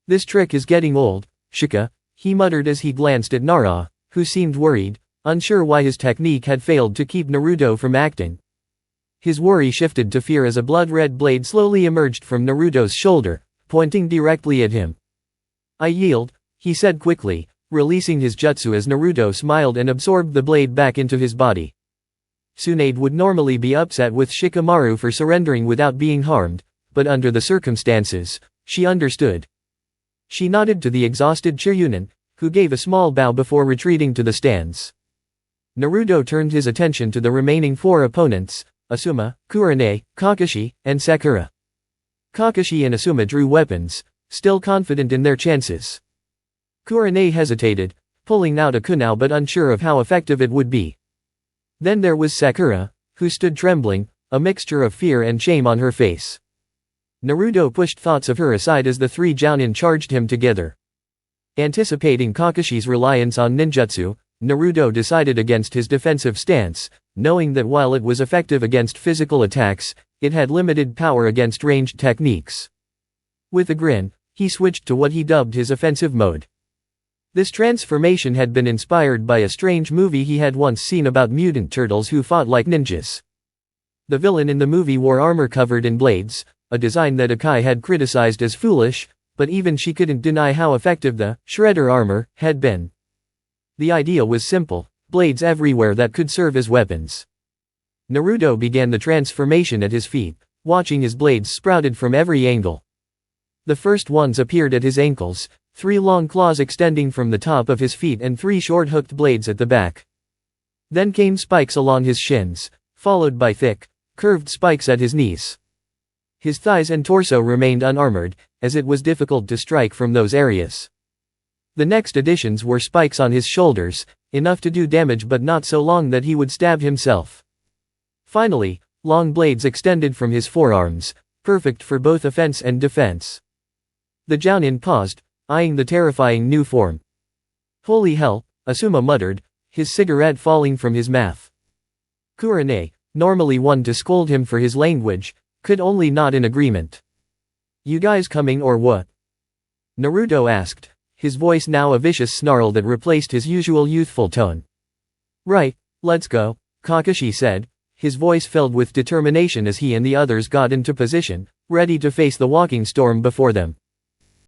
This trick is getting old, Shika, he muttered as he glanced at Nara, who seemed worried, unsure why his technique had failed to keep Naruto from acting. His worry shifted to fear as a blood-red blade slowly emerged from Naruto's shoulder, pointing directly at him. I yield, he said quickly, releasing his jutsu as Naruto smiled and absorbed the blade back into his body. Tsunade would normally be upset with Shikamaru for surrendering without being harmed, but under the circumstances, she understood. She nodded to the exhausted Chiryunin, who gave a small bow before retreating to the stands. Naruto turned his attention to the remaining four opponents, Asuma, Kurane, Kakashi, and Sakura. Kakashi and Asuma drew weapons, still confident in their chances. Kurane hesitated, pulling out a kunai but unsure of how effective it would be. Then there was Sakura, who stood trembling, a mixture of fear and shame on her face. Naruto pushed thoughts of her aside as the three Jounin charged him together. Anticipating Kakashi's reliance on ninjutsu, Naruto decided against his defensive stance, knowing that while it was effective against physical attacks, it had limited power against ranged techniques. With a grin, he switched to what he dubbed his offensive mode. This transformation had been inspired by a strange movie he had once seen about mutant turtles who fought like ninjas. The villain in the movie wore armor covered in blades, a design that Akai had criticized as foolish, but even she couldn't deny how effective the shredder armor had been. The idea was simple, blades everywhere that could serve as weapons. Naruto began the transformation at his feet, watching his blades sprouted from every angle. The first ones appeared at his ankles, 3 long claws extending from the top of his feet and 3 short hooked blades at the back. Then came spikes along his shins, followed by thick, curved spikes at his knees. His thighs and torso remained unarmored, as it was difficult to strike from those areas. The next additions were spikes on his shoulders, enough to do damage but not so long that he would stab himself. Finally, long blades extended from his forearms, perfect for both offense and defense. The Jounin paused, eyeing the terrifying new form. Holy hell, Asuma muttered, his cigarette falling from his mouth. Kurane, normally one to scold him for his language, could only nod in agreement. You guys coming or what? Naruto asked, his voice now a vicious snarl that replaced his usual youthful tone. Right, let's go, Kakashi said, his voice filled with determination as he and the others got into position, ready to face the walking storm before them.